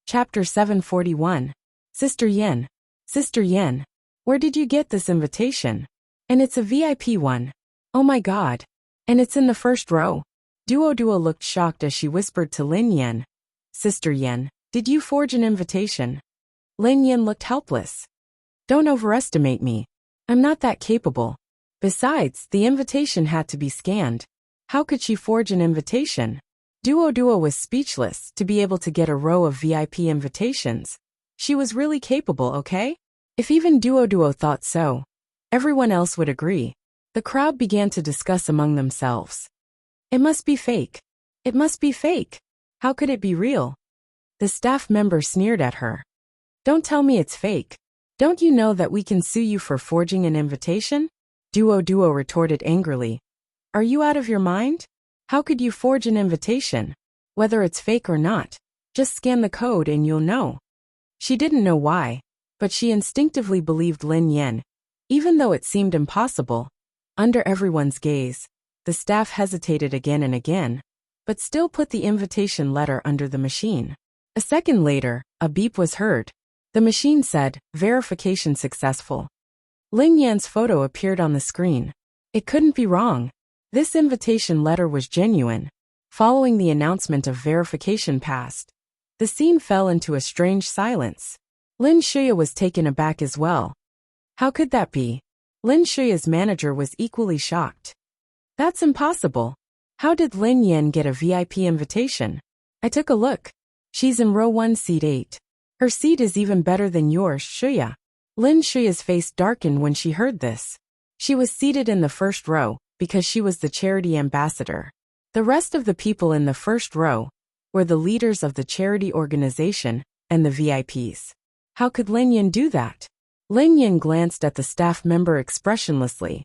Chapter 741. Sister Yin. Sister Yin. Where did you get this invitation? And it's a VIP one. Oh my god. And it's in the first row. Duo looked shocked as she whispered to Lin Yin. Sister Yin, did you forge an invitation? Lin Yin looked helpless. Don't overestimate me. I'm not that capable. Besides, the invitation had to be scanned. How could she forge an invitation? Duo was speechless to be able to get a row of VIP invitations. She was really capable, okay? If even Duo thought so, everyone else would agree. The crowd began to discuss among themselves. It must be fake. It must be fake. How could it be real? The staff member sneered at her. Don't tell me it's fake. Don't you know that we can sue you for forging an invitation? Duo retorted angrily. Are you out of your mind? How could you forge an invitation? Whether it's fake or not, just scan the code and you'll know. She didn't know why, but she instinctively believed Lin Yin, even though it seemed impossible. Under everyone's gaze, the staff hesitated again and again, but still put the invitation letter under the machine. A second later, a beep was heard. The machine said, verification successful. Lin Yan's photo appeared on the screen. It couldn't be wrong. This invitation letter was genuine. Following the announcement of verification passed, the scene fell into a strange silence. Lin Shuya was taken aback as well. How could that be? Lin Shuya's manager was equally shocked. That's impossible. How did Lin Yin get a VIP invitation? I took a look. She's in row 1, seat 8. Her seat is even better than yours, Shuya. Lin Shuya's face darkened when she heard this. She was seated in the first row because she was the charity ambassador. The rest of the people in the first row were the leaders of the charity organization and the VIPs. How could Lin Yin do that? Lin Yin glanced at the staff member expressionlessly.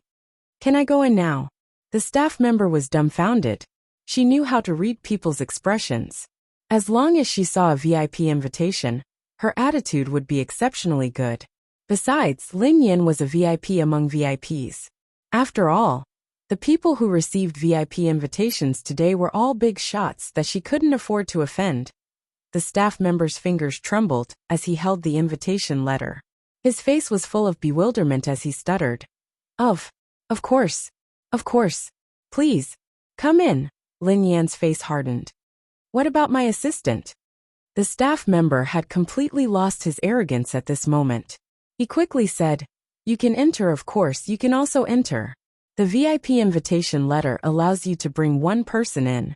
Can I go in now? The staff member was dumbfounded. She knew how to read people's expressions. As long as she saw a VIP invitation, her attitude would be exceptionally good. Besides, Lin Yin was a VIP among VIPs. After all, the people who received VIP invitations today were all big shots that she couldn't afford to offend. The staff member's fingers trembled as he held the invitation letter. His face was full of bewilderment as he stuttered. Of course. Of course. Please. Come in. Lin Yan's face hardened. What about my assistant? The staff member had completely lost his arrogance at this moment. He quickly said, You can enter, of course, you can also enter. The VIP invitation letter allows you to bring one person in.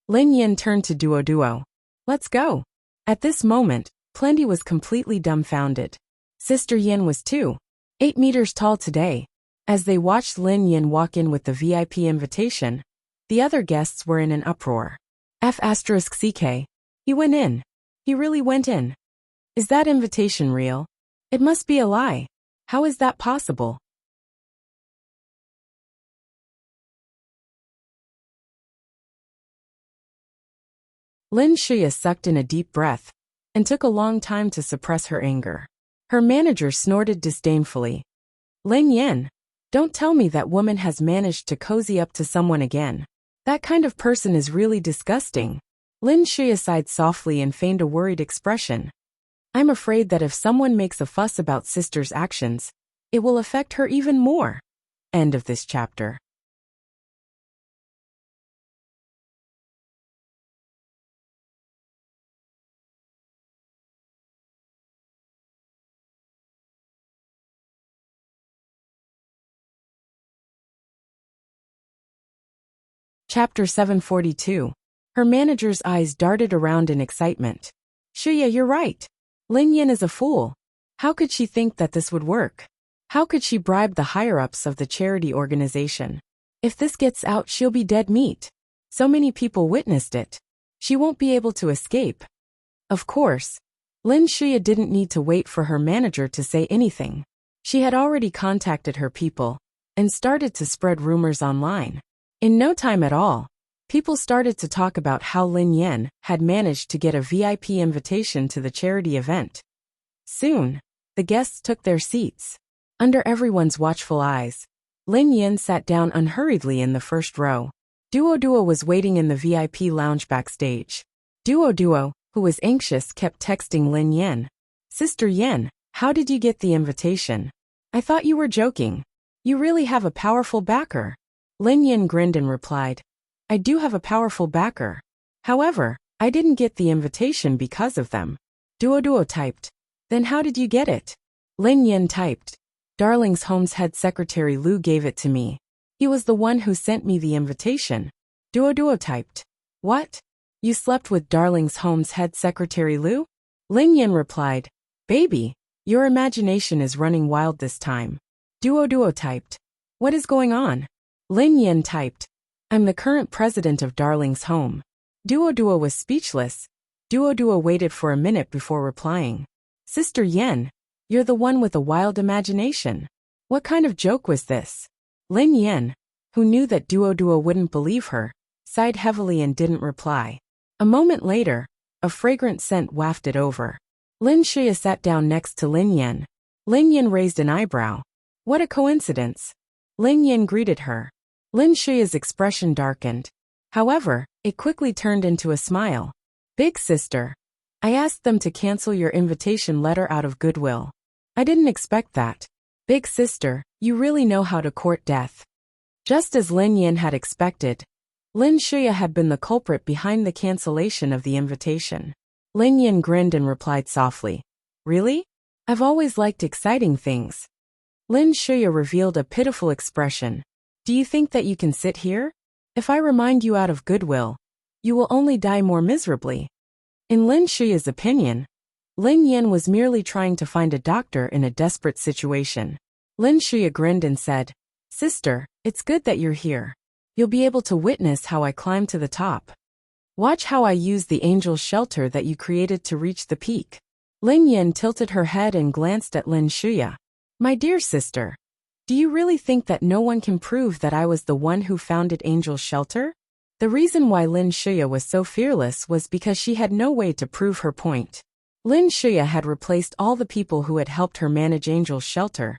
Lin Yin turned to Duo. Let's go. At this moment, Plenty was completely dumbfounded. Sister Yin was too. 8 meters tall today. As they watched Lin Yin walk in with the VIP invitation, the other guests were in an uproar. F***CK. He went in. He really went in. Is that invitation real? It must be a lie. How is that possible? Lin Shuya sucked in a deep breath and took a long time to suppress her anger. Her manager snorted disdainfully. Lin Yin, don't tell me that woman has managed to cozy up to someone again. That kind of person is really disgusting. Lin Shuya sighed softly and feigned a worried expression. I'm afraid that if someone makes a fuss about sister's actions, it will affect her even more. End of this chapter. Chapter 742. Her manager's eyes darted around in excitement. Shuya, you're right. Lin Yin is a fool. How could she think that this would work? How could she bribe the higher-ups of the charity organization? If this gets out, she'll be dead meat. So many people witnessed it. She won't be able to escape. Of course, Lin Shuya didn't need to wait for her manager to say anything. She had already contacted her people and started to spread rumors online. In no time at all, people started to talk about how Lin Yin had managed to get a VIP invitation to the charity event. Soon, the guests took their seats. Under everyone's watchful eyes, Lin Yin sat down unhurriedly in the first row. Duo was waiting in the VIP lounge backstage. Duo, who was anxious, kept texting Lin Yan. Sister Yan, how did you get the invitation? I thought you were joking. You really have a powerful backer. Lin Yan grinned and replied, I do have a powerful backer. However, I didn't get the invitation because of them. Duo typed, then how did you get it? Lin Yan typed, Darling's Home's head secretary Lu gave it to me. He was the one who sent me the invitation. Duo typed, what? You slept with Darling's Home's head secretary Lu? Lin Yan replied, baby, your imagination is running wild this time. Duo typed, what is going on? Lin Yan typed, I'm the current president of Darling's Home. Duo was speechless. Duo waited for a minute before replying. Sister Yan, you're the one with a wild imagination. What kind of joke was this? Lin Yan, who knew that Duo wouldn't believe her, sighed heavily and didn't reply. A moment later, a fragrant scent wafted over. Lin Shuya sat down next to Lin Yan. Lin Yan raised an eyebrow. What a coincidence. Lin Yan greeted her. Lin Shuya's expression darkened. However, it quickly turned into a smile. Big sister, I asked them to cancel your invitation letter out of goodwill. I didn't expect that. Big sister, you really know how to court death. Just as Lin Yan had expected, Lin Shuya had been the culprit behind the cancellation of the invitation. Lin Yan grinned and replied softly, really? I've always liked exciting things. Lin Shuya revealed a pitiful expression. Do you think that you can sit here? If I remind you out of goodwill, you will only die more miserably. In Lin Shuya's opinion, Lin Yan was merely trying to find a doctor in a desperate situation. Lin Shuya grinned and said, sister, it's good that you're here. You'll be able to witness how I climb to the top. Watch how I use the angel's shelter that you created to reach the peak. Lin Yan tilted her head and glanced at Lin Shuya. My dear sister, do you really think that no one can prove that I was the one who founded Angel's Shelter? The reason why Lin Shuya was so fearless was because she had no way to prove her point. Lin Shuya had replaced all the people who had helped her manage Angel's Shelter,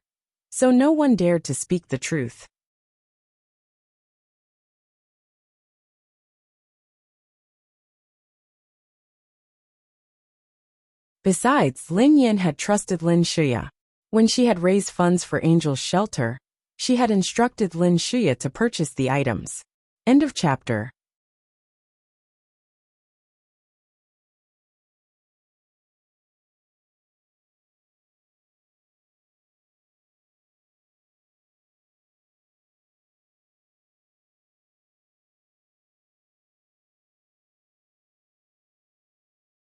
so no one dared to speak the truth. Besides, Lin Yan had trusted Lin Shuya. When she had raised funds for Angel's Shelter, she had instructed Lin Shuya to purchase the items. End of chapter.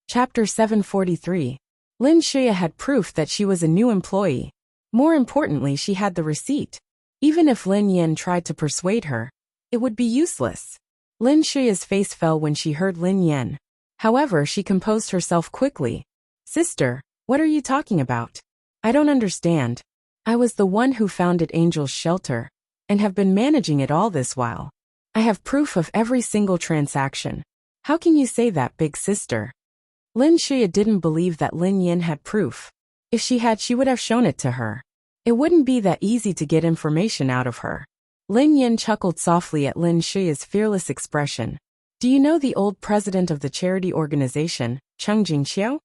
Chapter 743. Lin Shuya had proof that she was a new employee. More importantly, she had the receipt. Even if Lin Yan tried to persuade her, it would be useless. Lin Shuya's face fell when she heard Lin Yan. However, she composed herself quickly. Sister, what are you talking about? I don't understand. I was the one who founded Angel's Shelter, and have been managing it all this while. I have proof of every single transaction. How can you say that, big sister? Lin Shuya didn't believe that Lin Yan had proof. If she had, she would have shown it to her. It wouldn't be that easy to get information out of her. Lin Yan chuckled softly at Lin Shuya's fearless expression. Do you know the old president of the charity organization, Cheng Jingqiu?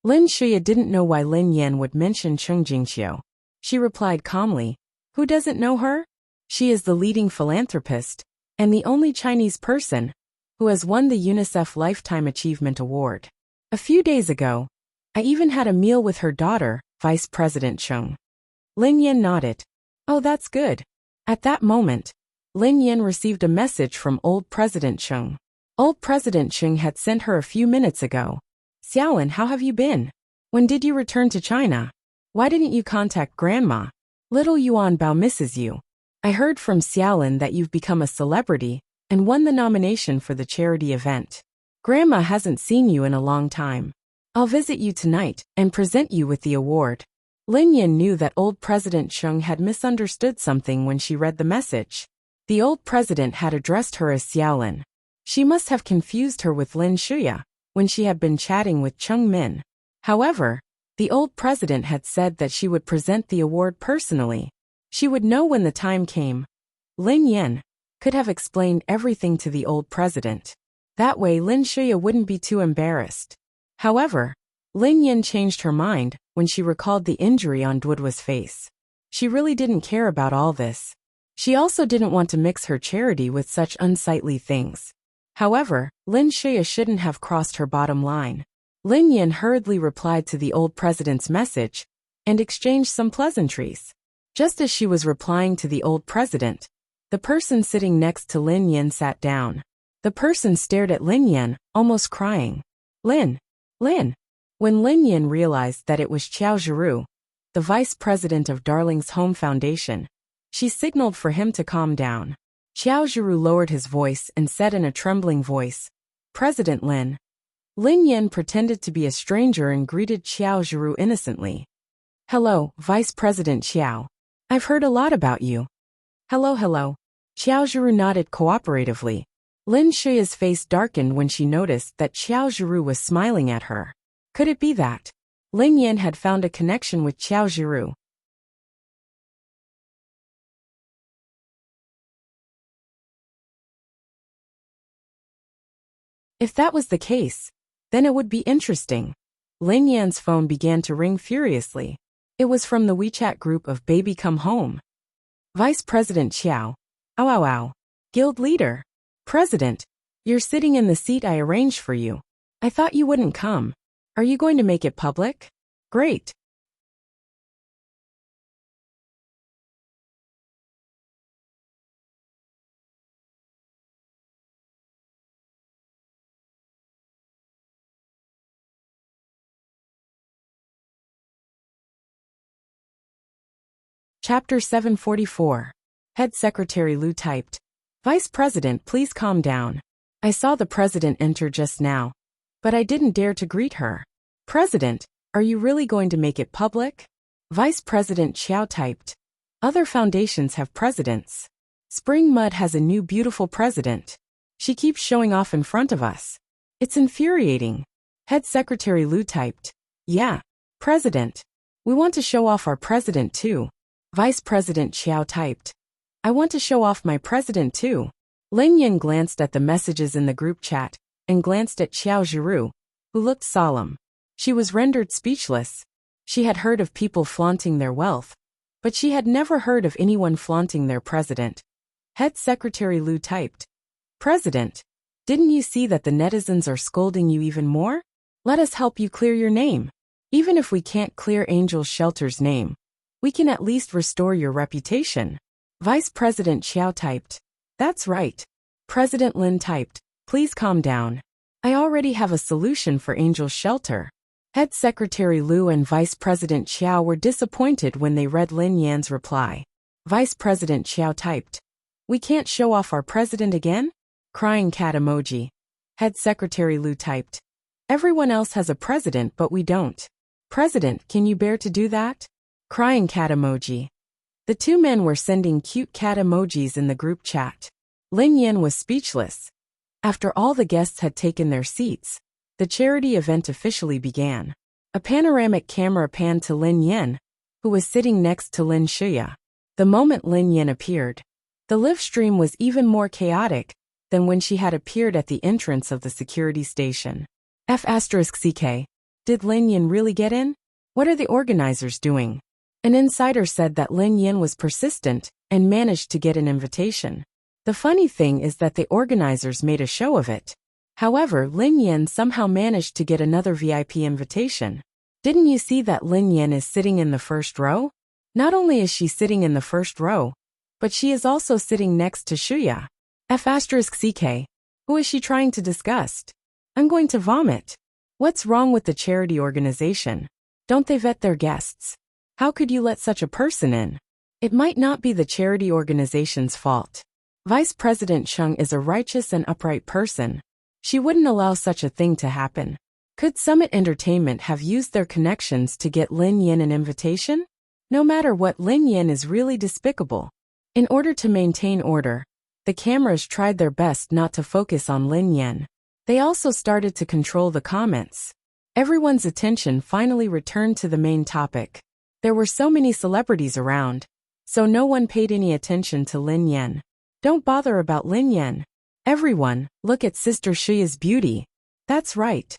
Lin Shuya didn't know why Lin Yan would mention Cheng Jingqiu. She replied calmly, who doesn't know her? She is the leading philanthropist, and the only Chinese person who has won the UNICEF Lifetime Achievement Award. A few days ago, I even had a meal with her daughter, Vice President Cheng. Lin Yan nodded. Oh, that's good. At that moment, Lin Yan received a message from old President Cheng. Old President Cheng had sent her a few minutes ago. Xiaolin, how have you been? When did you return to China? Why didn't you contact Grandma? Little Yuan Bao misses you. I heard from Xiaolin that you've become a celebrity and won the nomination for the charity event. Grandma hasn't seen you in a long time. I'll visit you tonight and present you with the award. Lin Yan knew that old President Cheng had misunderstood something when she read the message. The old president had addressed her as Xiaolin. She must have confused her with Lin Shuya when she had been chatting with Cheng Min. However, the old president had said that she would present the award personally. She would know when the time came. Lin Yan could have explained everything to the old president. That way Lin Shuya wouldn't be too embarrassed. However, Lin Yin changed her mind when she recalled the injury on Duodwa's face. She really didn't care about all this. She also didn't want to mix her charity with such unsightly things. However, Lin Shuya shouldn't have crossed her bottom line. Lin Yin hurriedly replied to the old president's message and exchanged some pleasantries. Just as she was replying to the old president, the person sitting next to Lin Yin sat down. The person stared at Lin Yin, almost crying. Lin. When Lin Yin realized that it was Qiao Zhiru, the vice president of Darling's Home Foundation, she signaled for him to calm down. Qiao Zhiru lowered his voice and said in a trembling voice, "President Lin." Lin Yin pretended to be a stranger and greeted Qiao Zhiru innocently. "Hello, Vice President Qiao. I've heard a lot about you." Hello. Qiao Zhiru nodded cooperatively. Lin Shuya's face darkened when she noticed that Qiao Zhiru was smiling at her. Could it be that Lin Yin had found a connection with Qiao Zhiru? If that was the case, then it would be interesting. Lin Yan's phone began to ring furiously. It was from the WeChat group of Baby Come Home. Vice President Qiao. Ow. Guild leader. President, you're sitting in the seat I arranged for you. I thought you wouldn't come. Are you going to make it public? Great. Chapter 744. Head Secretary Liu typed, "Vice President, please calm down. I saw the president enter just now, but I didn't dare to greet her." "President, are you really going to make it public?" Vice President Qiao typed, "Other foundations have presidents. Spring Mud has a new beautiful president. She keeps showing off in front of us. It's infuriating." Head Secretary Liu typed, "Yeah, President. We want to show off our president too." Vice President Qiao typed, "I want to show off my president too." Lin Yin glanced at the messages in the group chat and glanced at Qiao Zhiru, who looked solemn. She was rendered speechless. She had heard of people flaunting their wealth, but she had never heard of anyone flaunting their president. Head Secretary Liu typed, "President, didn't you see that the netizens are scolding you even more? Let us help you clear your name. Even if we can't clear Angel Shelter's name, we can at least restore your reputation." Vice President Qiao typed, "That's right." President Lin typed, "Please calm down. I already have a solution for Angel's Shelter." Head Secretary Liu and Vice President Qiao were disappointed when they read Lin Yan's reply. Vice President Qiao typed, "We can't show off our president again?" Crying cat emoji. Head Secretary Liu typed, "Everyone else has a president but we don't. President, can you bear to do that?" Crying cat emoji. The two men were sending cute cat emojis in the group chat. Lin Yin was speechless. After all the guests had taken their seats, the charity event officially began. A panoramic camera panned to Lin Yin, who was sitting next to Lin Shuya. The moment Lin Yin appeared, the live stream was even more chaotic than when she had appeared at the entrance of the security station. F***CK. Did Lin Yin really get in? What are the organizers doing? An insider said that Lin Yin was persistent and managed to get an invitation. The funny thing is that the organizers made a show of it. However, Lin Yin somehow managed to get another VIP invitation. Didn't you see that Lin Yin is sitting in the first row? Not only is she sitting in the first row, but she is also sitting next to Shuya. F***CK. Who is she trying to disgust? I'm going to vomit. What's wrong with the charity organization? Don't they vet their guests? How could you let such a person in? It might not be the charity organization's fault. Vice President Chung is a righteous and upright person. She wouldn't allow such a thing to happen. Could Summit Entertainment have used their connections to get Lin Yin an invitation? No matter what, Lin Yin is really despicable. In order to maintain order, the cameras tried their best not to focus on Lin Yin. They also started to control the comments. Everyone's attention finally returned to the main topic. There were so many celebrities around, so no one paid any attention to Lin Yin. Don't bother about Lin Yin. Everyone, look at Sister Shuya's beauty. That's right.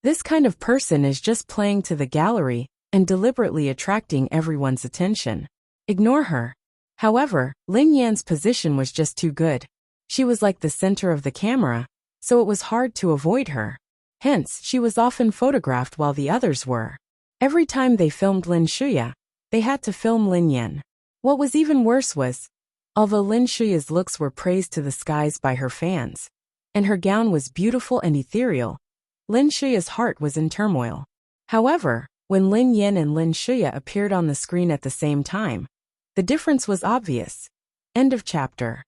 This kind of person is just playing to the gallery and deliberately attracting everyone's attention. Ignore her. However, Lin Yan's position was just too good. She was like the center of the camera, so it was hard to avoid her. Hence, she was often photographed while the others were. Every time they filmed Lin Shuya, they had to film Lin Yan. What was even worse was, although Lin Shuya's looks were praised to the skies by her fans, and her gown was beautiful and ethereal, Lin Shuya's heart was in turmoil. However, when Lin Yan and Lin Shuya appeared on the screen at the same time, the difference was obvious. End of chapter.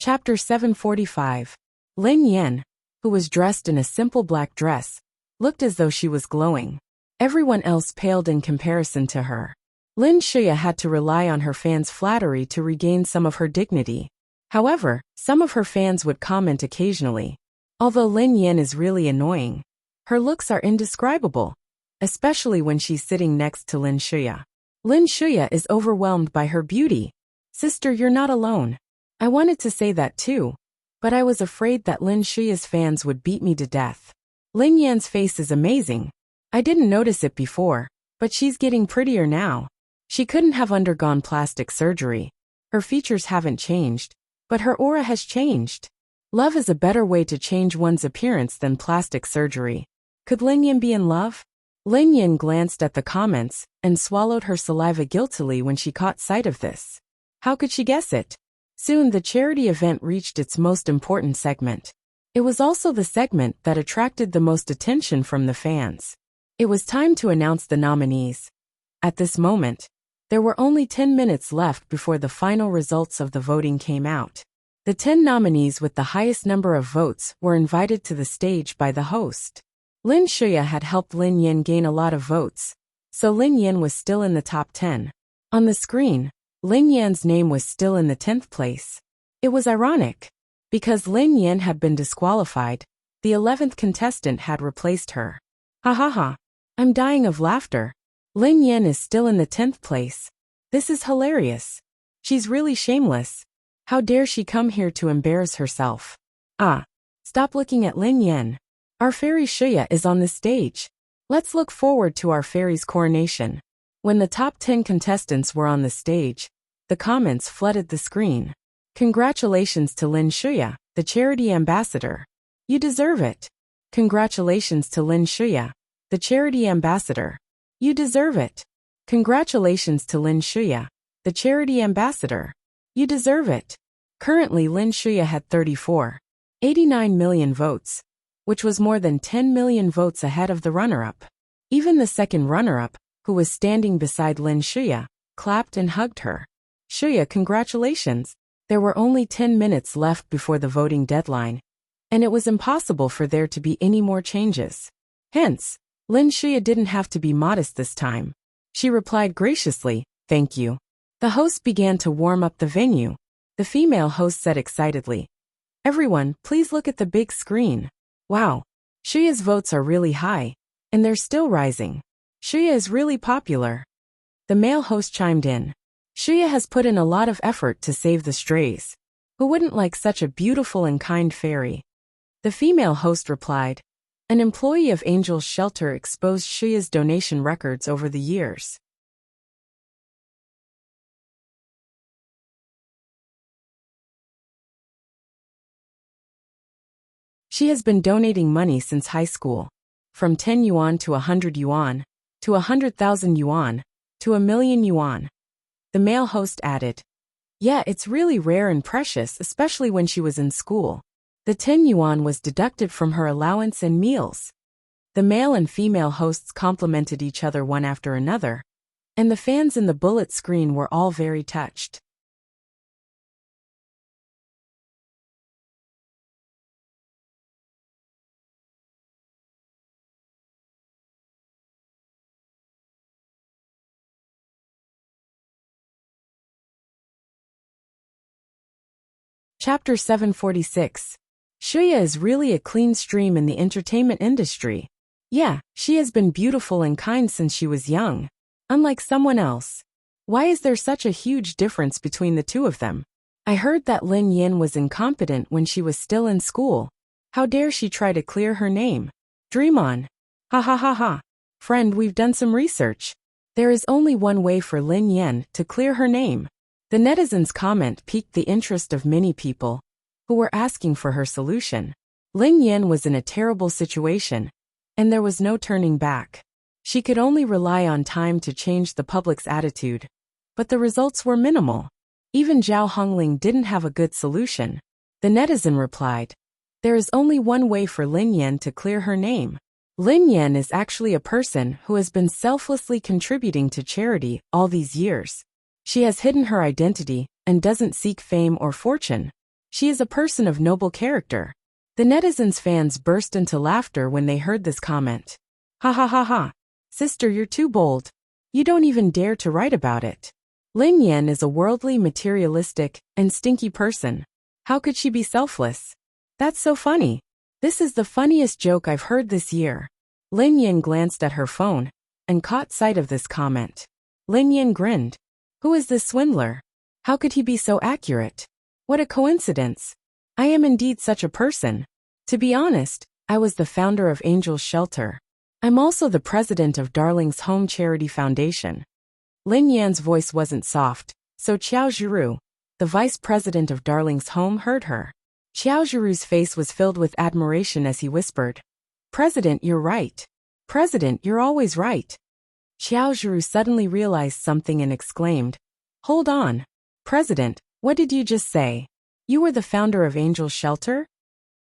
Chapter 745. Lin Yan, who was dressed in a simple black dress, looked as though she was glowing. Everyone else paled in comparison to her. Lin Shuya had to rely on her fans' flattery to regain some of her dignity. However, some of her fans would comment occasionally. Although Lin Yan is really annoying, her looks are indescribable, especially when she's sitting next to Lin Shuya. Lin Shuya is overwhelmed by her beauty. Sister, you're not alone. I wanted to say that too, but I was afraid that Lin Shuya's fans would beat me to death. Lin Yan's face is amazing. I didn't notice it before, but she's getting prettier now. She couldn't have undergone plastic surgery. Her features haven't changed, but her aura has changed. Love is a better way to change one's appearance than plastic surgery. Could Lin Yan be in love? Lin Yan glanced at the comments and swallowed her saliva guiltily when she caught sight of this. How could she guess it? Soon the charity event reached its most important segment. It was also the segment that attracted the most attention from the fans. It was time to announce the nominees. At this moment, there were only 10 minutes left before the final results of the voting came out. The 10 nominees with the highest number of votes were invited to the stage by the host. Lin Shuya had helped Lin Yan gain a lot of votes, so Lin Yan was still in the top 10. On the screen, Lin Yan's name was still in the 10th place. It was ironic. Because Lin Yan had been disqualified, the 11th contestant had replaced her. Ha ha ha. I'm dying of laughter. Lin Yan is still in the 10th place. This is hilarious. She's really shameless. How dare she come here to embarrass herself? Ah. Stop looking at Lin Yan. Our fairy Shuya is on the stage. Let's look forward to our fairy's coronation. When the top 10 contestants were on the stage, the comments flooded the screen. Congratulations to Lin Shuya, the charity ambassador. You deserve it. Congratulations to Lin Shuya, the charity ambassador. You deserve it. Congratulations to Lin Shuya, the charity ambassador. You deserve it. Currently Lin Shuya had 34.89 million votes, which was more than 10 million votes ahead of the runner-up. Even the second runner-up, who was standing beside Lin Shuya, clapped and hugged her. Shuya, congratulations. There were only 10 minutes left before the voting deadline, and it was impossible for there to be any more changes. Hence, Lin Shuya didn't have to be modest this time. She replied graciously, "Thank you." The host began to warm up the venue. The female host said excitedly, "Everyone, please look at the big screen. Wow. Shuya's votes are really high, and they're still rising. Shuya is really popular." The male host chimed in. Shuya has put in a lot of effort to save the strays. Who wouldn't like such a beautiful and kind fairy? The female host replied, "An employee of Angel's Shelter exposed Shuya's donation records over the years. She has been donating money since high school. From 10 yuan to 100 yuan, to 100,000 yuan, to 1,000,000 yuan. The male host added, "Yeah, it's really rare and precious, especially when she was in school." The 10 yuan was deducted from her allowance and meals. The male and female hosts complimented each other one after another, and the fans in the bullet screen were all very touched. Chapter 746. Shuya is really a clean stream in the entertainment industry. Yeah, she has been beautiful and kind since she was young. Unlike someone else. Why is there such a huge difference between the two of them? I heard that Lin Yin was incompetent when she was still in school. How dare she try to clear her name? Dream on. Ha ha ha ha. Friend, we've done some research. There is only one way for Lin Yin to clear her name. The netizens' comment piqued the interest of many people who were asking for her solution. Lin Yin was in a terrible situation, and there was no turning back. She could only rely on time to change the public's attitude, but the results were minimal. Even Zhao Hongling didn't have a good solution. The netizen replied, "There is only one way for Lin Yin to clear her name. Lin Yin is actually a person who has been selflessly contributing to charity all these years. She has hidden her identity and doesn't seek fame or fortune. She is a person of noble character." The netizens' fans burst into laughter when they heard this comment. Ha ha ha ha. Sister, you're too bold. You don't even dare to write about it. Lin Yin is a worldly, materialistic, and stinky person. How could she be selfless? That's so funny. This is the funniest joke I've heard this year. Lin Yin glanced at her phone and caught sight of this comment. Lin Yin grinned. Who is this swindler? How could he be so accurate? What a coincidence. I am indeed such a person. To be honest, I was the founder of Angel's Shelter. I'm also the president of Darling's Home Charity Foundation. Lin Yan's voice wasn't soft, so Qiao Zhiru, the vice president of Darling's Home, heard her. Qiao Zhiru's face was filled with admiration as he whispered, "President, you're right. President, you're always right." Qiao Zhiru suddenly realized something and exclaimed, "Hold on. President, what did you just say? You were the founder of Angel's Shelter?"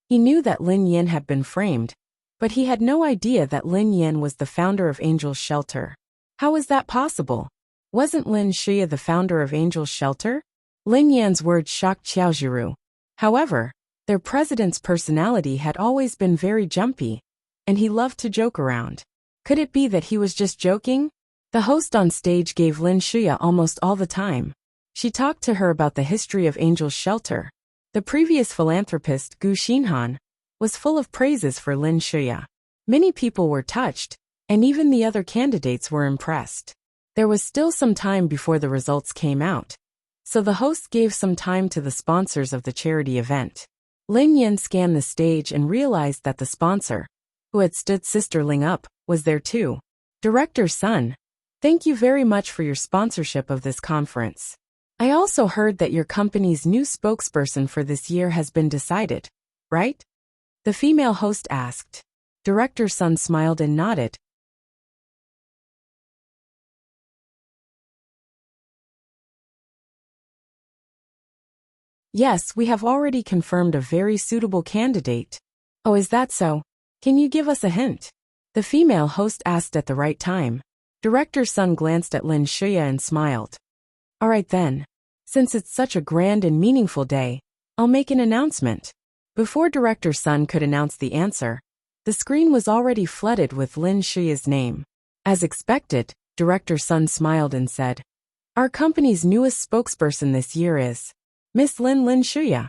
He knew that Lin Yin had been framed, but he had no idea that Lin Yin was the founder of Angel's Shelter. How was that possible? Wasn't Lin Shuya the founder of Angel's Shelter? Lin Yan's words shocked Qiao Zhiru. However, their president's personality had always been very jumpy, and he loved to joke around. Could it be that he was just joking? The host on stage gave Lin Shuya almost all the time. She talked to her about the history of Angel's Shelter. The previous philanthropist, Gu Xinhan, was full of praises for Lin Shuya. Many people were touched, and even the other candidates were impressed. There was still some time before the results came out, so the host gave some time to the sponsors of the charity event. Lin Yin scanned the stage and realized that the sponsor, who had stood Sister Ling up, was there too. Director Sun, thank you very much for your sponsorship of this conference. I also heard that your company's new spokesperson for this year has been decided, right? The female host asked. Director Sun smiled and nodded. Yes, we have already confirmed a very suitable candidate. Oh, is that so? Can you give us a hint? The female host asked at the right time. Director Sun glanced at Lin Shuya and smiled. All right then. Since it's such a grand and meaningful day, I'll make an announcement. Before Director Sun could announce the answer, the screen was already flooded with Lin Shuya's name. As expected, Director Sun smiled and said, "Our company's newest spokesperson this year is Miss Lin Shuya."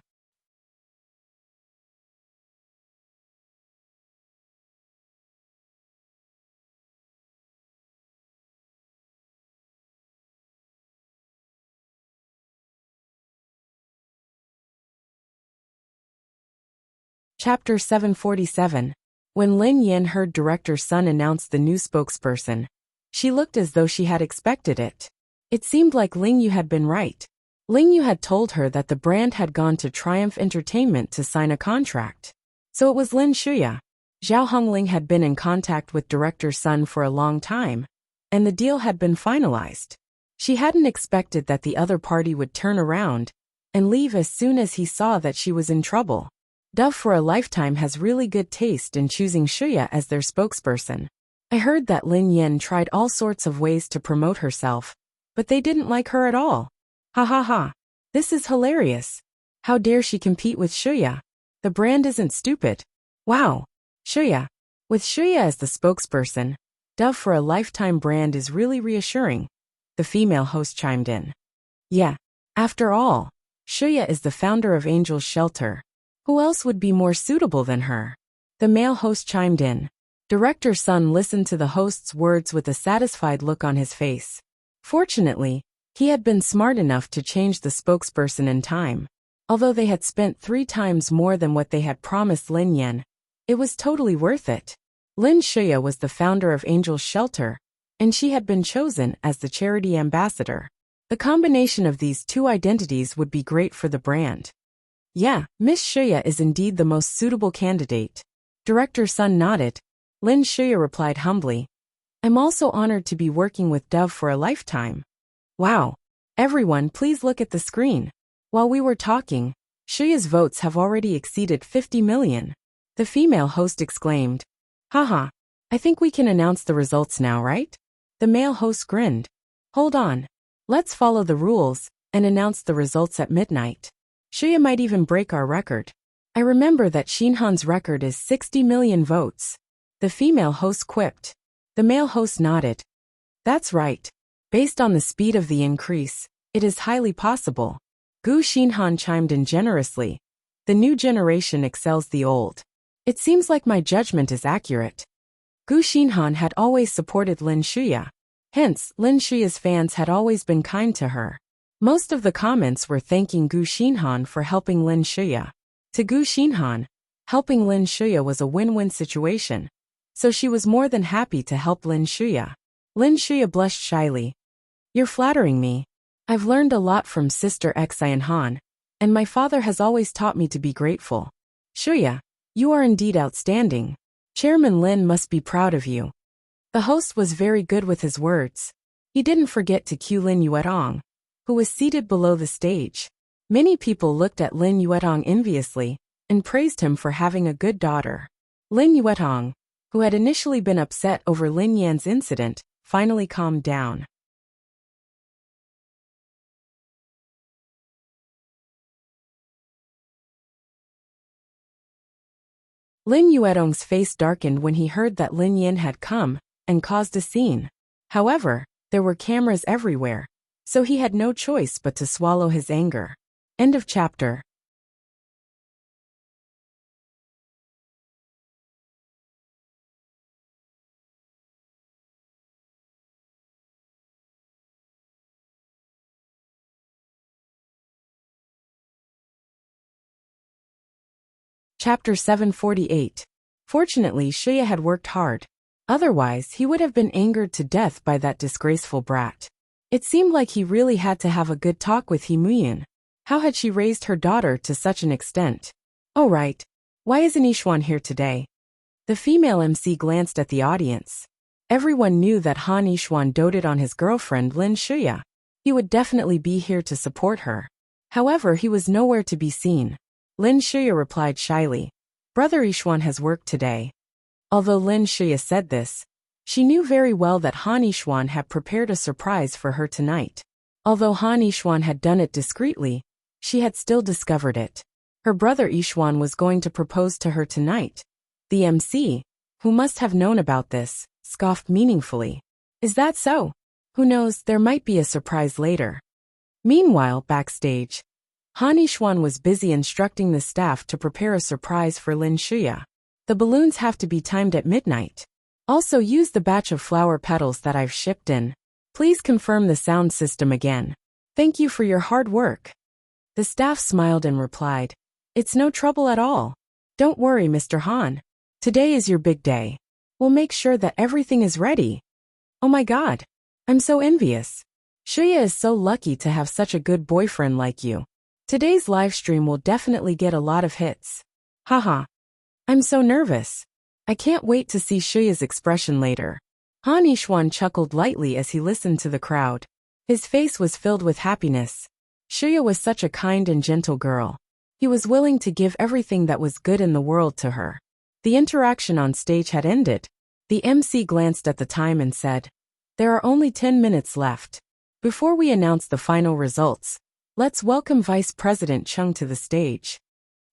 Chapter 747. When Lin Yin heard Director Sun announce the new spokesperson, she looked as though she had expected it. It seemed like Ling Yu had been right. Ling Yu had told her that the brand had gone to Triumph Entertainment to sign a contract. So it was Lin Shuya. Zhao Hongling had been in contact with Director Sun for a long time, and the deal had been finalized. She hadn't expected that the other party would turn around and leave as soon as he saw that she was in trouble. Dove for a Lifetime has really good taste in choosing Shuya as their spokesperson. I heard that Lin Yin tried all sorts of ways to promote herself, but they didn't like her at all. Ha ha ha. This is hilarious. How dare she compete with Shuya? The brand isn't stupid. Wow. Shuya. With Shuya as the spokesperson, Dove for a Lifetime brand is really reassuring. The female host chimed in. Yeah. After all, Shuya is the founder of Angel's Shelter. Who else would be more suitable than her? The male host chimed in. Director Sun listened to the host's words with a satisfied look on his face. Fortunately, he had been smart enough to change the spokesperson in time. Although they had spent 3 times more than what they had promised Lin Yan, it was totally worth it. Lin Shuya was the founder of Angel's Shelter, and she had been chosen as the charity ambassador. The combination of these 2 identities would be great for the brand. Yeah, Miss Shuya is indeed the most suitable candidate. Director Sun nodded. Lin Shuya replied humbly. I'm also honored to be working with Dove for a lifetime. Wow. Everyone, please look at the screen. While we were talking, Shuya's votes have already exceeded 50 million. The female host exclaimed. Haha. I think we can announce the results now, right? The male host grinned. Hold on. Let's follow the rules and announce the results at midnight. Shuya might even break our record. I remember that Shinhan's record is 60 million votes. The female host quipped. The male host nodded. That's right. Based on the speed of the increase, it is highly possible. Gu Xinhan chimed in generously. The new generation excels the old. It seems like my judgment is accurate. Gu Xinhan had always supported Lin Shuya. Hence, Lin Shuya's fans had always been kind to her. Most of the comments were thanking Gu Xinhan for helping Lin Shuya. To Gu Xinhan, helping Lin Shuya was a win-win situation. So she was more than happy to help Lin Shuya. Lin Shuya blushed shyly. You're flattering me. I've learned a lot from Sister Xian Han, and my father has always taught me to be grateful. Shuya, you are indeed outstanding. Chairman Lin must be proud of you. The host was very good with his words. He didn't forget to cue Lin Yuetong, who was seated below the stage. Many people looked at Lin Yuetong enviously and praised him for having a good daughter. Lin Yuetong, who had initially been upset over Lin Yan's incident, finally calmed down. Lin Yuetong's face darkened when he heard that Lin Yan had come and caused a scene. However, there were cameras everywhere, so he had no choice but to swallow his anger. End of chapter. Chapter 748. Fortunately, Shuya had worked hard. Otherwise, he would have been angered to death by that disgraceful brat. It seemed like he really had to have a good talk with He Muyun. How had she raised her daughter to such an extent? Oh right. Why isn't Yishuan here today? The female MC glanced at the audience. Everyone knew that Han Yishuan doted on his girlfriend Lin Shuya. He would definitely be here to support her. However, he was nowhere to be seen. Lin Shuya replied shyly. Brother Yishuan has worked today. Although Lin Shuya said this, she knew very well that Han Yishuan had prepared a surprise for her tonight. Although Han Yishuan had done it discreetly, she had still discovered it. Her brother Yishuan was going to propose to her tonight. The MC, who must have known about this, scoffed meaningfully. Is that so? Who knows, there might be a surprise later. Meanwhile, backstage, Han Yishuan was busy instructing the staff to prepare a surprise for Lin Shuya. The balloons have to be timed at midnight. Also use the batch of flower petals that I've shipped in. Please confirm the sound system again. Thank you for your hard work. The staff smiled and replied, It's no trouble at all. Don't worry, Mr. Han. Today is your big day. We'll make sure that everything is ready. Oh my god. I'm so envious. Shuya is so lucky to have such a good boyfriend like you. Today's live stream will definitely get a lot of hits. Haha. I'm so nervous. I can't wait to see Shuya's expression later. Han Yishuan chuckled lightly as he listened to the crowd. His face was filled with happiness. Shuya was such a kind and gentle girl. He was willing to give everything that was good in the world to her. The interaction on stage had ended. The MC glanced at the time and said, There are only 10 minutes left. Before we announce the final results, let's welcome Vice President Chung to the stage.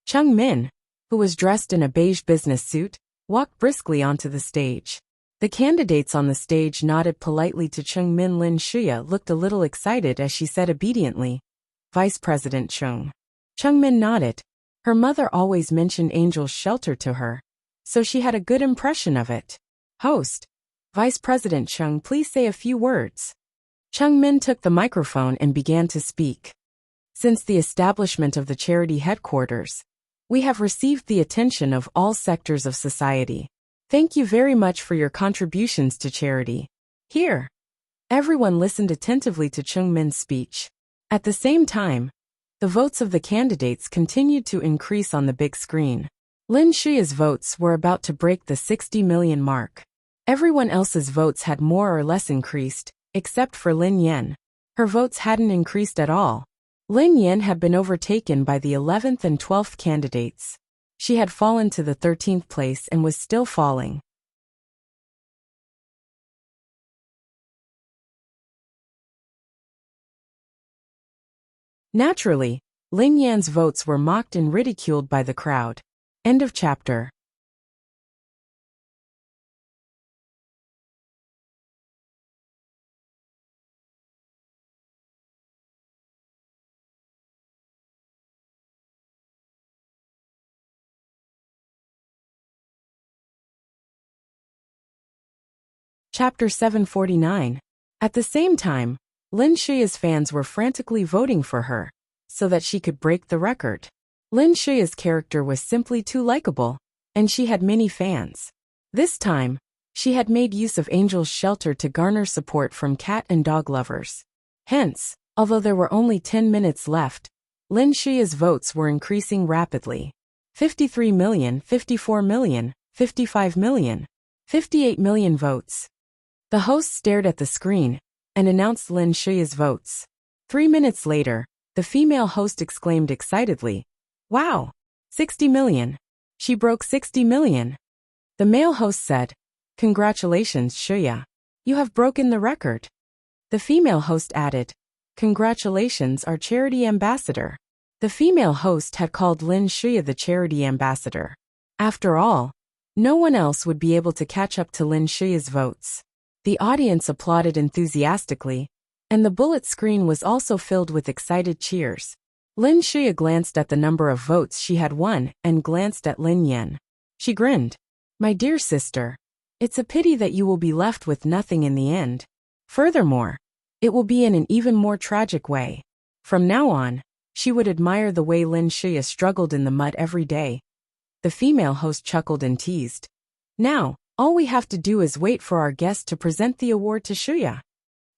Chung Min, who was dressed in a beige business suit, walked briskly onto the stage. The candidates on the stage nodded politely to Chung Min. Lin Shuya looked a little excited as she said obediently, Vice President Chung. Chung Min nodded. Her mother always mentioned Angel's Shelter to her, so she had a good impression of it. Host. Vice President Chung, please say a few words. Chung Min took the microphone and began to speak. Since the establishment of the charity headquarters, we have received the attention of all sectors of society. Thank you very much for your contributions to charity. Here. Everyone listened attentively to Chung Min's speech. At the same time, the votes of the candidates continued to increase on the big screen. Lin Shuya's votes were about to break the 60 million mark. Everyone else's votes had more or less increased, except for Lin Yan. Her votes hadn't increased at all. Lin Yan had been overtaken by the 11th and 12th candidates. She had fallen to the 13th place and was still falling. Naturally, Lin Yan's votes were mocked and ridiculed by the crowd. End of chapter. Chapter 749. At the same time, Lin Shuya's fans were frantically voting for her, so that she could break the record. Lin Shuya's character was simply too likable, and she had many fans. This time, she had made use of Angel's Shelter to garner support from cat and dog lovers. Hence, although there were only 10 minutes left, Lin Shuya's votes were increasing rapidly. 53 million, 54 million, 55 million, 58 million votes. The host stared at the screen and announced Lin Shuya's votes. 3 minutes later, the female host exclaimed excitedly, "Wow! 60 million! She broke 60 million!" The male host said, "Congratulations, Shuya. You have broken the record." The female host added, "Congratulations, our charity ambassador." The female host had called Lin Shuya the charity ambassador. After all, no one else would be able to catch up to Lin Shuya's votes. The audience applauded enthusiastically, and the bullet screen was also filled with excited cheers. Lin Shuya glanced at the number of votes she had won and glanced at Lin Yan. She grinned. "My dear sister, it's a pity that you will be left with nothing in the end. Furthermore, it will be in an even more tragic way." From now on, she would admire the way Lin Shuya struggled in the mud every day. The female host chuckled and teased. "Now, all we have to do is wait for our guest to present the award to Shuya."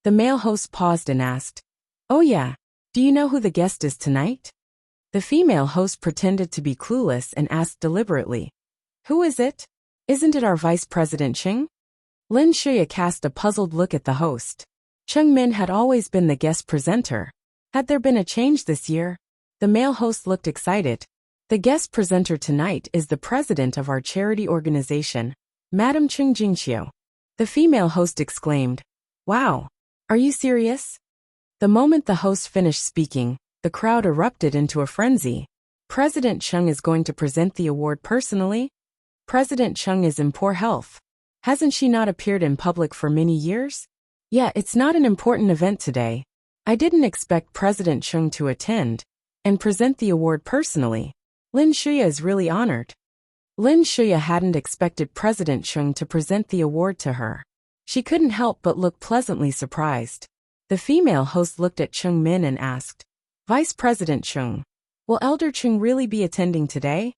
The male host paused and asked, "Oh yeah, do you know who the guest is tonight?" The female host pretended to be clueless and asked deliberately, "Who is it? Isn't it our Vice President Cheng?" Lin Shuya cast a puzzled look at the host. Chung Min had always been the guest presenter. Had there been a change this year? The male host looked excited. "The guest presenter tonight is the president of our charity organization, Madam Chung Jingqiu." The female host exclaimed, "Wow! Are you serious?" The moment the host finished speaking, the crowd erupted into a frenzy. "President Chung is going to present the award personally? President Chung is in poor health. Hasn't she not appeared in public for many years? Yeah, it's not an important event today. I didn't expect President Chung to attend and present the award personally. Lin Shuya is really honored." Lin Shuya hadn't expected President Chung to present the award to her. She couldn't help but look pleasantly surprised. The female host looked at Chung Min and asked, "Vice President Chung, will Elder Chung really be attending today?"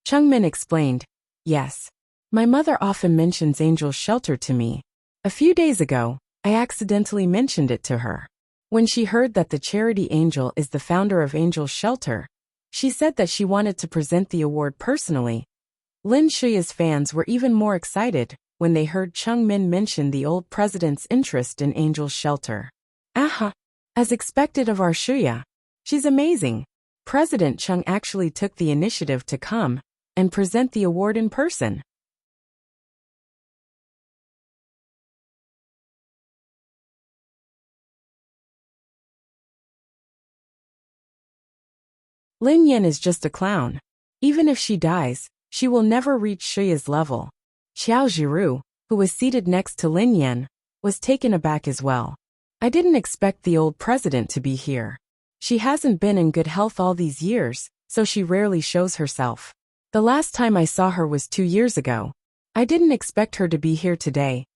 Chung Min explained, "Yes. My mother often mentions Angel's Shelter to me. A few days ago, I accidentally mentioned it to her. When she heard that the charity Angel is the founder of Angel's Shelter, she said that she wanted to present the award personally." Lin Shuya's fans were even more excited when they heard Chung Min mention the old president's interest in Angel's Shelter. "Aha! As expected of our Shuya. She's amazing. President Chung actually took the initiative to come and present the award in person." Lin Yan is just a clown. Even if she dies, she will never reach Shuya's level. Xiao Jiru, who was seated next to Lin Yan, was taken aback as well. "I didn't expect the old president to be here. She hasn't been in good health all these years, so she rarely shows herself. The last time I saw her was 2 years ago. I didn't expect her to be here today.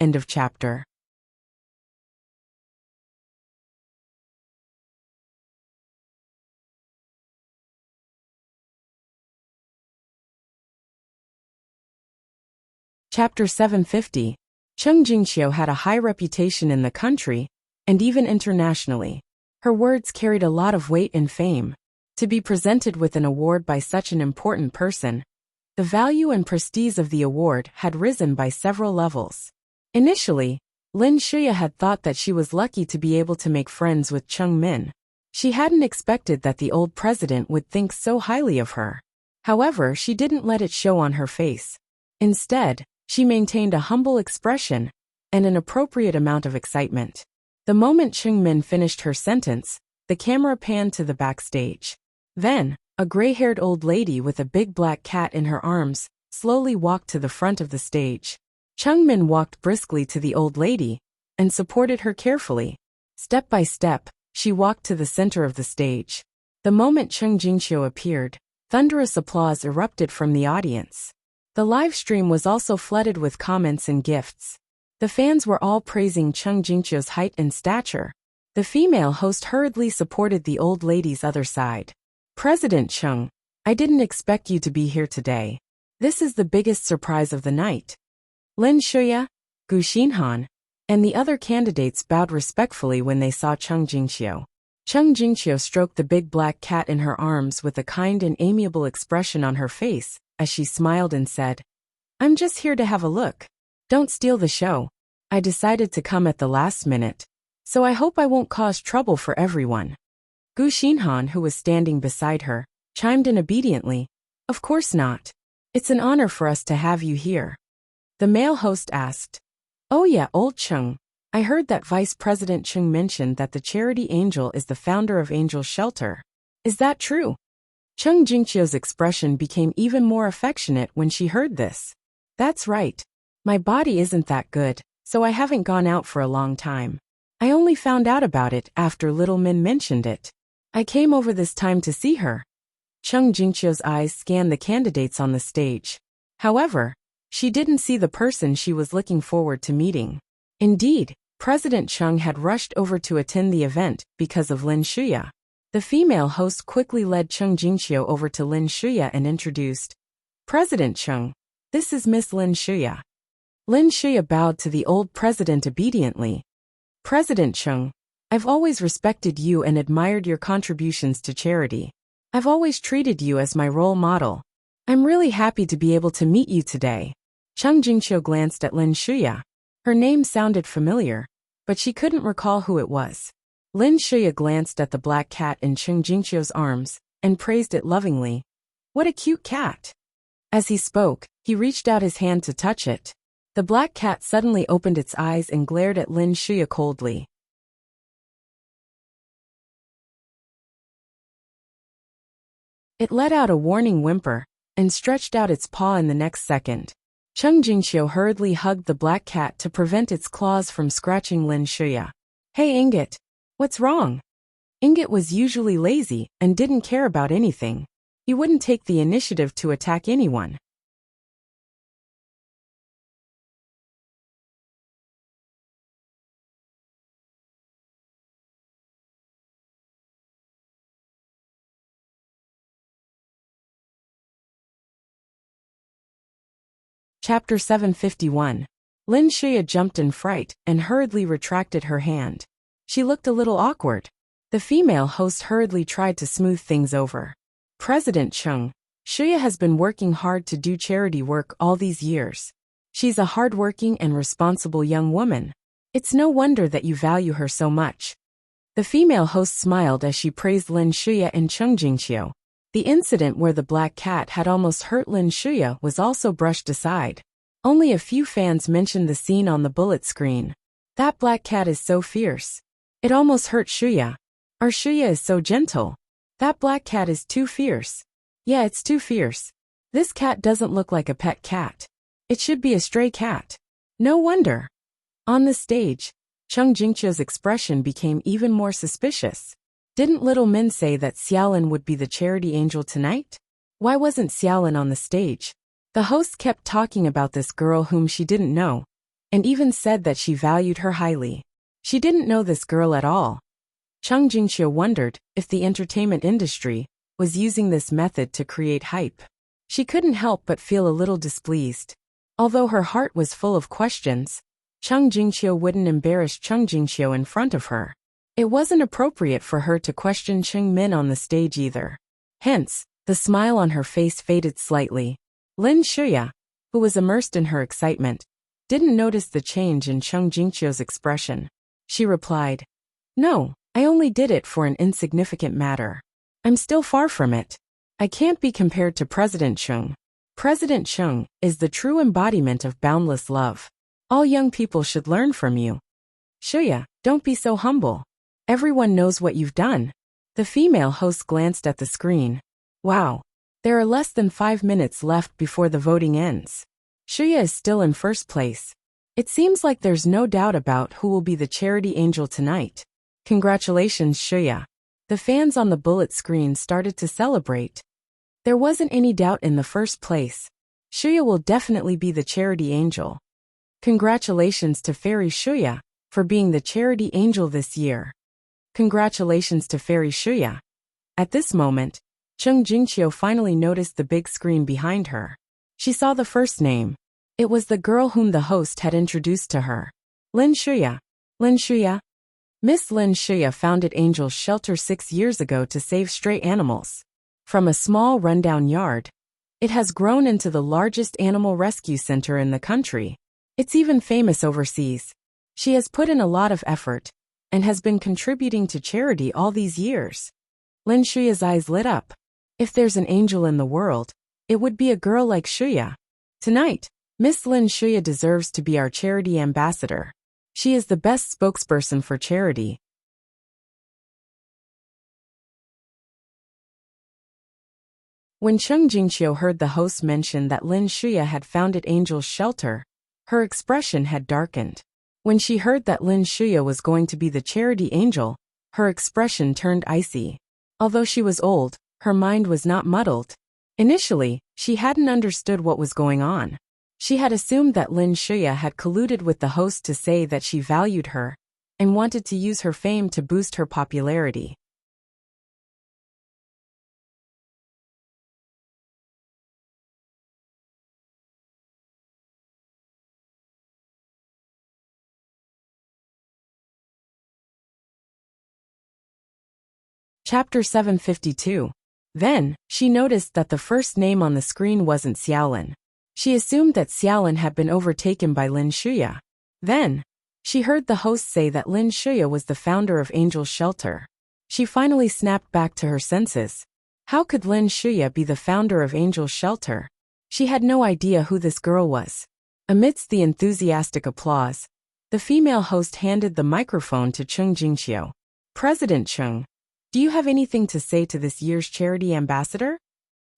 End of chapter. Chapter 750. Chung Jingxiu had a high reputation in the country, and even internationally. Her words carried a lot of weight and fame. To be presented with an award by such an important person, the value and prestige of the award had risen by several levels. Initially, Lin Shuya had thought that she was lucky to be able to make friends with Chung Min. She hadn't expected that the old president would think so highly of her. However, she didn't let it show on her face. Instead, she maintained a humble expression and an appropriate amount of excitement. The moment Chung Min finished her sentence, the camera panned to the backstage. Then, a gray-haired old lady with a big black cat in her arms slowly walked to the front of the stage. Chung Min walked briskly to the old lady and supported her carefully. Step by step, she walked to the center of the stage. The moment Chung Jingxiu appeared, thunderous applause erupted from the audience. The live stream was also flooded with comments and gifts. The fans were all praising Chung Jingxiu's height and stature. The female host hurriedly supported the old lady's other side. President Chung, I didn't expect you to be here today. This is the biggest surprise of the night. Lin Shuya, Gu Xinhan, and the other candidates bowed respectfully when they saw Chung Jingxiu. Chung Jingxiu stroked the big black cat in her arms with a kind and amiable expression on her face, as she smiled and said, I'm just here to have a look. Don't steal the show. I decided to come at the last minute, so I hope I won't cause trouble for everyone. Gu Xinhan, who was standing beside her, chimed in obediently, Of course not. It's an honor for us to have you here. The male host asked, Oh yeah, old Chung. I heard that Vice President Chung mentioned that the charity Angel is the founder of Angel Shelter. Is that true? Chung Jingxiu's expression became even more affectionate when she heard this. That's right. My body isn't that good, so I haven't gone out for a long time. I only found out about it after Little Min mentioned it. I came over this time to see her. Chung Jingxiu's eyes scanned the candidates on the stage. However, she didn't see the person she was looking forward to meeting. Indeed, President Chung had rushed over to attend the event because of Lin Shuya. The female host quickly led Chung Jingxiu over to Lin Shuya and introduced, President Chung, this is Miss Lin Shuya. Lin Shuya bowed to the old president obediently. President Chung, I've always respected you and admired your contributions to charity. I've always treated you as my role model. I'm really happy to be able to meet you today. Chung Jingxiu glanced at Lin Shuya. Her name sounded familiar, but she couldn't recall who it was. Lin Shuya glanced at the black cat in Chung Jingxiu's arms and praised it lovingly. What a cute cat! As he spoke, he reached out his hand to touch it. The black cat suddenly opened its eyes and glared at Lin Shuya coldly. It let out a warning whimper and stretched out its paw in the next second. Chung Jingxiu hurriedly hugged the black cat to prevent its claws from scratching Lin Shuya. Hey Ingot! What's wrong? Ingot was usually lazy and didn't care about anything. He wouldn't take the initiative to attack anyone. Chapter 751. Lin Shuya jumped in fright and hurriedly retracted her hand. She looked a little awkward. The female host hurriedly tried to smooth things over. President Chung, Shuya has been working hard to do charity work all these years. She's a hardworking and responsible young woman. It's no wonder that you value her so much. The female host smiled as she praised Lin Shuya and Chung Jingxiu. The incident where the black cat had almost hurt Lin Shuya was also brushed aside. Only a few fans mentioned the scene on the bullet screen. That black cat is so fierce. It almost hurt Shuya. Our Shuya is so gentle. That black cat is too fierce. Yeah, it's too fierce. This cat doesn't look like a pet cat. It should be a stray cat. No wonder. On the stage, Chung Jingxiu's expression became even more suspicious. Didn't little Min say that Xiaolin would be the charity angel tonight? Why wasn't Xiaolin on the stage? The host kept talking about this girl whom she didn't know, and even said that she valued her highly. She didn't know this girl at all. Cheng Jingqiu wondered if the entertainment industry was using this method to create hype. She couldn't help but feel a little displeased. Although her heart was full of questions, Cheng Jingqiu wouldn't embarrass Cheng Jingqiu in front of her. It wasn't appropriate for her to question Cheng Min on the stage either. Hence, the smile on her face faded slightly. Lin Shuya, who was immersed in her excitement, didn't notice the change in Cheng Jingqiu's expression. She replied, "No, I only did it for an insignificant matter. I'm still far from it. I can't be compared to President Cheng. President Cheng is the true embodiment of boundless love. All young people should learn from you. Shuya, don't be so humble. Everyone knows what you've done." The female host glanced at the screen. Wow. There are less than 5 minutes left before the voting ends. Shuya is still in first place. It seems like there's no doubt about who will be the charity angel tonight. Congratulations, Shuya. The fans on the bullet screen started to celebrate. There wasn't any doubt in the first place. Shuya will definitely be the charity angel. Congratulations to Fairy Shuya for being the charity angel this year. Congratulations to Fairy Shuya. At this moment, Cheng Jingqiu finally noticed the big screen behind her. She saw the first name. It was the girl whom the host had introduced to her. Lin Shuya. Lin Shuya. Miss Lin Shuya founded Angel's Shelter 6 years ago to save stray animals. From a small rundown yard, it has grown into the largest animal rescue center in the country. It's even famous overseas. She has put in a lot of effort and has been contributing to charity all these years. Lin Shuya's eyes lit up. If there's an angel in the world, it would be a girl like Shuya. Tonight, Miss Lin Shuya deserves to be our charity ambassador. She is the best spokesperson for charity. When Cheng Jingqiu heard the host mention that Lin Shuya had founded Angel's Shelter, her expression had darkened. When she heard that Lin Shuya was going to be the charity angel, her expression turned icy. Although she was old, her mind was not muddled. Initially, she hadn't understood what was going on. She had assumed that Lin Shuya had colluded with the host to say that she valued her and wanted to use her fame to boost her popularity. Chapter 752. Then, she noticed that the first name on the screen wasn't Xiaolin. She assumed that Xiaolin had been overtaken by Lin Shuya. Then, she heard the host say that Lin Shuya was the founder of Angel's Shelter. She finally snapped back to her senses. How could Lin Shuya be the founder of Angel's Shelter? She had no idea who this girl was. Amidst the enthusiastic applause, the female host handed the microphone to Cheng Jingqiu. President Cheng, do you have anything to say to this year's charity ambassador?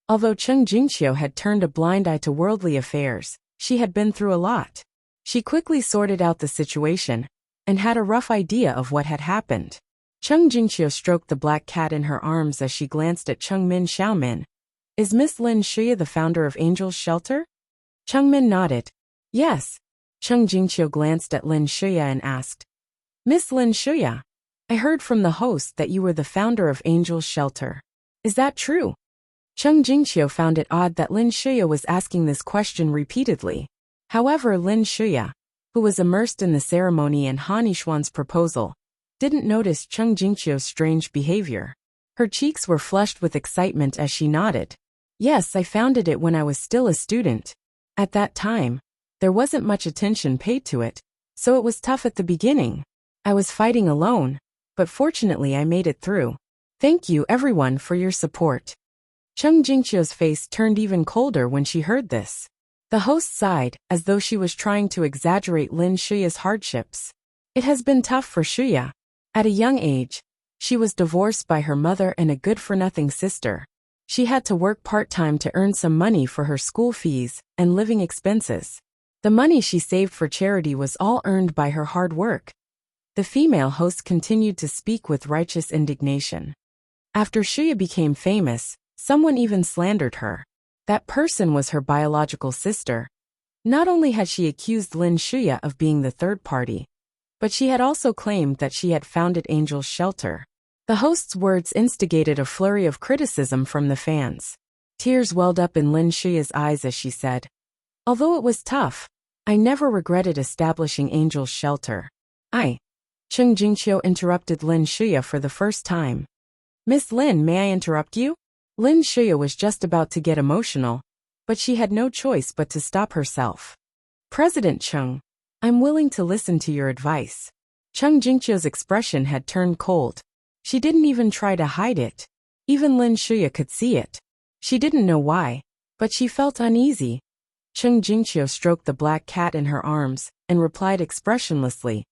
Although Cheng Jingqiu had turned a blind eye to worldly affairs, she had been through a lot. She quickly sorted out the situation and had a rough idea of what had happened. Cheng Jingqiu stroked the black cat in her arms as she glanced at Cheng Min Xiaomin. Is Miss Lin Shuya the founder of Angel's Shelter? Cheng Min nodded. Yes. Cheng Jingqiu glanced at Lin Shuya and asked, Miss Lin Shuya, I heard from the host that you were the founder of Angel's Shelter. Is that true? Cheng Jingqiu found it odd that Lin Shuya was asking this question repeatedly. However, Lin Shuya, who was immersed in the ceremony and Han Yishuan's proposal, didn't notice Cheng Jingqiu's strange behavior. Her cheeks were flushed with excitement as she nodded. Yes, I founded it when I was still a student. At that time, there wasn't much attention paid to it, so it was tough at the beginning. I was fighting alone, but fortunately I made it through. Thank you everyone for your support. Cheng Jingqiu's face turned even colder when she heard this. The host sighed, as though she was trying to exaggerate Lin Shuya's hardships. It has been tough for Shuya. At a young age, she was divorced by her mother and a good-for-nothing sister. She had to work part-time to earn some money for her school fees and living expenses. The money she saved for charity was all earned by her hard work. The female host continued to speak with righteous indignation. After Shuya became famous, someone even slandered her. That person was her biological sister. Not only had she accused Lin Shuya of being the third party, but she had also claimed that she had founded Angel's Shelter. The host's words instigated a flurry of criticism from the fans. Tears welled up in Lin Shuya's eyes as she said, "Although it was tough, I never regretted establishing Angel's Shelter." Chung Jingqiu interrupted Lin Shuya for the first time. "Miss Lin, may I interrupt you?" Lin Shuya was just about to get emotional, but she had no choice but to stop herself. "President Chung, I'm willing to listen to your advice." Chung Jingqiu's expression had turned cold. She didn't even try to hide it. Even Lin Shuya could see it. She didn't know why, but she felt uneasy. Chung Jingqiu stroked the black cat in her arms and replied expressionlessly,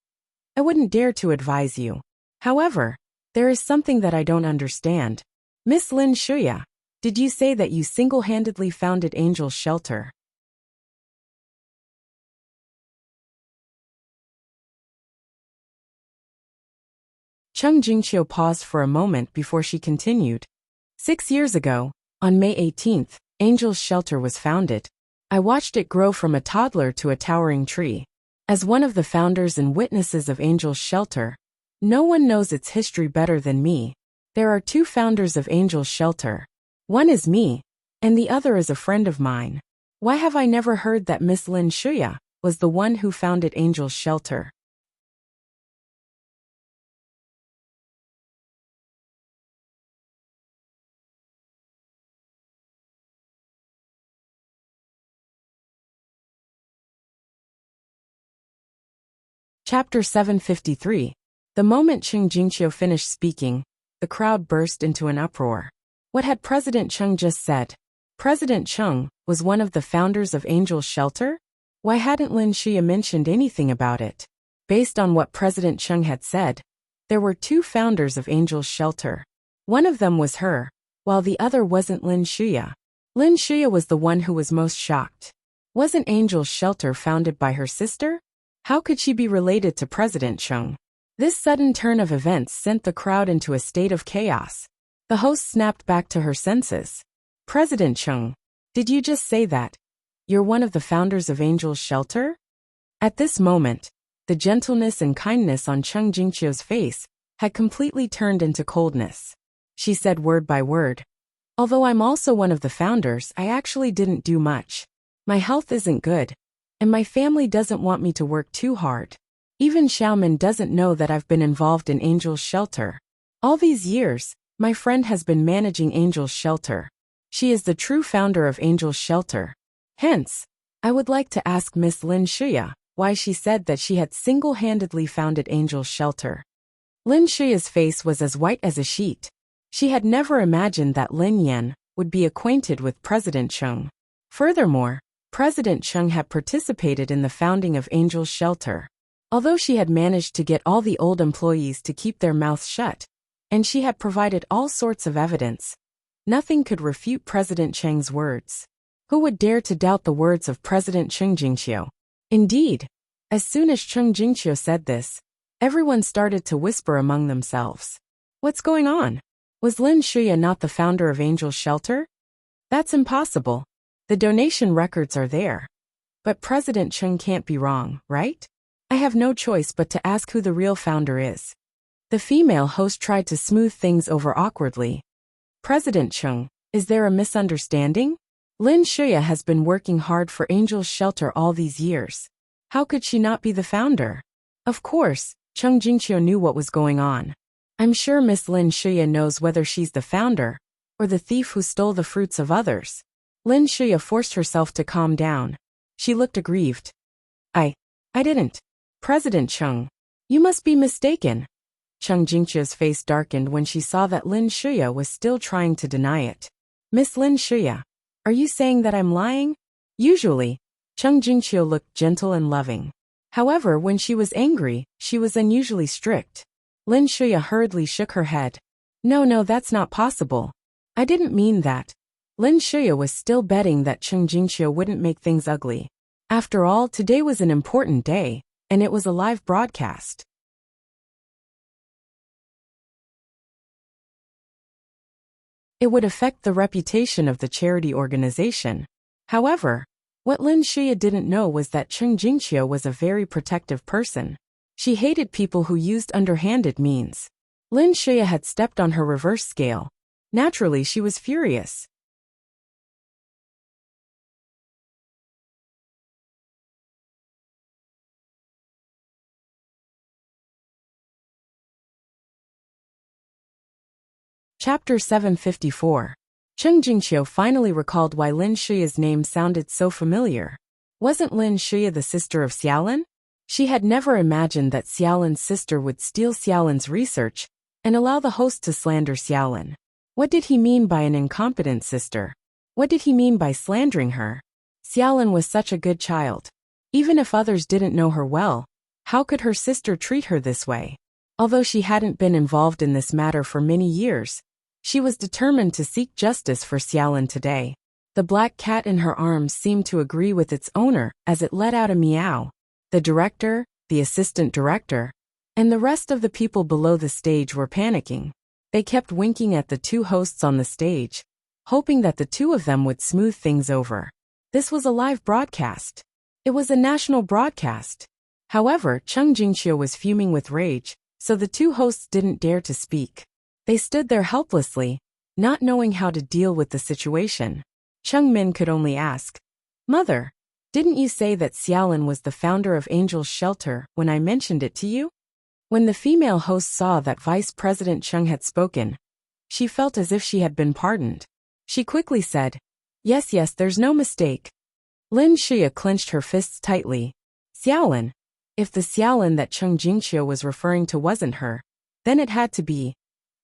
"I wouldn't dare to advise you. However, there is something that I don't understand. Miss Lin Shuya, did you say that you single-handedly founded Angel's Shelter?" Chung Jingqiu paused for a moment before she continued. 6 years ago, on May 18th, Angel's Shelter was founded. I watched it grow from a toddler to a towering tree. As one of the founders and witnesses of Angel's Shelter, no one knows its history better than me. There are 2 founders of Angel's Shelter. One is me, and the other is a friend of mine. Why have I never heard that Miss Lin Shuya was the one who founded Angel's Shelter? Chapter 753. The moment Chung Jingqiu finished speaking, the crowd burst into an uproar. What had President Chung just said? President Chung was one of the founders of Angel's Shelter? Why hadn't Lin Shuya mentioned anything about it? Based on what President Chung had said, there were 2 founders of Angel's Shelter. One of them was her, while the other wasn't Lin Shuya. Lin Shuya was the one who was most shocked. Wasn't Angel's Shelter founded by her sister? How could she be related to President Chung? This sudden turn of events sent the crowd into a state of chaos. The host snapped back to her senses. "President Chung, did you just say that you're one of the founders of Angel's Shelter?" At this moment, the gentleness and kindness on Chung Jingqiu's face had completely turned into coldness. She said word by word, "Although I'm also one of the founders, I actually didn't do much. My health isn't good, and my family doesn't want me to work too hard. Even Xiaomin doesn't know that I've been involved in Angel's Shelter. All these years, my friend has been managing Angel's Shelter. She is the true founder of Angel's Shelter. Hence, I would like to ask Miss Lin Shuya why she said that she had single-handedly founded Angel's Shelter." Lin Shuya's face was as white as a sheet. She had never imagined that Lin Yan would be acquainted with President Chung. Furthermore, President Chung had participated in the founding of Angel's Shelter. Although she had managed to get all the old employees to keep their mouths shut, and she had provided all sorts of evidence, nothing could refute President Cheng's words. Who would dare to doubt the words of President Chung Jingqiu? Indeed, as soon as Chung Jingqiu said this, everyone started to whisper among themselves. What's going on? Was Lin Shuya not the founder of Angel's Shelter? That's impossible. The donation records are there. But President Chung can't be wrong, right? I have no choice but to ask who the real founder is. The female host tried to smooth things over awkwardly. President Chung, is there a misunderstanding? Lin Shuya has been working hard for Angel's Shelter all these years. How could she not be the founder? Of course, Chung Jingqiu knew what was going on. I'm sure Miss Lin Shuya knows whether she's the founder or the thief who stole the fruits of others. Lin Shuya forced herself to calm down. She looked aggrieved. I didn't. President Chung, you must be mistaken. Chung Jingqiu's face darkened when she saw that Lin Shuya was still trying to deny it. Miss Lin Shuya, are you saying that I'm lying? Usually, Chung Jingqiu looked gentle and loving. However, when she was angry, she was unusually strict. Lin Shuya hurriedly shook her head. No, that's not possible. I didn't mean that. Lin Shuya was still betting that Chung Jingqiu wouldn't make things ugly. After all, today was an important day, and it was a live broadcast. It would affect the reputation of the charity organization. However, what Lin Shuya didn't know was that Cheng Jingqiu was a very protective person. She hated people who used underhanded means. Lin Shuya had stepped on her reverse scale. Naturally, she was furious. Chapter 754. Cheng Jingqiu finally recalled why Lin Shuya's name sounded so familiar. Wasn't Lin Shuya the sister of Xiaolin? She had never imagined that Xiaolin's sister would steal Xiaolin's research and allow the host to slander Xiaolin. What did he mean by an incompetent sister? What did he mean by slandering her? Xiaolin was such a good child. Even if others didn't know her well, how could her sister treat her this way? Although she hadn't been involved in this matter for many years, she was determined to seek justice for Xiaolin today. The black cat in her arms seemed to agree with its owner as it let out a meow. The director, the assistant director, and the rest of the people below the stage were panicking. They kept winking at the two hosts on the stage, hoping that the two of them would smooth things over. This was a live broadcast. It was a national broadcast. However, Cheng Jingqiu was fuming with rage, so the two hosts didn't dare to speak. They stood there helplessly, not knowing how to deal with the situation. Cheng Min could only ask, "Mother, didn't you say that Xiaolin was the founder of Angel's Shelter when I mentioned it to you?" When the female host saw that Vice President Cheng had spoken, she felt as if she had been pardoned. She quickly said, Yes, there's no mistake." Lin Shuya clenched her fists tightly. Xiaolin. If the Xiaolin that Cheng Jingqiu was referring to wasn't her, then it had to be.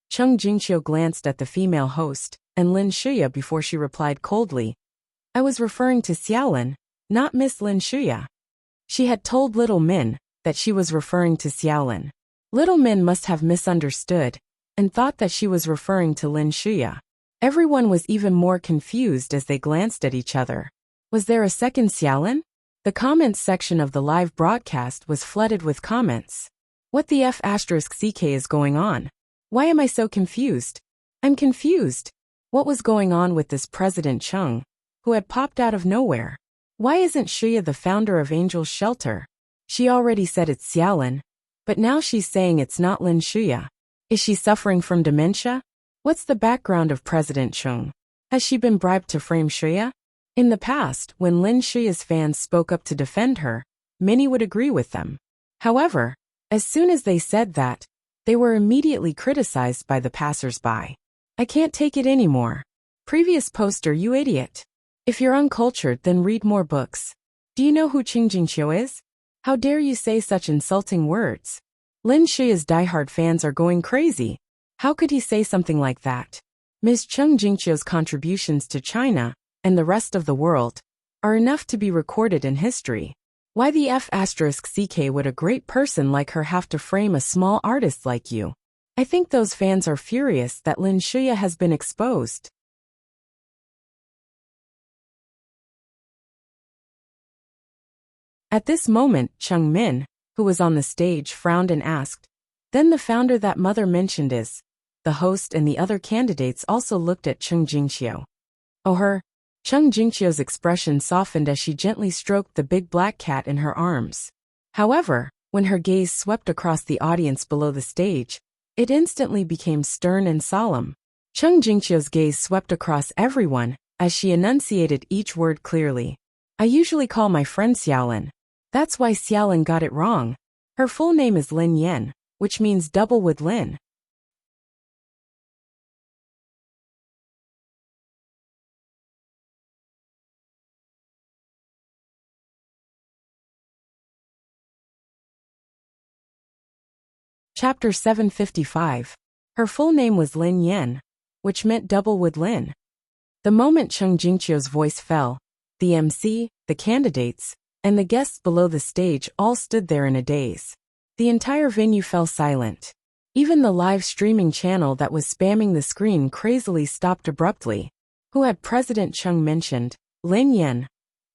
Cheng Jingqiu glanced at the female host and Lin Shuya before she replied coldly, "I was referring to Xiaolin, not Miss Lin Shuya." She had told Little Min that she was referring to Xiaolin. Little Min must have misunderstood and thought that she was referring to Lin Shuya. Everyone was even more confused as they glanced at each other. Was there a second Xiaolin? The comments section of the live broadcast was flooded with comments. What the F***ck is going on? Why am I so confused? I'm confused. What was going on with this President Cheng, who had popped out of nowhere? Why isn't Shuya the founder of Angel's Shelter? She already said it's Xiaolin, but now she's saying it's not Lin Shuya. Is she suffering from dementia? What's the background of President Cheng? Has she been bribed to frame Shuya? In the past, when Lin Shuya's fans spoke up to defend her, many would agree with them. However, as soon as they said that, they were immediately criticized by the passers-by. I can't take it anymore. Previous poster, you idiot. If you're uncultured, then read more books. Do you know who Cheng Jingqiu is? How dare you say such insulting words? Lin Shuya's diehard fans are going crazy. How could he say something like that? Ms. Cheng Jingqiu's contributions to China and the rest of the world are enough to be recorded in history. Why the F***ck would a great person like her have to frame a small artist like you? I think those fans are furious that Lin Shuya has been exposed. At this moment, Cheng Min, who was on the stage, frowned and asked, "Then the founder that mother mentioned is?" The host and the other candidates also looked at Cheng Jingqiu. Oh, her. Cheng Jingqiu's expression softened as she gently stroked the big black cat in her arms. However, when her gaze swept across the audience below the stage, it instantly became stern and solemn. Cheng Jingqiu's gaze swept across everyone as she enunciated each word clearly. "I usually call my friend Xiaolin. That's why Xiaolin got it wrong. Her full name is Lin Yan, which means double with Lin." Chapter 755. Her full name was Lin Yan, which meant double with Lin. The moment Cheng Jingqiu's voice fell, the MC, the candidates, and the guests below the stage all stood there in a daze. The entire venue fell silent. Even the live streaming channel that was spamming the screen crazily stopped abruptly. Who had President Cheng mentioned? Lin Yan.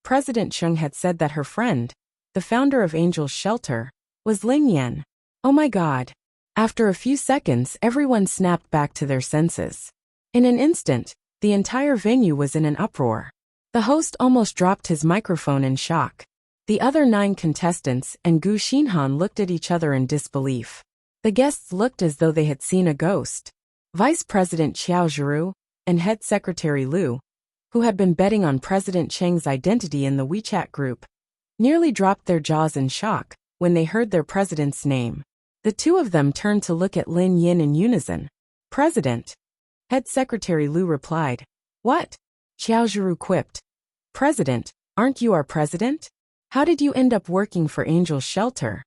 President Cheng had said that her friend, the founder of Angel's Shelter, was Lin Yan. Oh my God. After a few seconds, everyone snapped back to their senses. In an instant, the entire venue was in an uproar. The host almost dropped his microphone in shock. The other 9 contestants and Gu Xinhan looked at each other in disbelief. The guests looked as though they had seen a ghost. Vice President Qiao Zhiru and Head Secretary Liu, who had been betting on President Cheng's identity in the WeChat group, nearly dropped their jaws in shock when they heard their president's name. The two of them turned to look at Lin Yin in unison. "President." Head Secretary Liu replied. "What?" Qiao Zhiru quipped. "President, aren't you our president? How did you end up working for Angel's Shelter?"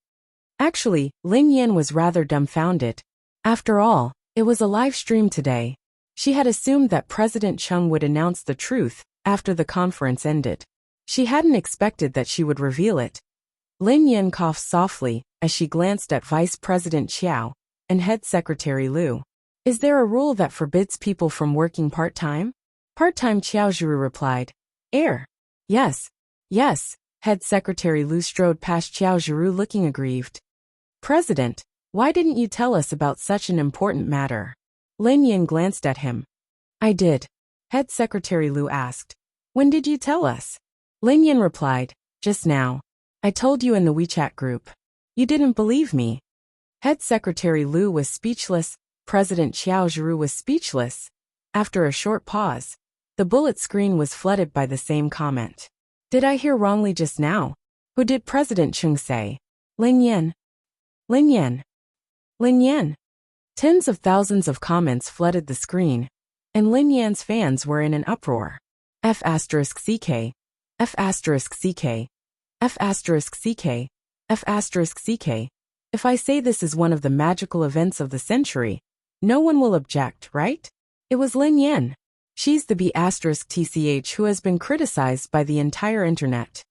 Actually, Lin Yin was rather dumbfounded. After all, it was a live stream today. She had assumed that President Cheng would announce the truth after the conference ended. She hadn't expected that she would reveal it. Lin Yin coughed softly as she glanced at Vice President Qiao and Head Secretary Liu. "Is there a rule that forbids people from working part-time?" "Part-time," Qiao Zhiru replied. Yes. Head Secretary Liu strode past Qiao Zhiru looking aggrieved. "President, why didn't you tell us about such an important matter?" Lin Yin glanced at him. "I did." Head Secretary Liu asked. "When did you tell us?" Lin Yin replied, "Just now. I told you in the WeChat group. You didn't believe me." Head Secretary Liu was speechless. President Qiao Zhiru was speechless. After a short pause, the bullet screen was flooded by the same comment. "Did I hear wrongly just now? Who did President Cheng say?" "Lin Yin. Lin Yin. Lin Yin." Tens of thousands of comments flooded the screen, and Lin Yan's fans were in an uproar. F***CK. F***CK. F***CK. F***CK. If I say this is one of the magical events of the century, no one will object, right? It was Lin Yin. She's the B***TCH who has been criticized by the entire internet.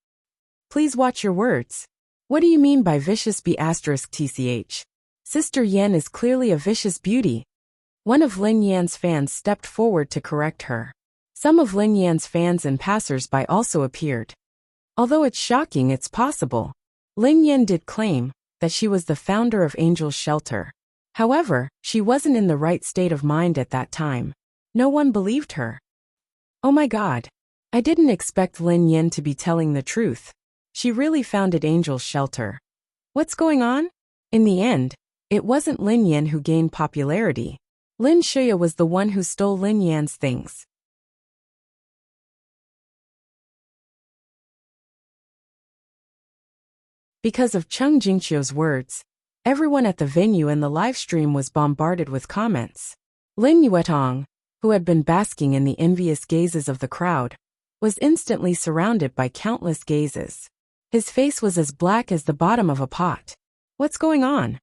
Please watch your words. What do you mean by vicious B***TCH? Sister Yan is clearly a vicious beauty. One of Lin Yan's fans stepped forward to correct her. Some of Lin Yan's fans and passers-by also appeared. Although it's shocking, it's possible. Lin Yan did claim that she was the founder of Angel's Shelter. However, she wasn't in the right state of mind at that time. No one believed her. Oh my God. I didn't expect Lin Yin to be telling the truth. She really founded Angel's Shelter. What's going on? In the end, it wasn't Lin Yin who gained popularity. Lin Shuya was the one who stole Lin Yan's things. Because of Cheng Jingqiu's words, everyone at the venue and the live stream was bombarded with comments. Lin Yuetong, who had been basking in the envious gazes of the crowd, was instantly surrounded by countless gazes. His face was as black as the bottom of a pot. What's going on?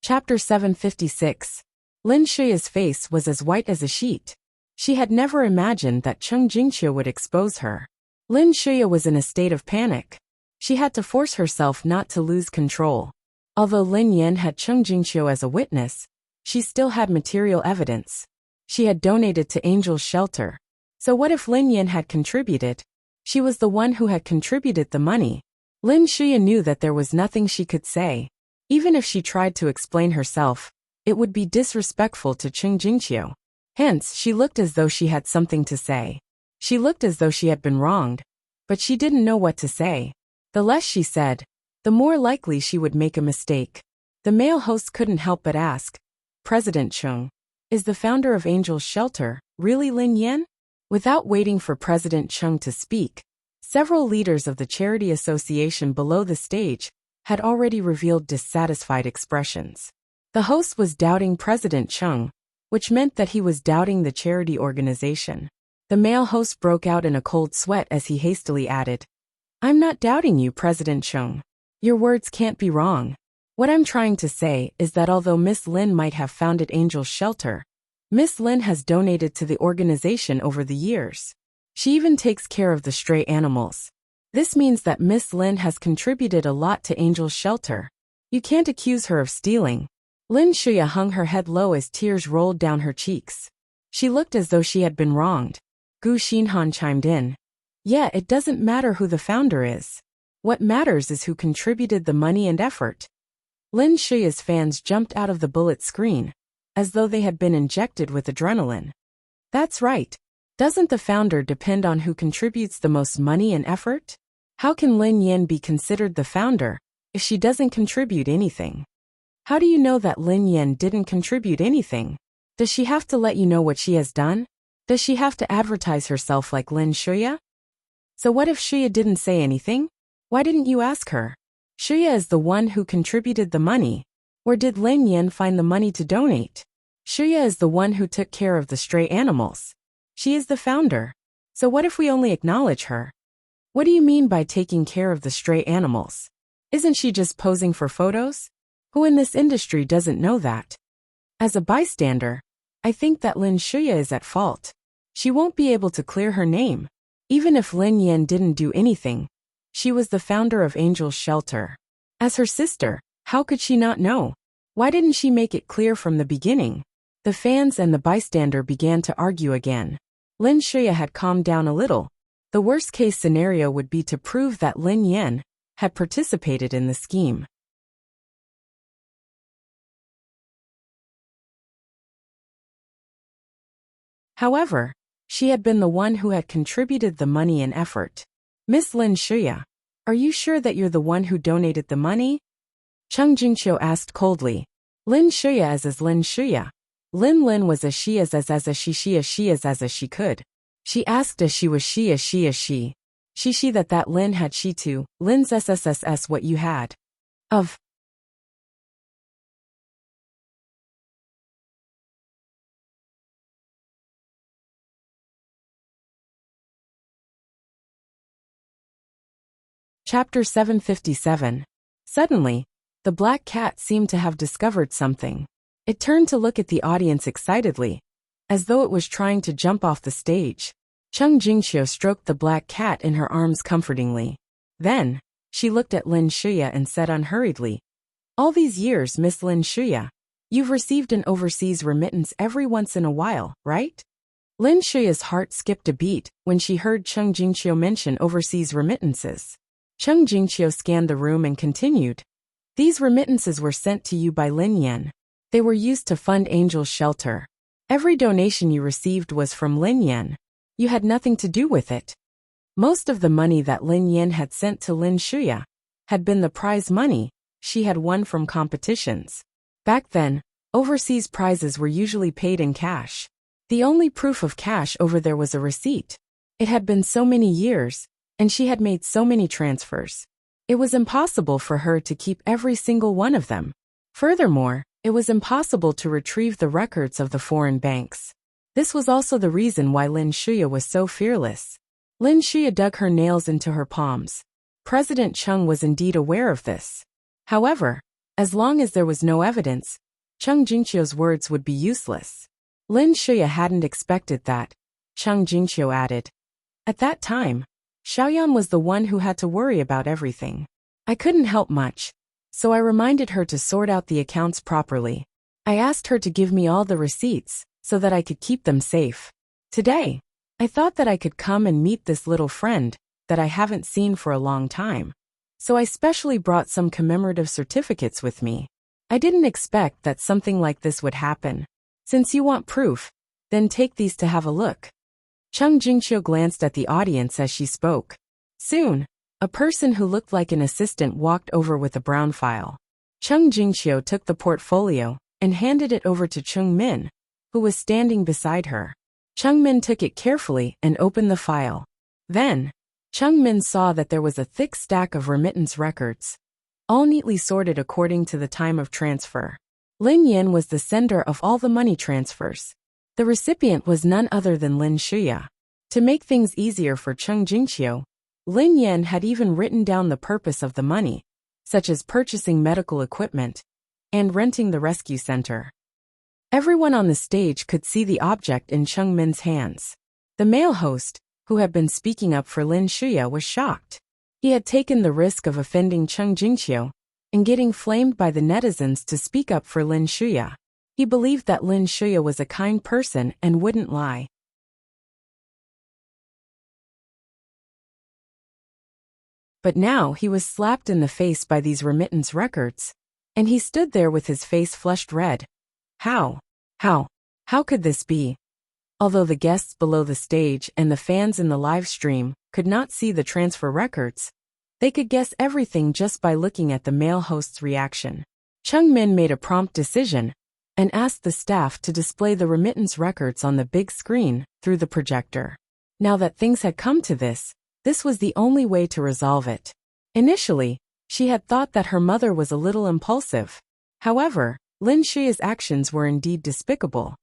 Chapter 756. Lin Shuya's face was as white as a sheet. She had never imagined that Cheng Jingqiu would expose her. Lin Shuya was in a state of panic. She had to force herself not to lose control. Although Lin Yin had Cheng Jingqiu as a witness, she still had material evidence. She had donated to Angel's Shelter. So what if Lin Yin had contributed? She was the one who had contributed the money. Lin Shuya knew that there was nothing she could say. Even if she tried to explain herself, it would be disrespectful to Cheng Jingqiu. Hence, she looked as though she had something to say. She looked as though she had been wronged, but she didn't know what to say. The less she said, the more likely she would make a mistake. The male host couldn't help but ask, "President Cheng, is the founder of Angel's Shelter really Lin Yin?" Without waiting for President Cheng to speak, several leaders of the charity association below the stage had already revealed dissatisfied expressions. The host was doubting President Cheng, which meant that he was doubting the charity organization. The male host broke out in a cold sweat as he hastily added, "I'm not doubting you, President Cheng. Your words can't be wrong. What I'm trying to say is that although Miss Lin might have founded Angel's Shelter, Miss Lin has donated to the organization over the years. She even takes care of the stray animals. This means that Miss Lin has contributed a lot to Angel's Shelter. You can't accuse her of stealing." Lin Shuya hung her head low as tears rolled down her cheeks. She looked as though she had been wronged. Gu Xinhan chimed in. Yeah, it doesn't matter who the founder is. What matters is who contributed the money and effort. Lin Shuya's fans jumped out of the bullet screen, as though they had been injected with adrenaline. That's right. Doesn't the founder depend on who contributes the most money and effort? How can Lin Yin be considered the founder if she doesn't contribute anything? How do you know that Lin Yin didn't contribute anything? Does she have to let you know what she has done? Does she have to advertise herself like Lin Shuya? So what if Shuya didn't say anything? Why didn't you ask her? Shuya is the one who contributed the money. Where did Lin Yin find the money to donate? Shuya is the one who took care of the stray animals. She is the founder. So what if we only acknowledge her? What do you mean by taking care of the stray animals? Isn't she just posing for photos? Who in this industry doesn't know that? As a bystander, I think that Lin Shuya is at fault. She won't be able to clear her name. Even if Lin Yin didn't do anything, she was the founder of Angel's Shelter. As her sister, how could she not know? Why didn't she make it clear from the beginning? The fans and the bystander began to argue again. Lin Shuya had calmed down a little. The worst-case scenario would be to prove that Lin Yin had participated in the scheme. However, she had been the one who had contributed the money and effort. Miss Lin Shuya, are you sure that you're the one who donated the money? Cheng Jingqiu asked coldly. Lin Shuya is Lin Shuya. Lin was a she as a she as she could. She asked as she was she as she. She that Lin had she too. Lin's SSSS what you had. Of. Chapter 757. Suddenly, the black cat seemed to have discovered something. It turned to look at the audience excitedly, as though it was trying to jump off the stage. Cheng Jingqiu stroked the black cat in her arms comfortingly. Then, she looked at Lin Shuya and said unhurriedly, all these years, Miss Lin Shuya, you've received an overseas remittance every once in a while, right? Lin Shuya's heart skipped a beat when she heard Cheng Jingqiu mention overseas remittances. Cheng Jingqiu scanned the room and continued. These remittances were sent to you by Lin Yin. They were used to fund Angel's Shelter. Every donation you received was from Lin Yin. You had nothing to do with it. Most of the money that Lin Yin had sent to Lin Shuya had been the prize money she had won from competitions. Back then, overseas prizes were usually paid in cash. The only proof of cash over there was a receipt. It had been so many years, and she had made so many transfers. It was impossible for her to keep every single one of them. Furthermore, it was impossible to retrieve the records of the foreign banks. This was also the reason why Lin Shuya was so fearless. Lin Shuya dug her nails into her palms. President Cheng was indeed aware of this. However, as long as there was no evidence, Cheng Jingqiu's words would be useless. Lin Shuya hadn't expected that, Cheng Jingqiu added. At that time, Xiaoyan was the one who had to worry about everything. I couldn't help much, so I reminded her to sort out the accounts properly. I asked her to give me all the receipts, so that I could keep them safe. Today, I thought that I could come and meet this little friend that I haven't seen for a long time. So I specially brought some commemorative certificates with me. I didn't expect that something like this would happen. Since you want proof, then take these to have a look. Cheng Jingqiu glanced at the audience as she spoke. Soon, a person who looked like an assistant walked over with a brown file. Cheng Jingqiu took the portfolio and handed it over to Cheng Min, who was standing beside her. Cheng Min took it carefully and opened the file. Then, Cheng Min saw that there was a thick stack of remittance records, all neatly sorted according to the time of transfer. Lin Yin was the sender of all the money transfers. The recipient was none other than Lin Shuya. To make things easier for Cheng Jingqiu, Lin Yin had even written down the purpose of the money, such as purchasing medical equipment and renting the rescue center. Everyone on the stage could see the object in Cheng Min's hands. The male host, who had been speaking up for Lin Shuya, was shocked. He had taken the risk of offending Cheng Jingqiu and getting flamed by the netizens to speak up for Lin Shuya. He believed that Lin Shuya was a kind person and wouldn't lie. But now he was slapped in the face by these remittance records, and he stood there with his face flushed red. How? How? How could this be? Although the guests below the stage and the fans in the live stream could not see the transfer records, they could guess everything just by looking at the male host's reaction. Chung Min made a prompt decision and asked the staff to display the remittance records on the big screen through the projector. Now that things had come to this was the only way to resolve it. Initially, she had thought that her mother was a little impulsive. However, Lin Shuya's actions were indeed despicable.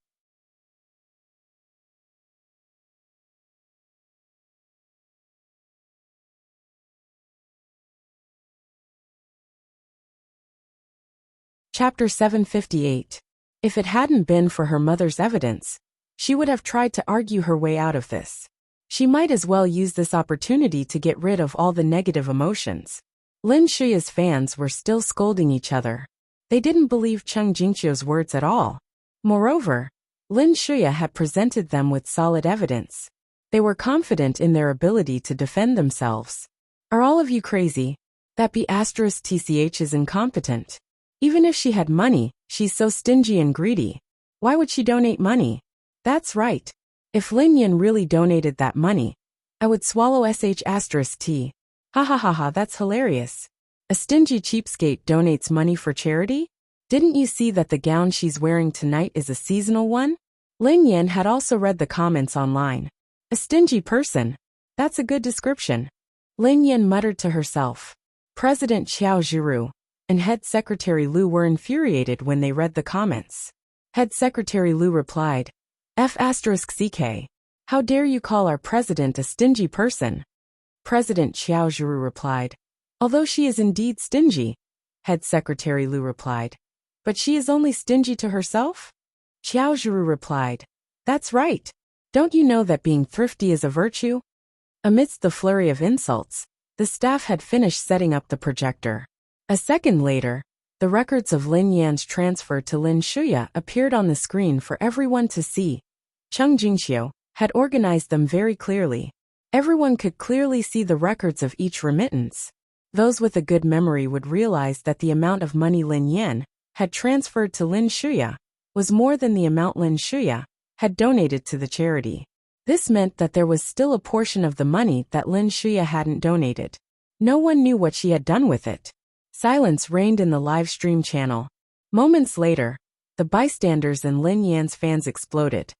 Chapter 758. If it hadn't been for her mother's evidence, she would have tried to argue her way out of this. She might as well use this opportunity to get rid of all the negative emotions. Lin Shuya's fans were still scolding each other. They didn't believe Chung Jingqiu's words at all. Moreover, Lin Shuya had presented them with solid evidence. They were confident in their ability to defend themselves. Are all of you crazy? That B*TCH is incompetent. Even if she had money, she's so stingy and greedy. Why would she donate money? That's right. If Lin Yin really donated that money, I would swallow sh*t. Ha ha ha ha, that's hilarious. A stingy cheapskate donates money for charity? Didn't you see that the gown she's wearing tonight is a seasonal one? Lin Yin had also read the comments online. A stingy person. That's a good description. Lin Yin muttered to herself. President Xiao Zhiru and Head Secretary Liu were infuriated when they read the comments. Head Secretary Liu replied, F***CK. How dare you call our president a stingy person? President Xiao Zhiru replied, although she is indeed stingy. Head Secretary Liu replied, but she is only stingy to herself? Xiao Zhiru replied, that's right. Don't you know that being thrifty is a virtue? Amidst the flurry of insults, the staff had finished setting up the projector. A second later, the records of Lin Yan's transfer to Lin Shuya appeared on the screen for everyone to see. Chung Jingqiu had organized them very clearly. Everyone could clearly see the records of each remittance. Those with a good memory would realize that the amount of money Lin Yan had transferred to Lin Shuya was more than the amount Lin Shuya had donated to the charity. This meant that there was still a portion of the money that Lin Shuya hadn't donated. No one knew what she had done with it. Silence reigned in the live stream channel. Moments later, the bystanders and Lin Yan's fans exploded.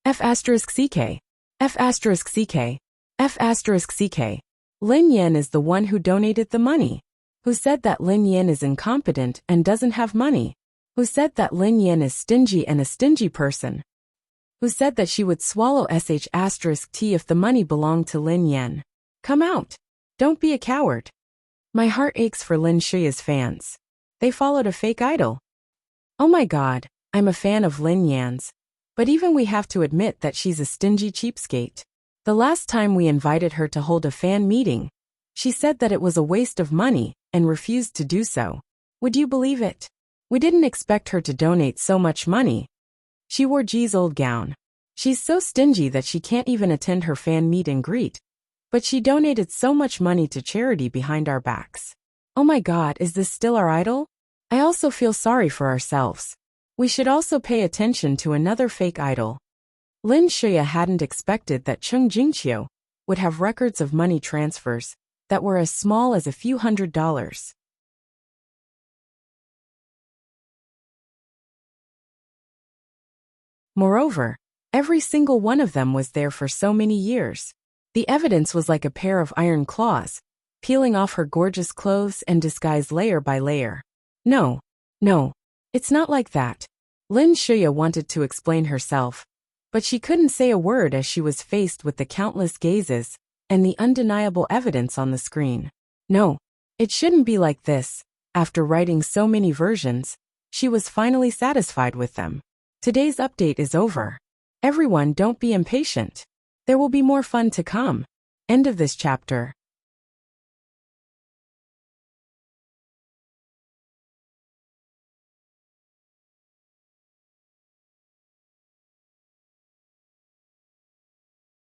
F***CK. F***CK. F***CK. Lin Yan is the one who donated the money. Who said that Lin Yan is incompetent and doesn't have money? Who said that Lin Yan is stingy and a stingy person? Who said that she would swallow sh*t if the money belonged to Lin Yan? Come out. Don't be a coward. My heart aches for Lin Shuya's fans. They followed a fake idol. Oh my god, I'm a fan of Lin Yan's. But even we have to admit that she's a stingy cheapskate. The last time we invited her to hold a fan meeting, she said that it was a waste of money and refused to do so. Would you believe it? We didn't expect her to donate so much money. She wore G's old gown. She's so stingy that she can't even attend her fan meet and greet. But she donated so much money to charity behind our backs. Oh my god, is this still our idol? I also feel sorry for ourselves. We should also pay attention to another fake idol. Lin Shuya hadn't expected that Chung Jingqiu would have records of money transfers that were as small as a few $100s. Moreover, every single one of them was there for so many years. The evidence was like a pair of iron claws, peeling off her gorgeous clothes and disguise layer by layer. No, it's not like that. Lin Shuya wanted to explain herself, but she couldn't say a word as she was faced with the countless gazes and the undeniable evidence on the screen. No, it shouldn't be like this. After writing so many versions, she was finally satisfied with them. Today's update is over. Everyone, don't be impatient. There will be more fun to come. End of this chapter.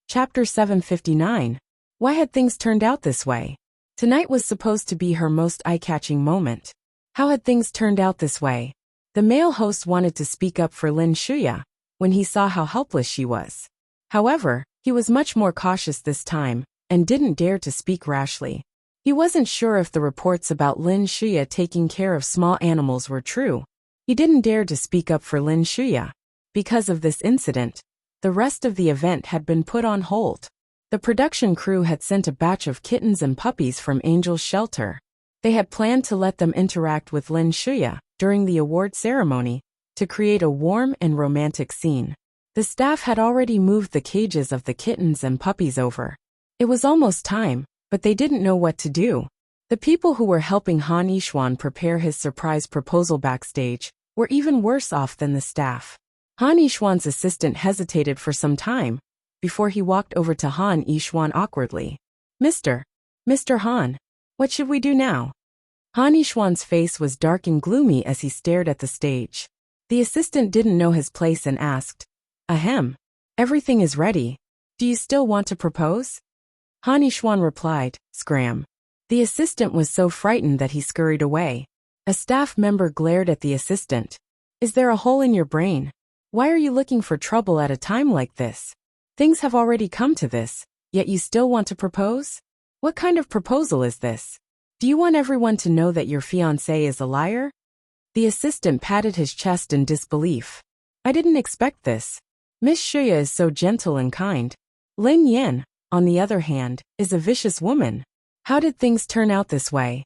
Chapter 759. Why had things turned out this way? Tonight was supposed to be her most eye-catching moment. How had things turned out this way? The male host wanted to speak up for Lin Shuya when he saw how helpless she was. However, he was much more cautious this time and didn't dare to speak rashly. He wasn't sure if the reports about Lin Shuya taking care of small animals were true. He didn't dare to speak up for Lin Shuya. Because of this incident, the rest of the event had been put on hold. The production crew had sent a batch of kittens and puppies from Angel's shelter. They had planned to let them interact with Lin Shuya during the award ceremony to create a warm and romantic scene. The staff had already moved the cages of the kittens and puppies over. It was almost time, but they didn't know what to do. The people who were helping Han Yishuan prepare his surprise proposal backstage were even worse off than the staff. Han Yishuan's assistant hesitated for some time before he walked over to Han Yishuan awkwardly. Mr. Han, what should we do now? Han Yishuan's face was dark and gloomy as he stared at the stage. The assistant didn't know his place and asked, Ahem. Everything is ready. Do you still want to propose? Han Yishuan replied, Scram. The assistant was so frightened that he scurried away. A staff member glared at the assistant. Is there a hole in your brain? Why are you looking for trouble at a time like this? Things have already come to this, yet you still want to propose? What kind of proposal is this? Do you want everyone to know that your fiancé is a liar? The assistant patted his chest in disbelief. I didn't expect this. Miss Shuya is so gentle and kind. Lin Yan, on the other hand, is a vicious woman. How did things turn out this way?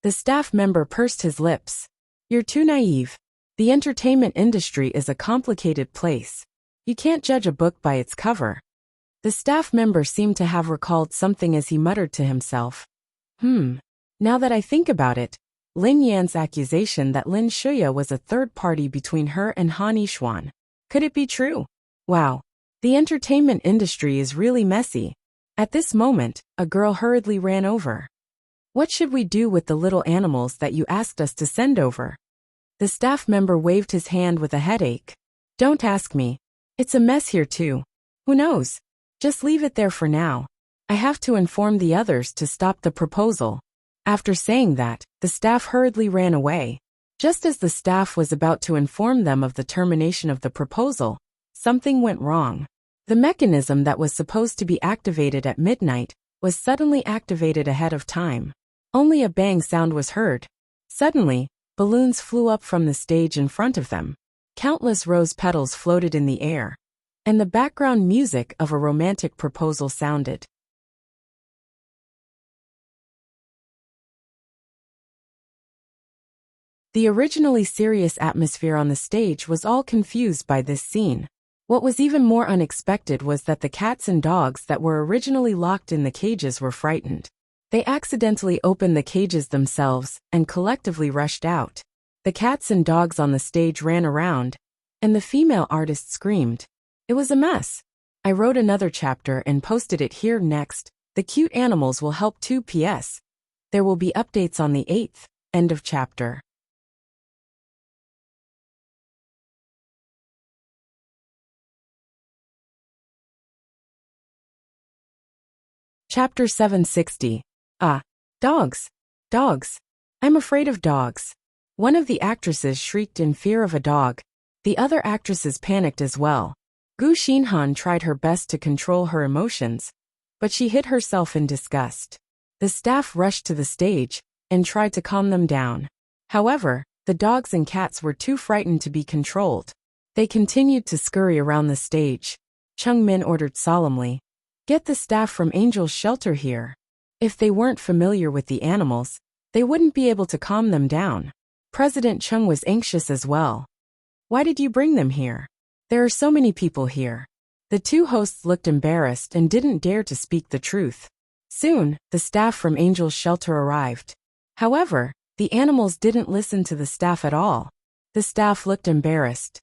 The staff member pursed his lips. You're too naive. The entertainment industry is a complicated place. You can't judge a book by its cover. The staff member seemed to have recalled something as he muttered to himself. Now that I think about it, Lin Yan's accusation that Lin Shuya was a third party between her and Han Yishuan. Could it be true? Wow. The entertainment industry is really messy. At this moment, a girl hurriedly ran over. What should we do with the little animals that you asked us to send over? The staff member waved his hand with a headache. Don't ask me. It's a mess here too. Who knows? Just leave it there for now. I have to inform the others to stop the proposal. After saying that, the staff hurriedly ran away. Just as the staff was about to inform them of the termination of the proposal, something went wrong. The mechanism that was supposed to be activated at midnight was suddenly activated ahead of time. Only a bang sound was heard. Suddenly, balloons flew up from the stage in front of them. Countless rose petals floated in the air, and the background music of a romantic proposal sounded. The originally serious atmosphere on the stage was all confused by this scene. What was even more unexpected was that the cats and dogs that were originally locked in the cages were frightened. They accidentally opened the cages themselves and collectively rushed out. The cats and dogs on the stage ran around, and the female artist screamed. It was a mess. I wrote another chapter and posted it here next. The cute animals will help too. PS. There will be updates on the 8th. End of chapter. Chapter 760. Dogs. Dogs. I'm afraid of dogs. One of the actresses shrieked in fear of a dog. The other actresses panicked as well. Gu Xinhan tried her best to control her emotions, but she hid herself in disgust. The staff rushed to the stage and tried to calm them down. However, the dogs and cats were too frightened to be controlled. They continued to scurry around the stage. Chung Min ordered solemnly, "Get the staff from Angel's shelter here." If they weren't familiar with the animals, they wouldn't be able to calm them down. President Chung was anxious as well. Why did you bring them here? There are so many people here. The two hosts looked embarrassed and didn't dare to speak the truth. Soon, the staff from Angel's shelter arrived. However, the animals didn't listen to the staff at all. The staff looked embarrassed.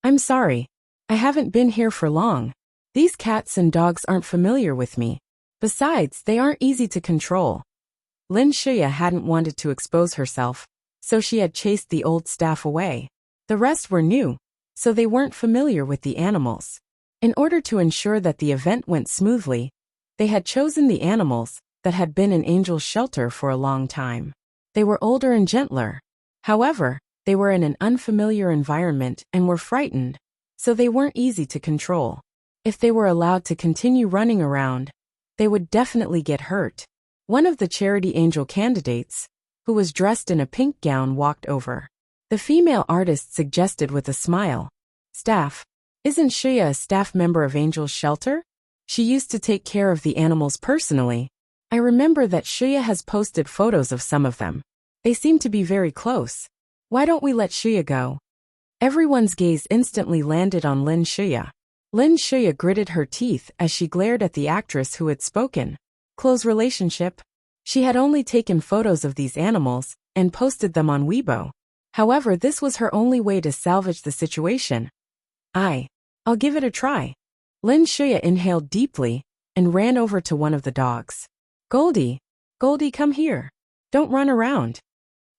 I'm sorry. I haven't been here for long. These cats and dogs aren't familiar with me. Besides, they aren't easy to control. Lin Shuya hadn't wanted to expose herself, so she had chased the old staff away. The rest were new, so they weren't familiar with the animals. In order to ensure that the event went smoothly, they had chosen the animals that had been in Angel's shelter for a long time. They were older and gentler. However, they were in an unfamiliar environment and were frightened, so they weren't easy to control. If they were allowed to continue running around, they would definitely get hurt. One of the charity angel candidates, who was dressed in a pink gown, walked over. The female artist suggested with a smile, "Staff, isn't Shia a staff member of Angel's shelter? She used to take care of the animals personally. I remember that Shia has posted photos of some of them. They seem to be very close. Why don't we let Shia go?" Everyone's gaze instantly landed on Lin Shia. Lin Shia gritted her teeth as she glared at the actress who had spoken. Close relationship? She had only taken photos of these animals and posted them on Weibo. However, this was her only way to salvage the situation. I'll give it a try. Lin Shia inhaled deeply and ran over to one of the dogs. Goldie, come here. Don't run around."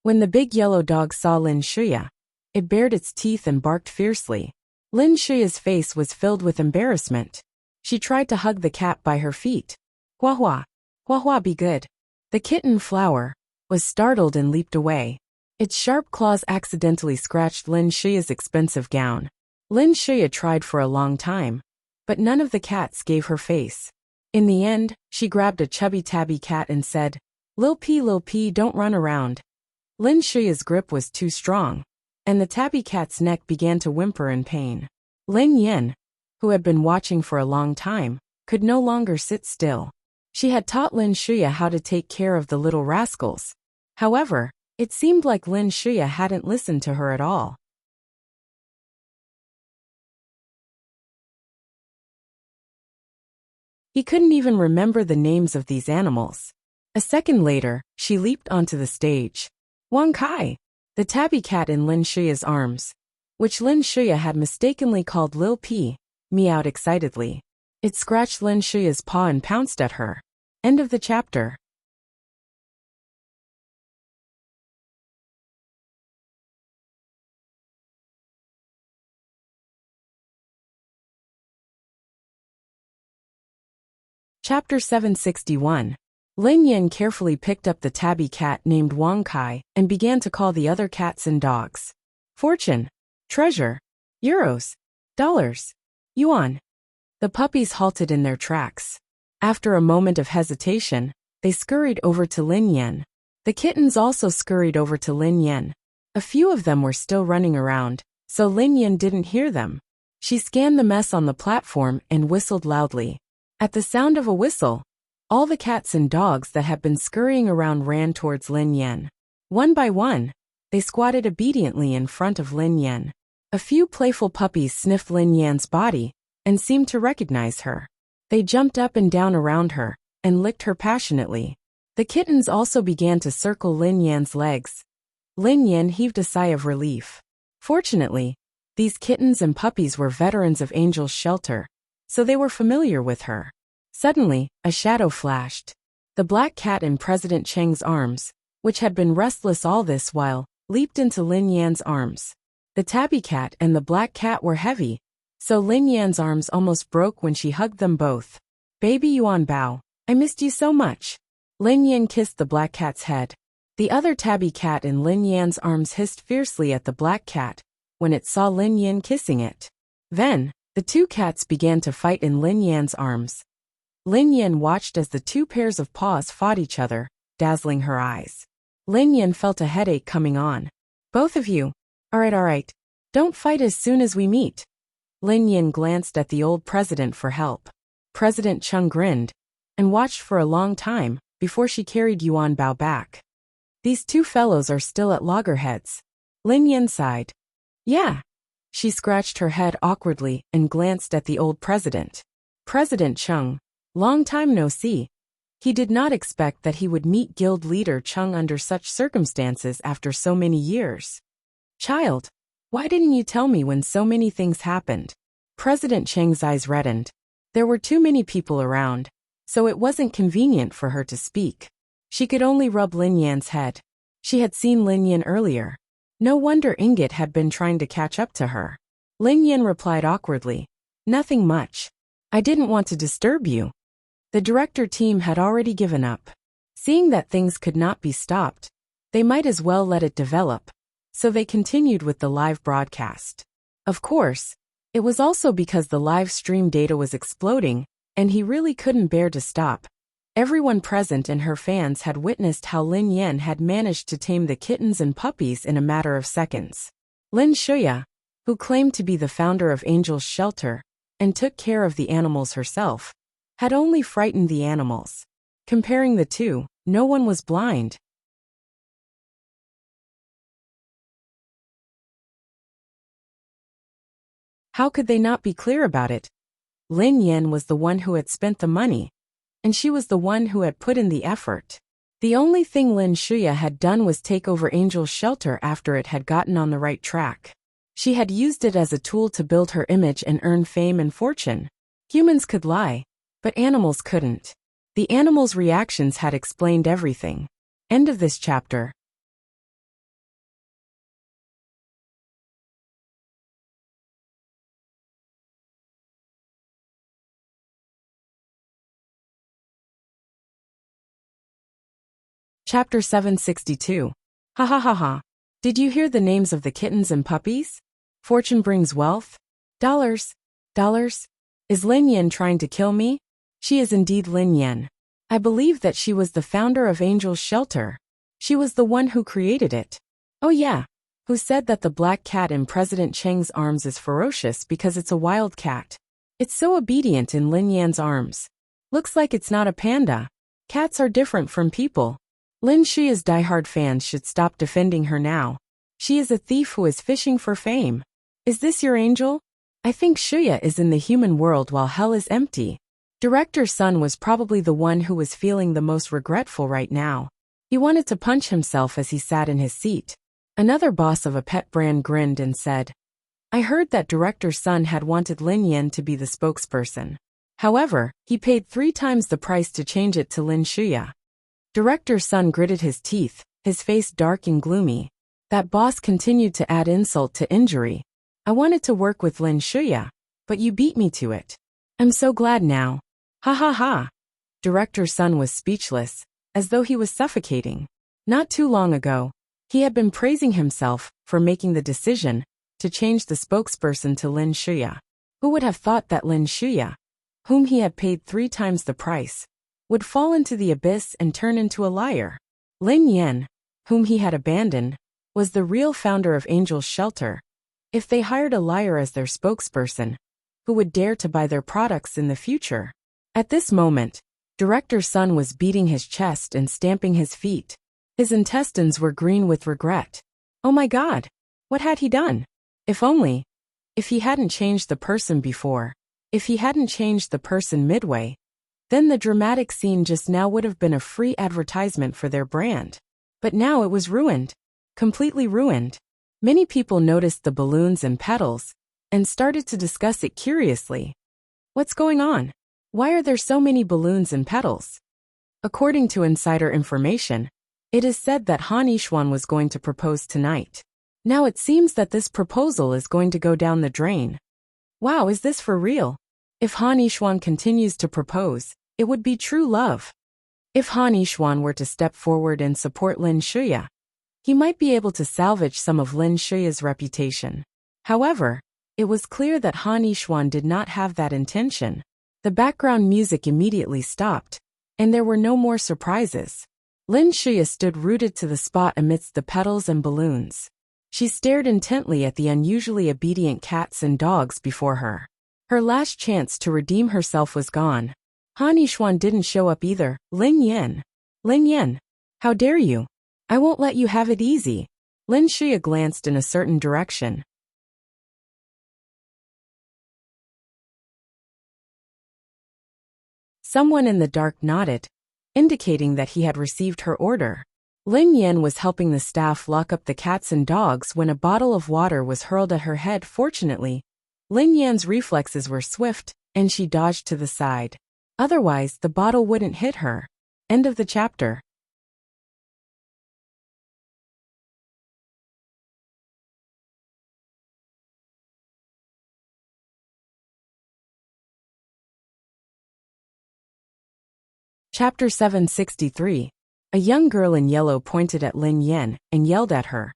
When the big yellow dog saw Lin Shia, it bared its teeth and barked fiercely. Lin Shia's face was filled with embarrassment. She tried to hug the cat by her feet. Hua hua, be good. The kitten Flower was startled and leaped away. Its sharp claws accidentally scratched Lin Shia's expensive gown. Lin Shia tried for a long time, but none of the cats gave her face. In the end, she grabbed a chubby tabby cat and said, Lil P, don't run around." Lin Shia's grip was too strong, and the tabby cat's neck began to whimper in pain. Lin Yen, who had been watching for a long time, could no longer sit still. She had taught Lin Shia how to take care of the little rascals. However, it seemed like Lin Shia hadn't listened to her at all. He couldn't even remember the names of these animals. A second later, she leaped onto the stage. Wang Kai, the tabby cat in Lin Shia's arms, which Lin Shia had mistakenly called Lil P, meowed excitedly. It scratched Lin Shia's paw and pounced at her. End of the chapter. Chapter 761. Lin Yen carefully picked up the tabby cat named Wang Kai and began to call the other cats and dogs. Fortune, treasure, euros, dollars, yuan. The puppies halted in their tracks. After a moment of hesitation, they scurried over to Lin Yen. The kittens also scurried over to Lin Yen. A few of them were still running around, so Lin Yen didn't hear them. She scanned the mess on the platform and whistled loudly. At the sound of a whistle, all the cats and dogs that had been scurrying around ran towards Lin Yen. One by one, they squatted obediently in front of Lin Yen. A few playful puppies sniffed Lin Yan's body and seemed to recognize her. They jumped up and down around her and licked her passionately. The kittens also began to circle Lin Yan's legs. Lin Yan heaved a sigh of relief. Fortunately, these kittens and puppies were veterans of Angel's shelter, so they were familiar with her. Suddenly, a shadow flashed. The black cat in President Cheng's arms, which had been restless all this while, leaped into Lin Yan's arms. The tabby cat and the black cat were heavy, so Lin Yan's arms almost broke when she hugged them both. Baby Yuan Bao, I missed you so much. Lin Yan kissed the black cat's head. The other tabby cat in Lin Yan's arms hissed fiercely at the black cat when it saw Lin Yan kissing it. Then, the two cats began to fight in Lin Yan's arms. Lin Yan watched as the two pairs of paws fought each other, dazzling her eyes. Lin Yan felt a headache coming on. Both of you. All right. Don't fight as soon as we meet. Lin Yan glanced at the old president for help. President Cheng grinned and watched for a long time before she carried Yuan Bao back. These two fellows are still at loggerheads. Lin Yan sighed. Yeah. She scratched her head awkwardly and glanced at the old president. President Cheng, long time no see. He did not expect that he would meet guild leader Cheng under such circumstances after so many years. Child, why didn't you tell me when so many things happened? President Cheng's eyes reddened. There were too many people around, so it wasn't convenient for her to speak. She could only rub Lin Yan's head. She had seen Lin Yan earlier. No wonder Ingot had been trying to catch up to her. Lin Yan replied awkwardly. Nothing much. I didn't want to disturb you. The director team had already given up. Seeing that things could not be stopped, they might as well let it develop, so they continued with the live broadcast. Of course, it was also because the live stream data was exploding, and he really couldn't bear to stop. Everyone present and her fans had witnessed how Lin Yan had managed to tame the kittens and puppies in a matter of seconds. Lin Shuya, who claimed to be the founder of Angel's Shelter and took care of the animals herself, had only frightened the animals. Comparing the two, no one was blind. How could they not be clear about it? Lin Yan was the one who had spent the money, and she was the one who had put in the effort. The only thing Lin Shuya had done was take over Angel's Shelter after it had gotten on the right track. She had used it as a tool to build her image and earn fame and fortune. Humans could lie, but animals couldn't. The animals' reactions had explained everything. End of this chapter. Chapter 762. Ha ha ha ha. Did you hear the names of the kittens and puppies? Fortune brings wealth? Dollars. Dollars? Is Lin Yan trying to kill me? She is indeed Lin Yan. I believe that she was the founder of Angel's Shelter. She was the one who created it. Oh yeah. Who said that the black cat in President Cheng's arms is ferocious because it's a wild cat? It's so obedient in Lin Yan's arms. Looks like it's not a panda. Cats are different from people. Lin Shuya's diehard fans should stop defending her now. She is a thief who is fishing for fame. Is this your angel? I think Shuya is in the human world while hell is empty. Director Sun was probably the one who was feeling the most regretful right now. He wanted to punch himself as he sat in his seat. Another boss of a pet brand grinned and said, I heard that Director Sun had wanted Lin Yan to be the spokesperson. However, he paid 3 times the price to change it to Lin Shuya. Director Sun gritted his teeth, his face dark and gloomy. That boss continued to add insult to injury. I wanted to work with Lin Shuya, but you beat me to it. I'm so glad now. Ha ha ha. Director Sun was speechless, as though he was suffocating. Not too long ago, he had been praising himself for making the decision to change the spokesperson to Lin Shuya. Who would have thought that Lin Shuya, whom he had paid 3 times the price, would fall into the abyss and turn into a liar? Lin Yan, whom he had abandoned, was the real founder of Angel's Shelter. If they hired a liar as their spokesperson, who would dare to buy their products in the future? At this moment, Director Sun was beating his chest and stamping his feet. His intestines were green with regret. Oh my God! What had he done? If only. If he hadn't changed the person before. If he hadn't changed the person midway. Then the dramatic scene just now would have been a free advertisement for their brand. But now it was ruined. Completely ruined. Many people noticed the balloons and petals, and started to discuss it curiously. What's going on? Why are there so many balloons and petals? According to insider information, it is said that Han Yishuan was going to propose tonight. Now it seems that this proposal is going to go down the drain. Wow, is this for real? If Han Yishuan continues to propose, it would be true love. If Han Yishuan were to step forward and support Lin Shuya, he might be able to salvage some of Lin Shuya's reputation. However, it was clear that Han Yishuan did not have that intention. The background music immediately stopped, and there were no more surprises. Lin Shuya stood rooted to the spot amidst the petals and balloons. She stared intently at the unusually obedient cats and dogs before her. Her last chance to redeem herself was gone. Han Yishuan didn't show up either. Lin Yan. Lin Yan. How dare you? I won't let you have it easy. Lin Shuya glanced in a certain direction. Someone in the dark nodded, indicating that he had received her order. Lin Yan was helping the staff lock up the cats and dogs when a bottle of water was hurled at her head. Fortunately, Lin Yan's reflexes were swift, and she dodged to the side. Otherwise, the bottle wouldn't hit her. End of the chapter. Chapter 763. A young girl in yellow pointed at Lin Yan and yelled at her.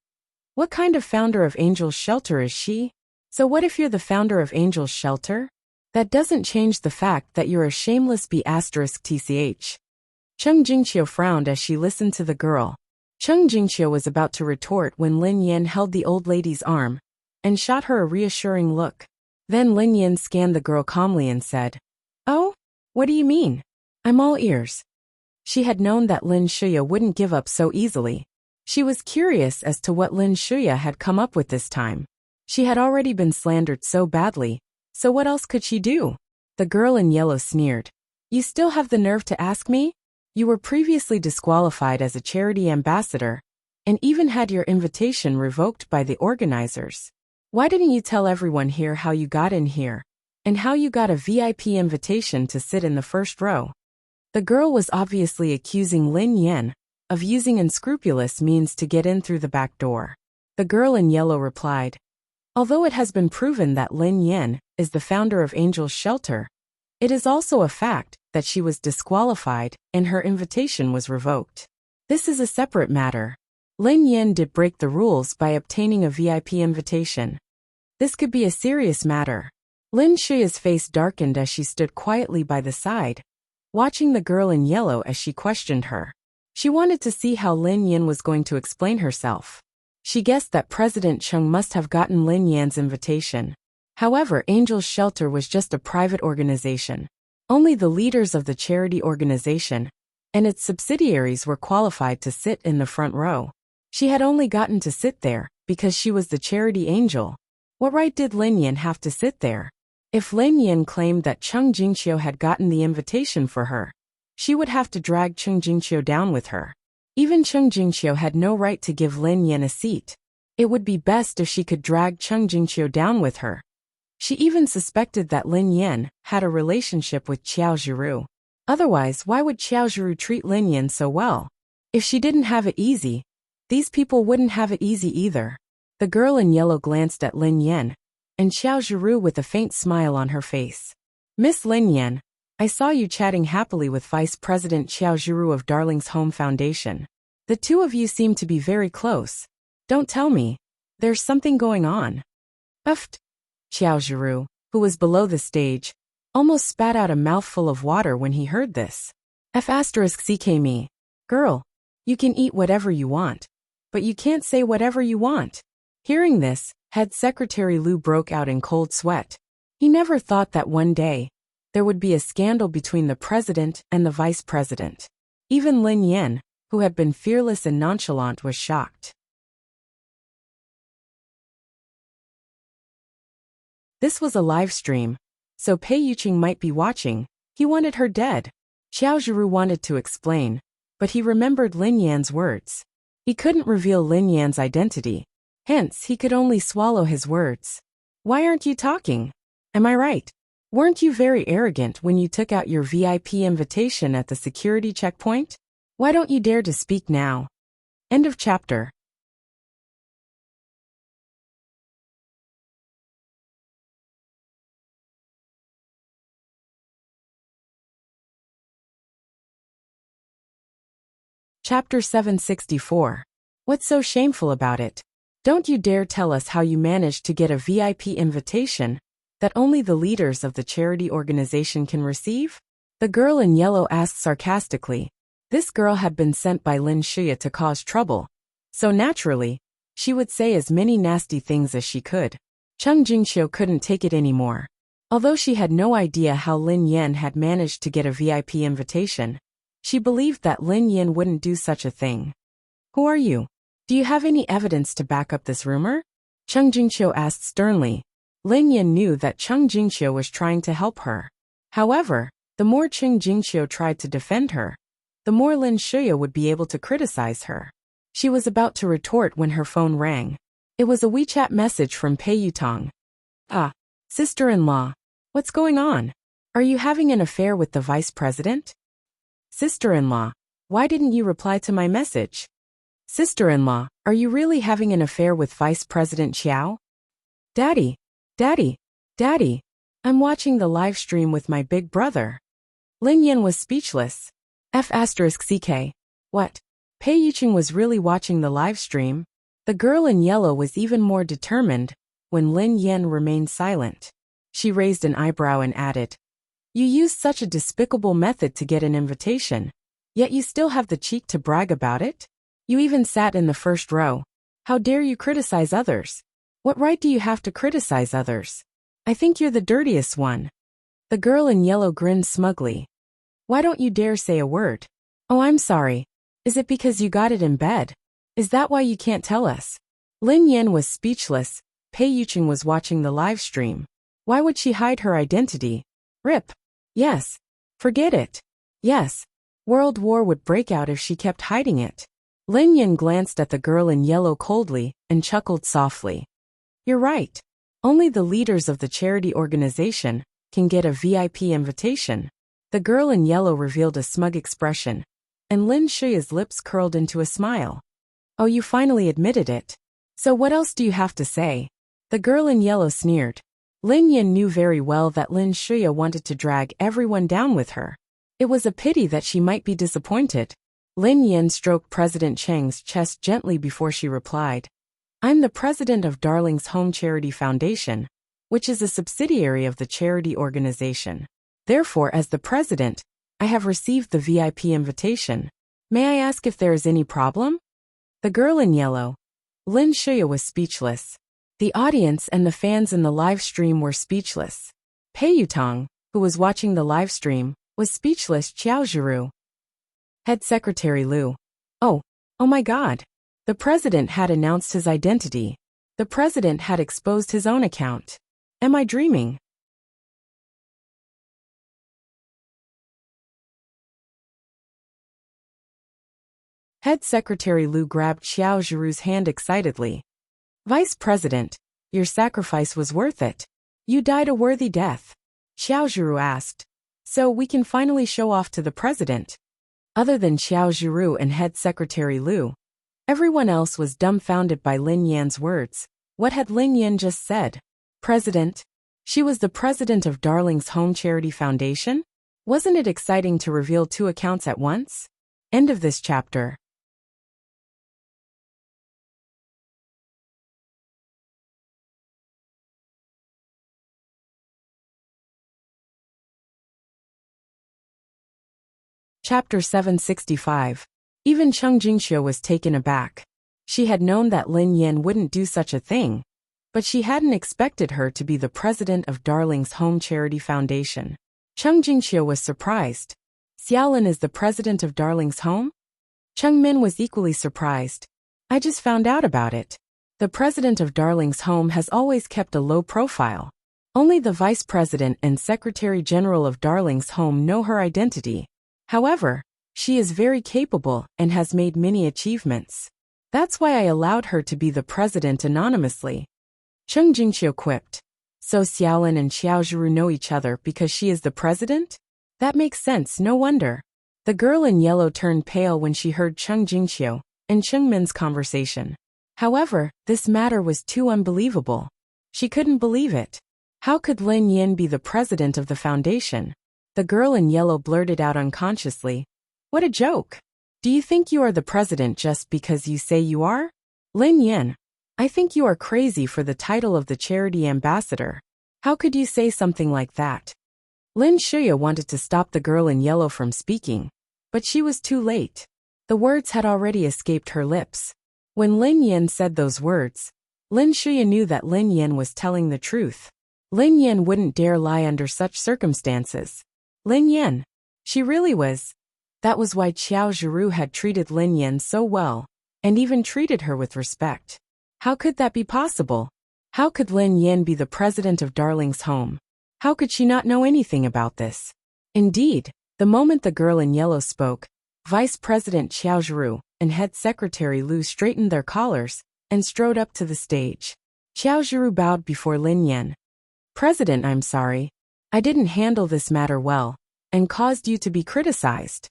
What kind of founder of Angel's Shelter is she? So what if you're the founder of Angel's Shelter? That doesn't change the fact that you're a shameless B***tch. Cheng Jingqiu frowned as she listened to the girl. Cheng Jingqiu was about to retort when Lin Yan held the old lady's arm and shot her a reassuring look. Then Lin Yan scanned the girl calmly and said, "Oh? What do you mean? I'm all ears." She had known that Lin Shuya wouldn't give up so easily. She was curious as to what Lin Shuya had come up with this time. She had already been slandered so badly, so what else could she do? The girl in yellow sneered. You still have the nerve to ask me? You were previously disqualified as a charity ambassador, and even had your invitation revoked by the organizers. Why didn't you tell everyone here how you got in here, and how you got a VIP invitation to sit in the first row? The girl was obviously accusing Lin Yan of using unscrupulous means to get in through the back door. The girl in yellow replied, although it has been proven that Lin Yan is the founder of Angel's Shelter, it is also a fact that she was disqualified and her invitation was revoked. This is a separate matter. Lin Yan did break the rules by obtaining a VIP invitation. This could be a serious matter. Lin Shuya's face darkened as she stood quietly by the side, watching the girl in yellow as she questioned her. She wanted to see how Lin Yan was going to explain herself. She guessed that President Cheng must have gotten Lin Yan's invitation. However, Angel's Shelter was just a private organization. Only the leaders of the charity organization and its subsidiaries were qualified to sit in the front row. She had only gotten to sit there because she was the charity angel. What right did Lin Yan have to sit there? If Lin Yan claimed that Cheng Jingqiu had gotten the invitation for her, she would have to drag Cheng Jingqiu down with her. Even Cheng Jingqiu had no right to give Lin Yan a seat. It would be best if she could drag Cheng Jingqiu down with her. She even suspected that Lin Yan had a relationship with Qiao Zhiru. Otherwise, why would Qiao Zhiru treat Lin Yan so well? If she didn't have it easy, these people wouldn't have it easy either. The girl in yellow glanced at Lin Yan and Qiao Zhiru with a faint smile on her face. Miss Lin Yan, I saw you chatting happily with Vice President Qiao Zhiru of Darling's Home Foundation. The two of you seem to be very close. Don't tell me. There's something going on. Uffed. Qiao Zhiru, who was below the stage, almost spat out a mouthful of water when he heard this. F***ck me. Girl, you can eat whatever you want, but you can't say whatever you want. Hearing this, Head Secretary Liu broke out in cold sweat. He never thought that one day there would be a scandal between the president and the vice president. Even Lin Yan, who had been fearless and nonchalant, was shocked. This was a live stream, so Pei Yuqing might be watching. He wanted her dead. Qiao Zhiru wanted to explain, but he remembered Lin Yan's words. He couldn't reveal Lin Yan's identity. Hence, he could only swallow his words. Why aren't you talking? Am I right? Weren't you very arrogant when you took out your VIP invitation at the security checkpoint? Why don't you dare to speak now? End of chapter. Chapter 764. What's so shameful about it? Don't you dare tell us how you managed to get a VIP invitation that only the leaders of the charity organization can receive? The girl in yellow asked sarcastically. This girl had been sent by Lin Shuya to cause trouble, so naturally, she would say as many nasty things as she could. Cheng Jingqiu couldn't take it anymore. Although she had no idea how Lin Yan had managed to get a VIP invitation, she believed that Lin Yan wouldn't do such a thing. Who are you? Do you have any evidence to back up this rumor? Cheng Jingqiu asked sternly. Lin Yan knew that Cheng Jingqiu was trying to help her. However, the more Cheng Jingqiu tried to defend her, the more Lin Shuya would be able to criticize her. She was about to retort when her phone rang. It was a WeChat message from Pei Yutong. Ah, sister-in-law. What's going on? Are you having an affair with the vice president? Sister-in-law, why didn't you reply to my message? Sister-in-law, are you really having an affair with Vice President Qiao? Daddy, Daddy, Daddy, I'm watching the live stream with my big brother. Lin Yan was speechless. F***CK. What? Pei Yuqing was really watching the live stream? The girl in yellow was even more determined when Lin Yan remained silent. She raised an eyebrow and added, "You used such a despicable method to get an invitation, yet you still have the cheek to brag about it? You even sat in the first row. How dare you criticize others? What right do you have to criticize others? I think you're the dirtiest one." The girl in yellow grinned smugly. "Why don't you dare say a word? Oh, I'm sorry. Is it because you got it in bed? Is that why you can't tell us?" Lin Yan was speechless. Pei Yuqing was watching the live stream. Why would she hide her identity? RIP. Yes. Forget it. Yes. World War would break out if she kept hiding it. Lin Yan glanced at the girl in yellow coldly and chuckled softly. You're right. Only the leaders of the charity organization can get a VIP invitation. The girl in yellow revealed a smug expression, and Lin Shuya's lips curled into a smile. Oh, you finally admitted it. So what else do you have to say? The girl in yellow sneered. Lin Yan knew very well that Lin Shuya wanted to drag everyone down with her. It was a pity that she might be disappointed. Lin Yan stroked President Cheng's chest gently before she replied, I'm the president of Darling's Home Charity Foundation, which is a subsidiary of the charity organization. Therefore, as the president, I have received the VIP invitation. May I ask if there is any problem? The girl in yellow. Lin Shuya was speechless. The audience and the fans in the live stream were speechless. Pei Yutong, who was watching the live stream, was speechless. Xiao Zhiru. Head Secretary Liu. Oh my God. The president had announced his identity. The president had exposed his own account. Am I dreaming? Head Secretary Liu grabbed Xiao Zhiru's hand excitedly. Vice President, your sacrifice was worth it. You died a worthy death. Xiao Zhiru asked. So we can finally show off to the president. Other than Xiao Zhiru and Head Secretary Liu, everyone else was dumbfounded by Lin Yan's words. What had Lin Yan just said? President? She was the president of Darling's Home Charity Foundation? Wasn't it exciting to reveal two accounts at once? End of this chapter. Chapter 765. Even Cheng Jingxiu was taken aback. She had known that Lin Yan wouldn't do such a thing, but she hadn't expected her to be the president of Darling's Home Charity Foundation. Cheng Jingxiu was surprised. Xiaolin is the president of Darling's Home? Cheng Min was equally surprised. I just found out about it. The president of Darling's Home has always kept a low profile. Only the vice president and secretary general of Darling's Home know her identity. However, she is very capable and has made many achievements. That's why I allowed her to be the president anonymously. Cheng Jingxiu quipped. So Xiaolin and Xiao Zhiru know each other because she is the president? That makes sense, no wonder. The girl in yellow turned pale when she heard Cheng Jingxiu and Cheng Min's conversation. However, this matter was too unbelievable. She couldn't believe it. How could Lin Yan be the president of the foundation? The girl in yellow blurted out unconsciously. What a joke. Do you think you are the president just because you say you are? Lin Yan, I think you are crazy for the title of the charity ambassador. How could you say something like that? Lin Shuya wanted to stop the girl in yellow from speaking, but she was too late. The words had already escaped her lips. When Lin Yan said those words, Lin Shuya knew that Lin Yan was telling the truth. Lin Yan wouldn't dare lie under such circumstances. Lin Yan. She really was. That was why Xiao Zhiru had treated Lin Yan so well, and even treated her with respect. How could that be possible? How could Lin Yan be the president of Darling's Home? How could she not know anything about this? Indeed, the moment the girl in yellow spoke, Vice President Xiao Zhiru and Head Secretary Liu straightened their collars and strode up to the stage. Xiao Zhiru bowed before Lin Yan. President, I'm sorry. I didn't handle this matter well, and caused you to be criticized.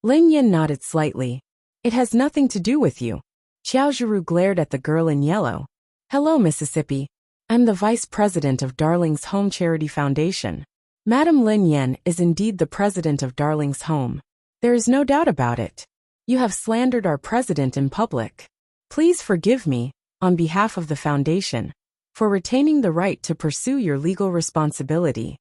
Lin Yan nodded slightly. It has nothing to do with you. Xiao Zhiru glared at the girl in yellow. Hello, Mississippi. I'm the vice president of Darling's Home Charity Foundation. Madam Lin Yan is indeed the president of Darling's Home. There is no doubt about it. You have slandered our president in public. Please forgive me, on behalf of the foundation, for retaining the right to pursue your legal responsibility.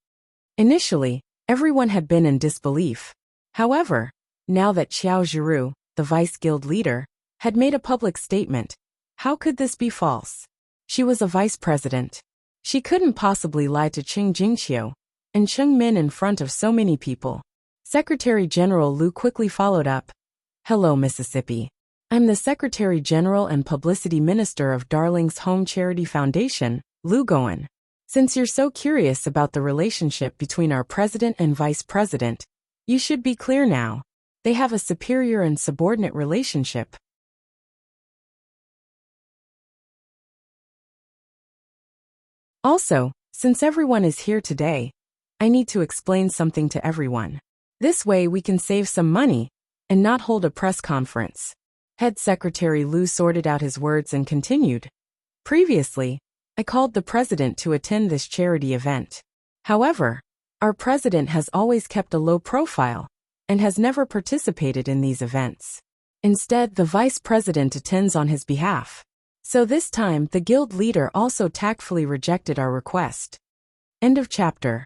Initially, everyone had been in disbelief. However, now that Xiao Zhiru, the vice guild leader, had made a public statement, how could this be false? She was a vice president. She couldn't possibly lie to Qing Jingqiu and Cheng Min in front of so many people. Secretary General Lu quickly followed up. Hello, Mississippi. I'm the Secretary General and Publicity Minister of Darling's Home Charity Foundation, Lu Goen. Since you're so curious about the relationship between our president and vice president, you should be clear now. They have a superior and subordinate relationship. Also, since everyone is here today, I need to explain something to everyone. This way we can save some money and not hold a press conference. Head Secretary Lu sorted out his words and continued. Previously, I called the president to attend this charity event. However, our president has always kept a low profile and has never participated in these events. Instead, the vice president attends on his behalf. So this time, the guild leader also tactfully rejected our request. End of chapter.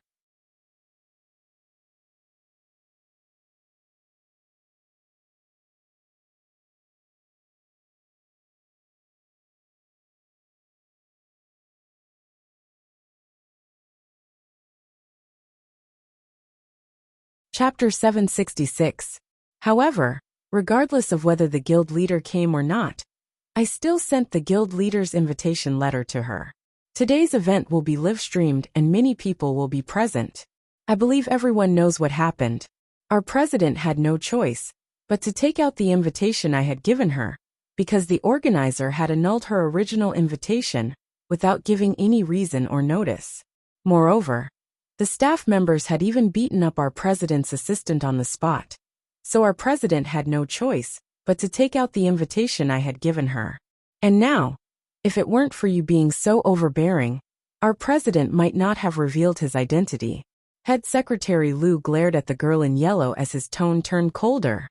Chapter 766. However, regardless of whether the guild leader came or not, I still sent the guild leader's invitation letter to her. Today's event will be live-streamed and many people will be present. I believe everyone knows what happened. Our president had no choice but to take out the invitation I had given her, because the organizer had annulled her original invitation without giving any reason or notice. Moreover, the staff members had even beaten up our president's assistant on the spot. So our president had no choice but to take out the invitation I had given her. And now, if it weren't for you being so overbearing, our president might not have revealed his identity. Head Secretary Lu glared at the girl in yellow as his tone turned colder.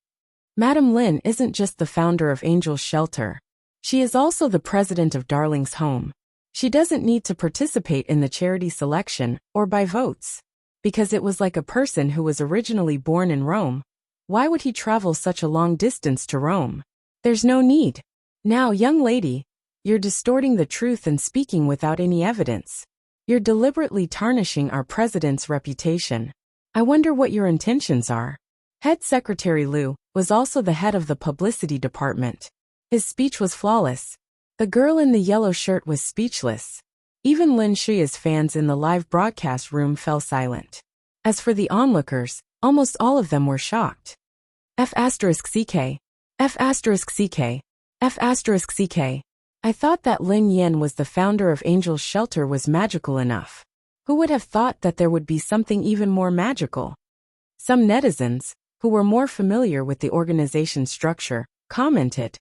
Madam Lin isn't just the founder of Angel's Shelter. She is also the president of Darling's Home. She doesn't need to participate in the charity selection or by votes. Because it was like a person who was originally born in Rome. Why would he travel such a long distance to Rome? There's no need. Now, young lady, you're distorting the truth and speaking without any evidence. You're deliberately tarnishing our president's reputation. I wonder what your intentions are. Head Secretary Lu was also the head of the publicity department. His speech was flawless. The girl in the yellow shirt was speechless. Even Lin Shuya's fans in the live broadcast room fell silent. As for the onlookers, almost all of them were shocked. F*CK. F*CK. F*CK. I thought that Lin Yan was the founder of Angel's Shelter was magical enough. Who would have thought that there would be something even more magical? Some netizens, who were more familiar with the organization's structure, commented,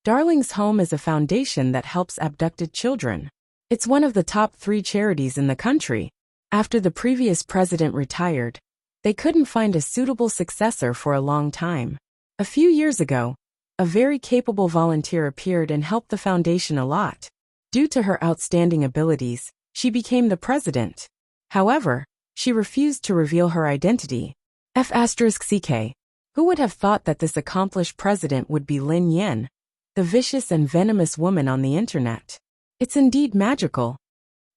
Darling's Home is a foundation that helps abducted children. It's one of the top 3 charities in the country. After the previous president retired, they couldn't find a suitable successor for a long time. A few years ago, a very capable volunteer appeared and helped the foundation a lot. Due to her outstanding abilities, she became the president. However, she refused to reveal her identity. F*CK. Who would have thought that this accomplished president would be Lin Yan, the vicious and venomous woman on the internet? It's indeed magical.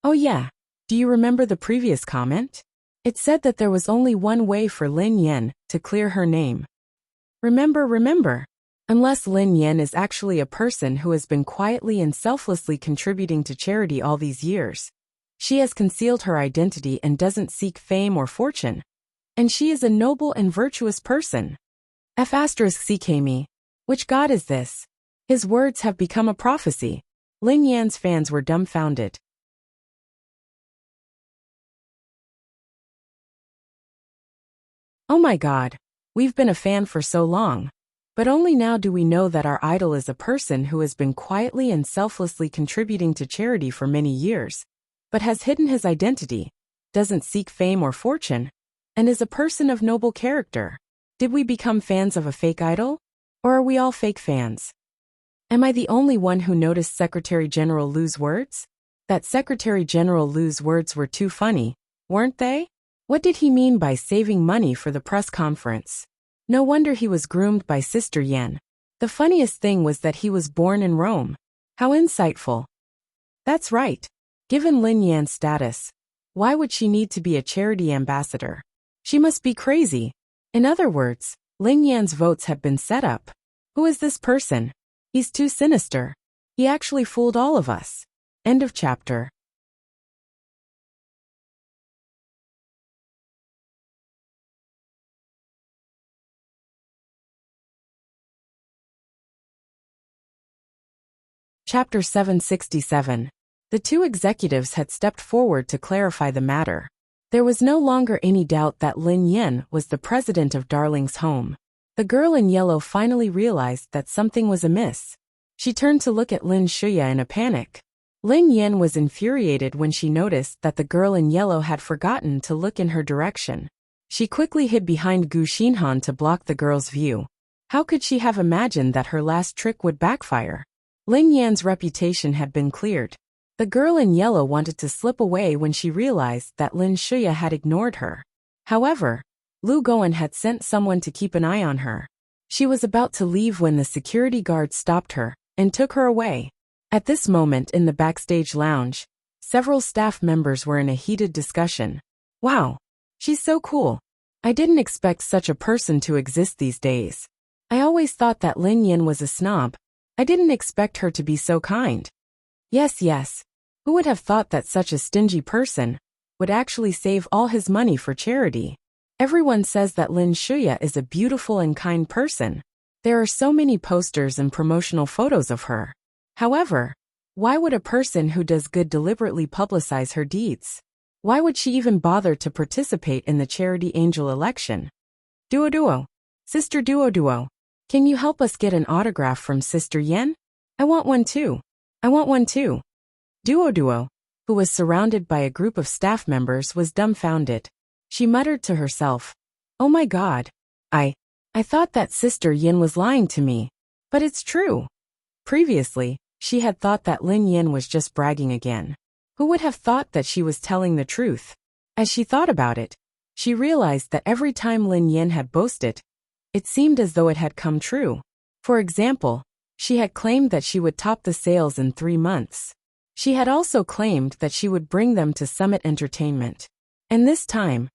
Oh yeah, do you remember the previous comment? It said that there was only one way for Lin Yan to clear her name. Remember. Unless Lin Yan is actually a person who has been quietly and selflessly contributing to charity all these years. She has concealed her identity and doesn't seek fame or fortune. And she is a noble and virtuous person. F*CK me. Which god is this? His words have become a prophecy. Lin Yan's fans were dumbfounded. Oh my god, we've been a fan for so long. But only now do we know that our idol is a person who has been quietly and selflessly contributing to charity for many years, but has hidden his identity, doesn't seek fame or fortune, and is a person of noble character. Did we become fans of a fake idol? Or are we all fake fans? Am I the only one who noticed Secretary General Liu's words? That Secretary General Liu's words were too funny, weren't they? What did he mean by saving money for the press conference? No wonder he was groomed by Sister Yan. The funniest thing was that he was born in Rome. How insightful. That's right. Given Lin Yan's status, why would she need to be a charity ambassador? She must be crazy. In other words, Lin Yan's votes have been set up. Who is this person? He's too sinister. He actually fooled all of us. End of chapter. Chapter 767. The two executives had stepped forward to clarify the matter. There was no longer any doubt that Lin Yan was the president of Darling's home. The girl in yellow finally realized that something was amiss. She turned to look at Lin Shuya in a panic. Lin Yan was infuriated when she noticed that the girl in yellow had forgotten to look in her direction. She quickly hid behind Gu Xinhan to block the girl's view. How could she have imagined that her last trick would backfire? Lin Yan's reputation had been cleared. The girl in yellow wanted to slip away when she realized that Lin Shuya had ignored her. However, Lu Goen had sent someone to keep an eye on her. She was about to leave when the security guard stopped her and took her away. At this moment in the backstage lounge, several staff members were in a heated discussion. Wow, she's so cool. I didn't expect such a person to exist these days. I always thought that Lin Yan was a snob. I didn't expect her to be so kind. Yes. Who would have thought that such a stingy person would actually save all his money for charity? Everyone says that Lin Shuya is a beautiful and kind person. There are so many posters and promotional photos of her. However, why would a person who does good deliberately publicize her deeds? Why would she even bother to participate in the charity angel election? Duo. Sister Duo. Can you help us get an autograph from Sister Yan? I want one too. Duo, who was surrounded by a group of staff members, was dumbfounded. She muttered to herself, "Oh my God. I thought that Sister Yan was lying to me. But it's true." Previously, she had thought that Lin Yan was just bragging again. Who would have thought that she was telling the truth? As she thought about it, she realized that every time Lin Yan had boasted, it seemed as though it had come true. For example, she had claimed that she would top the sales in 3 months. She had also claimed that she would bring them to Summit Entertainment. And this time,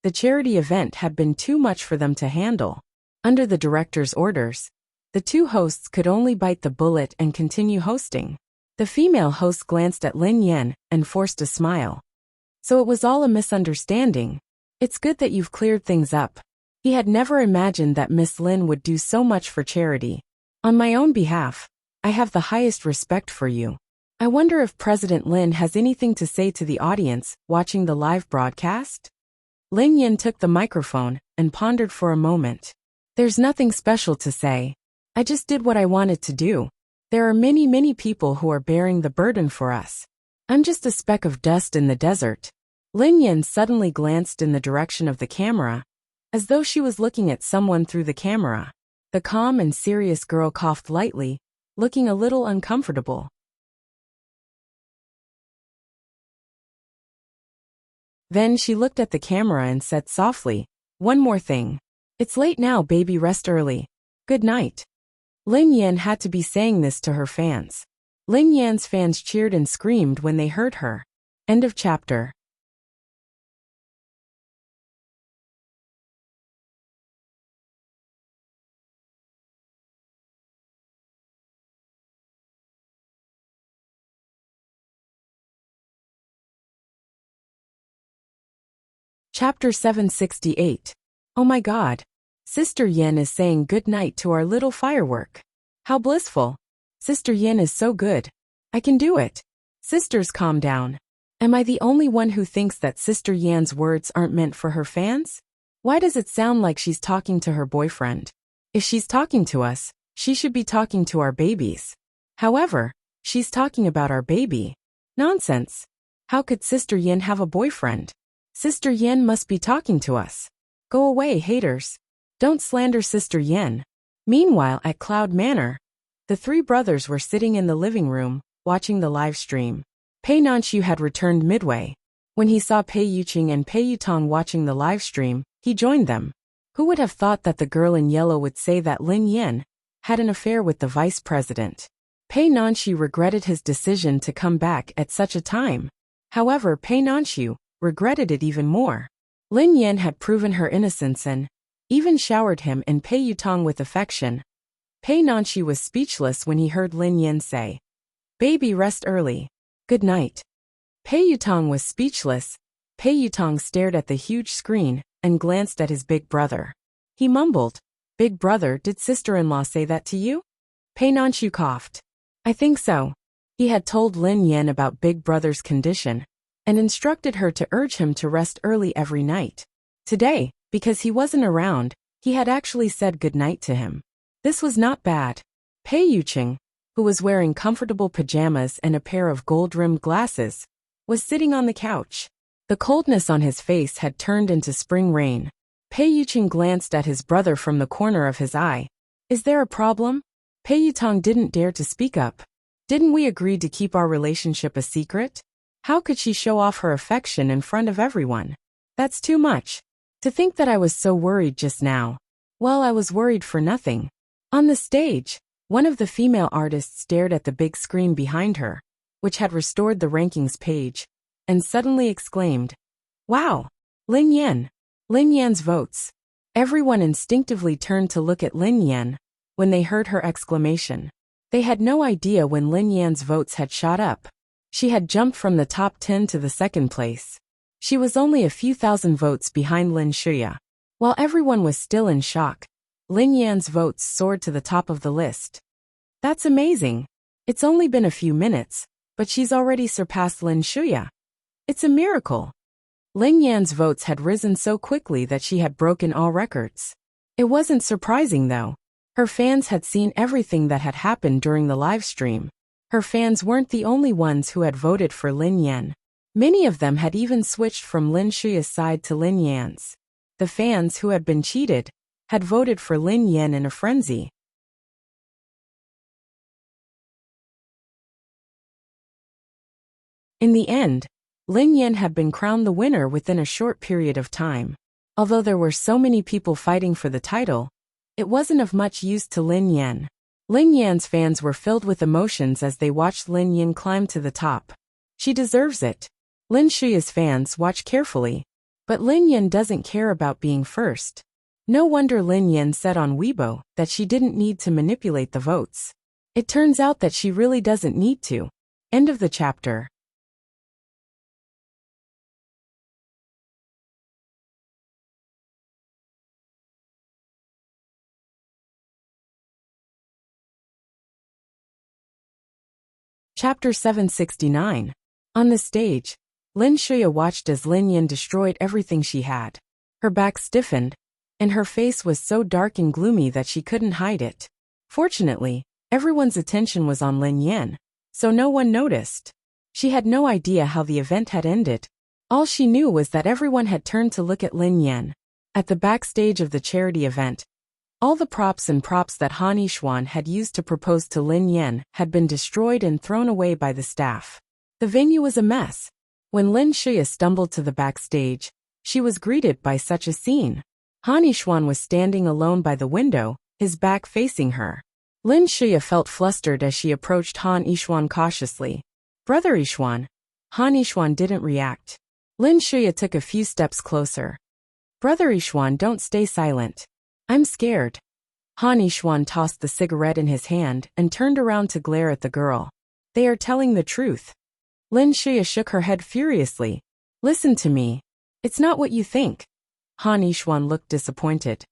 the charity event had been too much for them to handle. Under the director's orders, the two hosts could only bite the bullet and continue hosting. The female host glanced at Lin Yan and forced a smile. So it was all a misunderstanding. It's good that you've cleared things up. He had never imagined that Miss Lin would do so much for charity. On my own behalf, I have the highest respect for you. I wonder if President Lin has anything to say to the audience watching the live broadcast? Lin Yan took the microphone and pondered for a moment. There's nothing special to say. I just did what I wanted to do. There are many people who are bearing the burden for us. I'm just a speck of dust in the desert. Lin Yan suddenly glanced in the direction of the camera, as though she was looking at someone through the camera. The calm and serious girl coughed lightly, looking a little uncomfortable. Then she looked at the camera and said softly, "One more thing. It's late now, baby, rest early. Good night." Lin Yan had to be saying this to her fans. Lin Yan's fans cheered and screamed when they heard her. End of chapter. Chapter 768. Oh my God. Sister Yan is saying good night to our little firework. How blissful. Sister Yan is so good. I can do it. Sisters, calm down. Am I the only one who thinks that Sister Yan's words aren't meant for her fans? Why does it sound like she's talking to her boyfriend? If she's talking to us, she should be talking to our babies. However, she's talking about our baby. Nonsense. How could Sister Yan have a boyfriend? Sister Yan must be talking to us. Go away, haters. Don't slander Sister Yin. Meanwhile, at Cloud Manor, the three brothers were sitting in the living room, watching the live stream. Pei Nanxiu had returned midway. When he saw Pei Yuqing and Pei Yutong watching the live stream, he joined them. Who would have thought that the girl in yellow would say that Lin Yin had an affair with the vice president? Pei Nanxiu regretted his decision to come back at such a time. However, Pei Nanxiu regretted it even more. Lin Yin had proven her innocence and even showered him and Pei Yutong with affection. Pei Nanxiu was speechless when he heard Lin Yin say, "Baby, rest early. Good night." Pei Yutong was speechless. Pei Yutong stared at the huge screen and glanced at his big brother. He mumbled, "Big brother, did sister-in-law say that to you?" Pei Nanxiu coughed. "I think so." He had told Lin Yin about big brother's condition and instructed her to urge him to rest early every night. Today, because he wasn't around, he had actually said good night to him. This was not bad. Pei Yuqing, who was wearing comfortable pajamas and a pair of gold-rimmed glasses, was sitting on the couch. The coldness on his face had turned into spring rain. Pei Yuqing glanced at his brother from the corner of his eye. "Is there a problem?" Pei Yutong didn't dare to speak up. "Didn't we agree to keep our relationship a secret? How could she show off her affection in front of everyone? That's too much. To think that I was so worried just now. Well, I was worried for nothing." On the stage, one of the female artists stared at the big screen behind her, which had restored the rankings page, and suddenly exclaimed, "Wow! Lin Yin! Lin Yan's votes." Everyone instinctively turned to look at Lin Yan when they heard her exclamation. They had no idea when Lin Yan's votes had shot up. She had jumped from the top 10 to the second place. She was only a few thousand votes behind Lin Shuya. While everyone was still in shock, Lin Yan's votes soared to the top of the list. "That's amazing. It's only been a few minutes, but she's already surpassed Lin Shuya. It's a miracle." Lin Yan's votes had risen so quickly that she had broken all records. It wasn't surprising though. Her fans had seen everything that had happened during the live stream. Her fans weren't the only ones who had voted for Lin Yan. Many of them had even switched from Lin Shuya's side to Lin Yan's. The fans who had been cheated had voted for Lin Yan in a frenzy. In the end, Lin Yan had been crowned the winner within a short period of time. Although there were so many people fighting for the title, it wasn't of much use to Lin Yan. Lin Yan's fans were filled with emotions as they watched Lin Yan climb to the top. She deserves it. Lin Shuya's fans watch carefully, but Lin Yan doesn't care about being first. No wonder Lin Yan said on Weibo that she didn't need to manipulate the votes. It turns out that she really doesn't need to. End of the chapter. Chapter 769. On the stage, Lin Shuya watched as Lin Yan destroyed everything she had. Her back stiffened, and her face was so dark and gloomy that she couldn't hide it. Fortunately, everyone's attention was on Lin Yan, so no one noticed. She had no idea how the event had ended. All she knew was that everyone had turned to look at Lin Yan. At the backstage of the charity event, all the props that Han Yishuan had used to propose to Lin Yan had been destroyed and thrown away by the staff. The venue was a mess. When Lin Shuya stumbled to the backstage, she was greeted by such a scene. Han Yishuan was standing alone by the window, his back facing her. Lin Shuya felt flustered as she approached Han Yishuan cautiously. "Brother Yishuan." Han Yishuan didn't react. Lin Shuya took a few steps closer. "Brother Yishuan, don't stay silent. I'm scared." Han Yishuan tossed the cigarette in his hand and turned around to glare at the girl. "They are telling the truth." Lin Shuya shook her head furiously. "Listen to me. It's not what you think." Han Yishuan looked disappointed.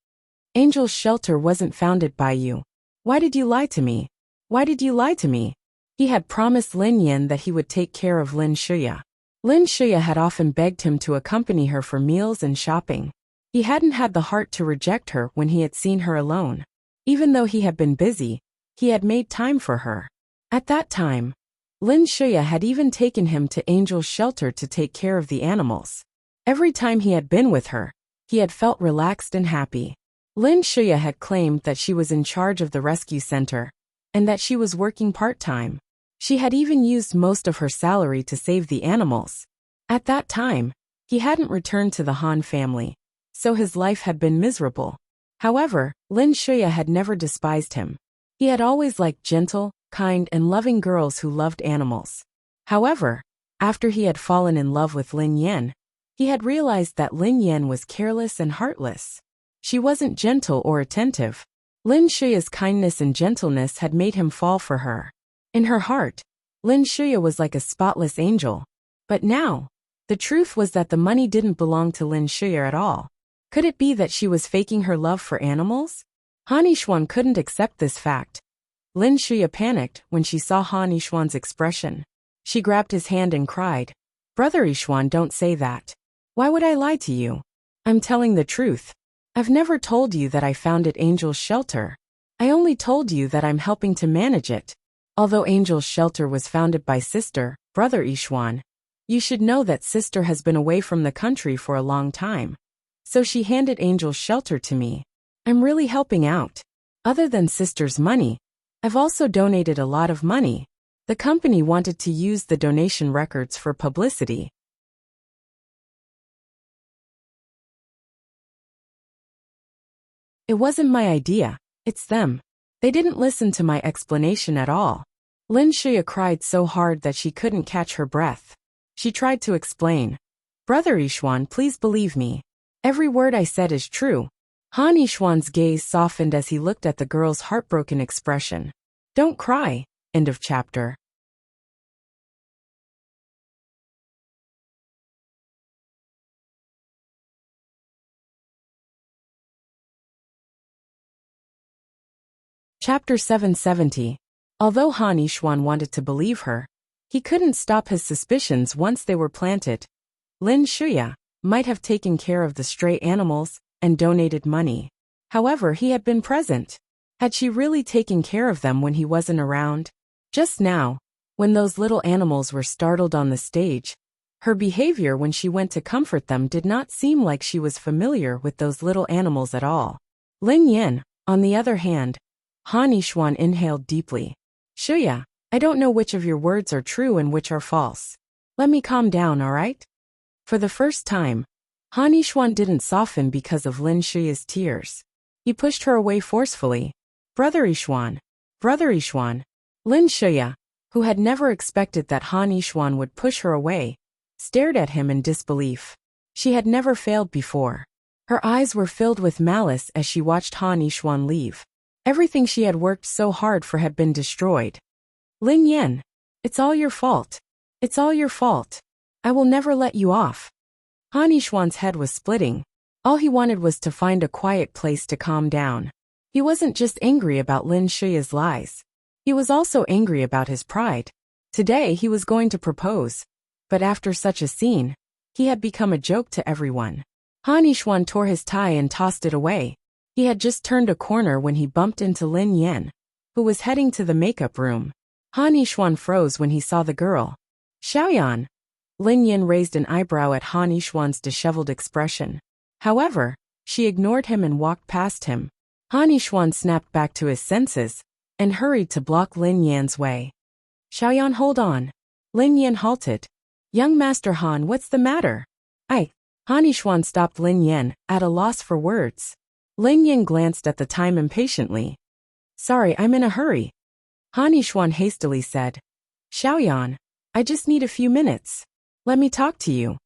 "Angel's shelter wasn't founded by you. Why did you lie to me? Why did you lie to me?" He had promised Lin Yan that he would take care of Lin Shuya. Lin Shuya had often begged him to accompany her for meals and shopping. He hadn't had the heart to reject her when he had seen her alone. Even though he had been busy, he had made time for her. At that time, Lin Shuya had even taken him to Angel's shelter to take care of the animals. Every time he had been with her, he had felt relaxed and happy. Lin Shuya had claimed that she was in charge of the rescue center, and that she was working part-time. She had even used most of her salary to save the animals. At that time, he hadn't returned to the Han family, so his life had been miserable. However, Lin Shuya had never despised him. He had always liked gentle, kind and loving girls who loved animals. However, after he had fallen in love with Lin Yan, he had realized that Lin Yan was careless and heartless. She wasn't gentle or attentive. Lin Shuya's kindness and gentleness had made him fall for her. In her heart, Lin Shuya was like a spotless angel. But now, the truth was that the money didn't belong to Lin Shuya at all. Could it be that she was faking her love for animals? Han Yishuan couldn't accept this fact. Lin Shuya panicked when she saw Han Yishuan's expression. She grabbed his hand and cried, "Brother Yishuan, don't say that. Why would I lie to you? I'm telling the truth. I've never told you that I founded Angel's Shelter. I only told you that I'm helping to manage it. Although Angel's Shelter was founded by Sister, Brother Yishuan, you should know that Sister has been away from the country for a long time. So she handed Angel's Shelter to me. I'm really helping out. Other than Sister's money, I've also donated a lot of money. The company wanted to use the donation records for publicity. It wasn't my idea, it's them. They didn't listen to my explanation at all." Lin Shuya cried so hard that she couldn't catch her breath. She tried to explain. "Brother Yishuan, please believe me. Every word I said is true." Han Yishuan's gaze softened as he looked at the girl's heartbroken expression. "Don't cry." End of chapter. Chapter 770. Although Han Yishuan wanted to believe her, he couldn't stop his suspicions once they were planted. Lin Shuya might have taken care of the stray animals and donated money. However, he had been present. Had she really taken care of them when he wasn't around? Just now, when those little animals were startled on the stage, her behavior when she went to comfort them did not seem like she was familiar with those little animals at all. Lin Yan, on the other hand, Han Yishuan inhaled deeply. "Shuya, I don't know which of your words are true and which are false. Let me calm down, alright?" For the first time, Han Yishuan didn't soften because of Lin Shuya's tears. He pushed her away forcefully. "Brother Yishuan, Brother Yishuan." Lin Shuya, who had never expected that Han Yishuan would push her away, stared at him in disbelief. She had never failed before. Her eyes were filled with malice as she watched Han Yishuan leave. Everything she had worked so hard for had been destroyed. "Lin Yan, it's all your fault. It's all your fault. I will never let you off." Han Yishuan's head was splitting. All he wanted was to find a quiet place to calm down. He wasn't just angry about Lin Shuya's lies. He was also angry about his pride. Today he was going to propose. But after such a scene, he had become a joke to everyone. Han Yishuan tore his tie and tossed it away. He had just turned a corner when he bumped into Lin Yan, who was heading to the makeup room. Han Yishuan froze when he saw the girl. "Xiaoyan." Lin Yan raised an eyebrow at Han Yishuan's disheveled expression. However, she ignored him and walked past him. Han Yishuan snapped back to his senses and hurried to block Lin Yan's way. "Xiaoyan, hold on." Lin Yan halted. "Young Master Han, what's the matter?" Han Yishuan stopped Lin Yan, at a loss for words. Lin Yan glanced at the time impatiently. "Sorry, I'm in a hurry." Han Yishuan hastily said. "Xiaoyan, I just need a few minutes. Let me talk to you."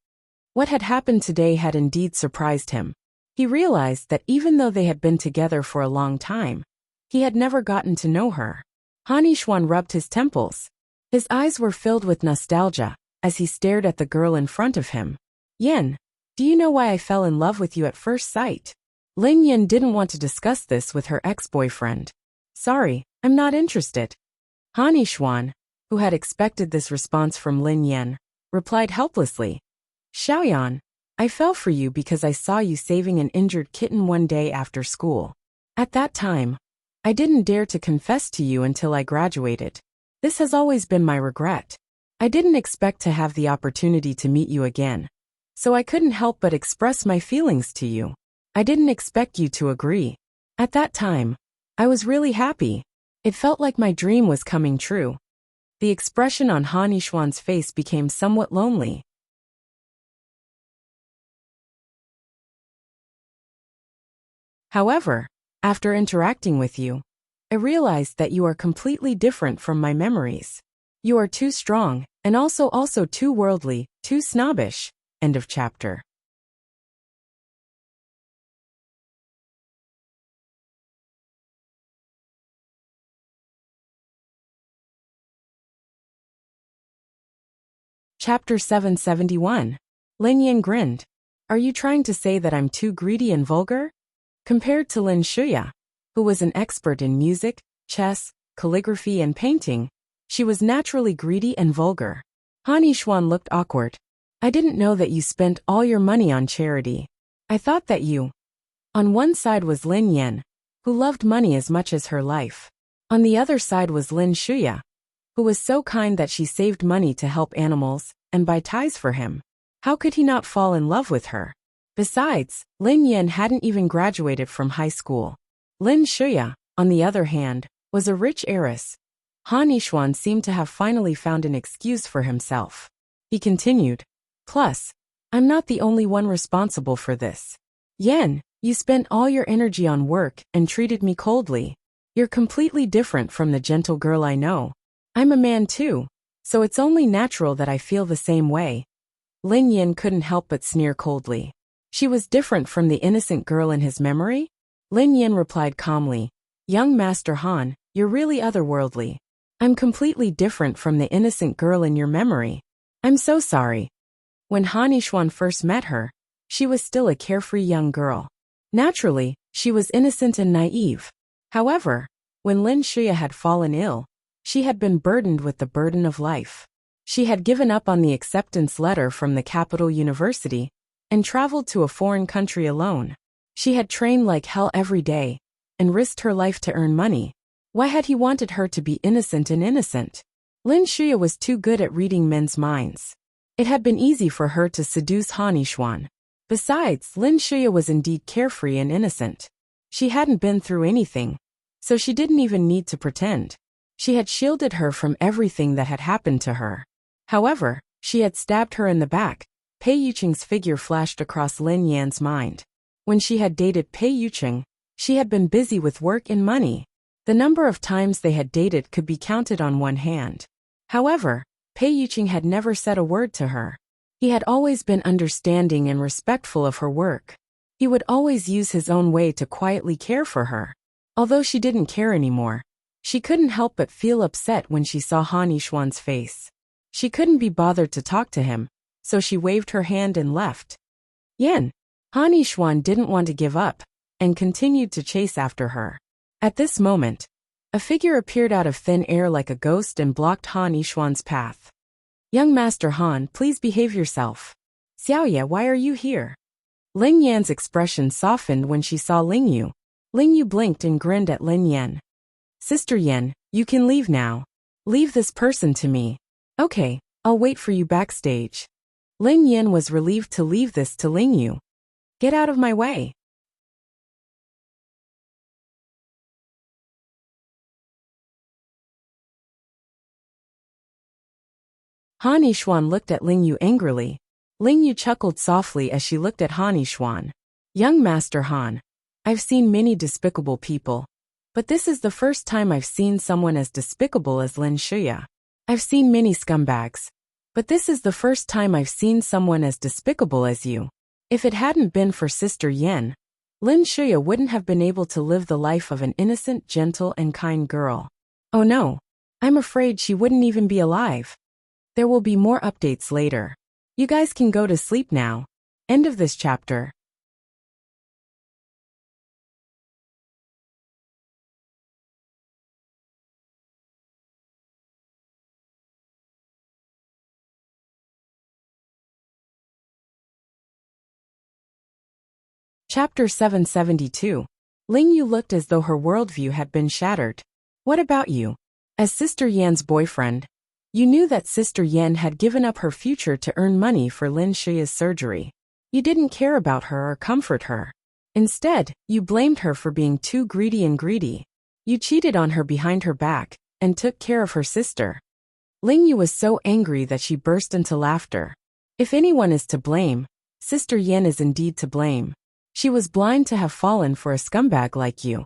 What had happened today had indeed surprised him. He realized that even though they had been together for a long time, he had never gotten to know her. Han Yishuan rubbed his temples. His eyes were filled with nostalgia as he stared at the girl in front of him. "Yan, do you know why I fell in love with you at first sight?" Lin Yan didn't want to discuss this with her ex-boyfriend. "Sorry, I'm not interested." Han Yishuan, who had expected this response from Lin Yan, replied helplessly. "Xiaoyan, I fell for you because I saw you saving an injured kitten one day after school. At that time, I didn't dare to confess to you until I graduated. This has always been my regret. I didn't expect to have the opportunity to meet you again, so I couldn't help but express my feelings to you. I didn't expect you to agree." At that time, I was really happy. It felt like my dream was coming true. The expression on Han Yishuan's face became somewhat lonely. However, after interacting with you, I realized that you are completely different from my memories. You are too strong, and also too worldly, too snobbish. End of chapter. Chapter 771. Lin Yin grinned. Are you trying to say that I'm too greedy and vulgar? Compared to Lin Shuya, who was an expert in music, chess, calligraphy and painting, she was naturally greedy and vulgar. Han Yishuan looked awkward. I didn't know that you spent all your money on charity. I thought that you. On one side was Lin Yin, who loved money as much as her life. On the other side was Lin Shuya, who was so kind that she saved money to help animals and buy ties for him. How could he not fall in love with her? Besides, Lin Yin hadn't even graduated from high school. Lin Shuya, on the other hand, was a rich heiress. Han Yishuan seemed to have finally found an excuse for himself. He continued, plus, I'm not the only one responsible for this. Yen, you spent all your energy on work and treated me coldly. You're completely different from the gentle girl I know. I'm a man too, so it's only natural that I feel the same way. Lin Yin couldn't help but sneer coldly. She was different from the innocent girl in his memory? Lin Yin replied calmly, Young Master Han, you're really otherworldly. I'm completely different from the innocent girl in your memory. I'm so sorry. When Han Yishuan first met her, she was still a carefree young girl. Naturally, she was innocent and naive. However, when Lin Shuya had fallen ill, she had been burdened with the burden of life. She had given up on the acceptance letter from the capital university and traveled to a foreign country alone. She had trained like hell every day and risked her life to earn money. Why had he wanted her to be innocent and innocent? Lin Shuya was too good at reading men's minds. It had been easy for her to seduce Han Yishuan. Besides, Lin Shuya was indeed carefree and innocent. She hadn't been through anything, so she didn't even need to pretend. She had shielded her from everything that had happened to her. However, she had stabbed her in the back. Pei Yuqing's figure flashed across Lin Yan's mind. When she had dated Pei Yuqing, she had been busy with work and money. The number of times they had dated could be counted on one hand. However, Pei Yuqing had never said a word to her. He had always been understanding and respectful of her work. He would always use his own way to quietly care for her. Although she didn't care anymore, she couldn't help but feel upset when she saw Han Yishuan's face. She couldn't be bothered to talk to him, so she waved her hand and left. Yen. Han Yishuan didn't want to give up, and continued to chase after her. At this moment, a figure appeared out of thin air like a ghost and blocked Han Yishuan's path. Young Master Han, please behave yourself. Xiaoye, why are you here? Ling Yan's expression softened when she saw Ling Yu. Ling Yu blinked and grinned at Lin Yan. Sister Yan, you can leave now. Leave this person to me. Okay, I'll wait for you backstage. Ling Yan was relieved to leave this to Ling Yu. Get out of my way. Han Yishuan looked at Ling Yu angrily. Ling Yu chuckled softly as she looked at Han Yishuan. Young Master Han, I've seen many despicable people, but this is the first time I've seen someone as despicable as Lin Shuya. I've seen many scumbags, but this is the first time I've seen someone as despicable as you. If it hadn't been for Sister Yen, Lin Shuya wouldn't have been able to live the life of an innocent, gentle, and kind girl. Oh no, I'm afraid she wouldn't even be alive. There will be more updates later. You guys can go to sleep now. End of this chapter. Chapter 772. Ling Yu looked as though her worldview had been shattered. What about you? As Sister Yan's boyfriend, you knew that Sister Yan had given up her future to earn money for Lin Shuya's surgery. You didn't care about her or comfort her. Instead, you blamed her for being too greedy and greedy. You cheated on her behind her back and took care of her sister. Lingyu was so angry that she burst into laughter. If anyone is to blame, Sister Yin is indeed to blame. She was blind to have fallen for a scumbag like you.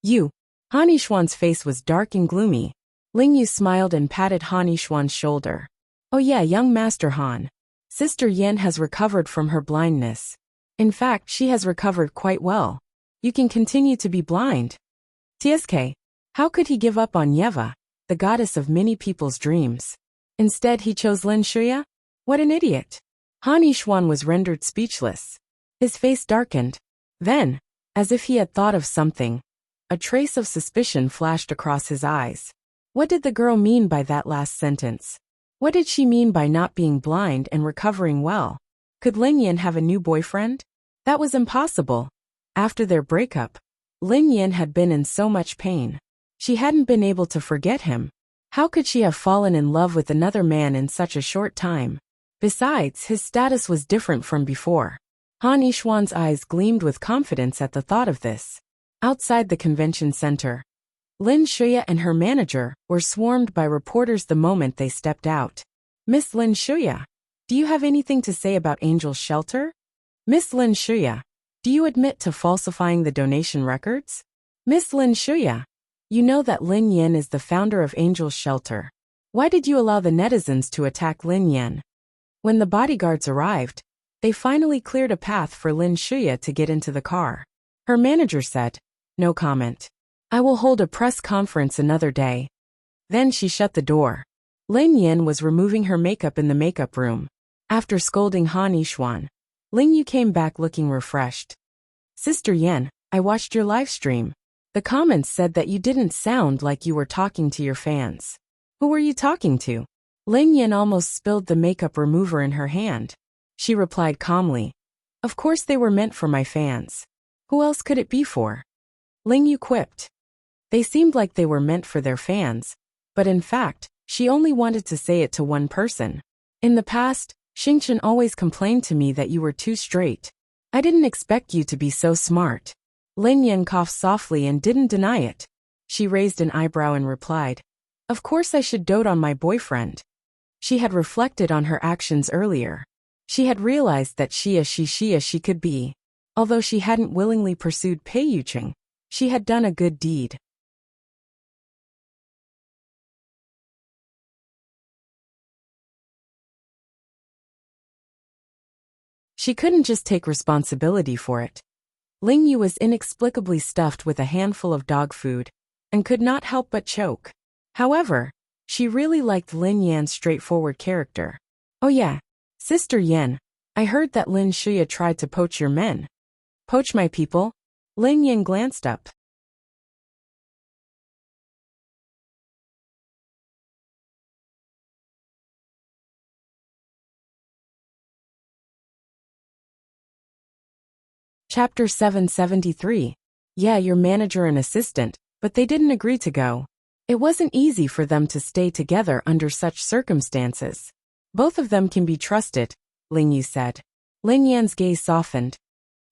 You. Han Yishuan's face was dark and gloomy. Lingyu smiled and patted Han Yishuan's shoulder. Oh yeah, young Master Han. Sister Yin has recovered from her blindness. In fact, she has recovered quite well. You can continue to be blind. TSK. How could he give up on Yeva, the goddess of many people's dreams? Instead, he chose Lin Shuya? What an idiot. Han Yishuan was rendered speechless. His face darkened. Then, as if he had thought of something, a trace of suspicion flashed across his eyes. What did the girl mean by that last sentence? What did she mean by not being blind and recovering well? Could Lin Yin have a new boyfriend? That was impossible. After their breakup, Lin Yin had been in so much pain. She hadn't been able to forget him. How could she have fallen in love with another man in such a short time? Besides, his status was different from before. Han Yishuan's eyes gleamed with confidence at the thought of this. Outside the convention center, Lin Shuya and her manager were swarmed by reporters the moment they stepped out. Miss Lin Shuya, do you have anything to say about Angel's Shelter? Miss Lin Shuya, do you admit to falsifying the donation records? Miss Lin Shuya, you know that Lin Yin is the founder of Angel's Shelter. Why did you allow the netizens to attack Lin Yin? When the bodyguards arrived, they finally cleared a path for Lin Shuya to get into the car. Her manager said, "No comment. I will hold a press conference another day." Then she shut the door. Lin Yin was removing her makeup in the makeup room. After scolding Han Yishuan, Lingyu came back looking refreshed. Sister Yin, I watched your live stream. The comments said that you didn't sound like you were talking to your fans. Who were you talking to? Lin Yin almost spilled the makeup remover in her hand. She replied calmly, "Of course they were meant for my fans. Who else could it be for?" Lingyu quipped. They seemed like they were meant for their fans, but in fact, she only wanted to say it to one person. In the past, Xingchen always complained to me that you were too straight. I didn't expect you to be so smart. Lin Yin coughed softly and didn't deny it. She raised an eyebrow and replied, "Of course I should dote on my boyfriend." She had reflected on her actions earlier. She had realized that she could be. Although she hadn't willingly pursued Pei Yucheng, she had done a good deed. She couldn't just take responsibility for it. Lingyu was inexplicably stuffed with a handful of dog food, and could not help but choke. However, she really liked Lin Yan's straightforward character. Oh yeah, Sister Yin, I heard that Lin Shuya tried to poach your men. Poach my people? Lin Yin glanced up. Chapter 773. Yeah, your manager and assistant, but they didn't agree to go. It wasn't easy for them to stay together under such circumstances. Both of them can be trusted, Lingyu said. Lin Yan's gaze softened.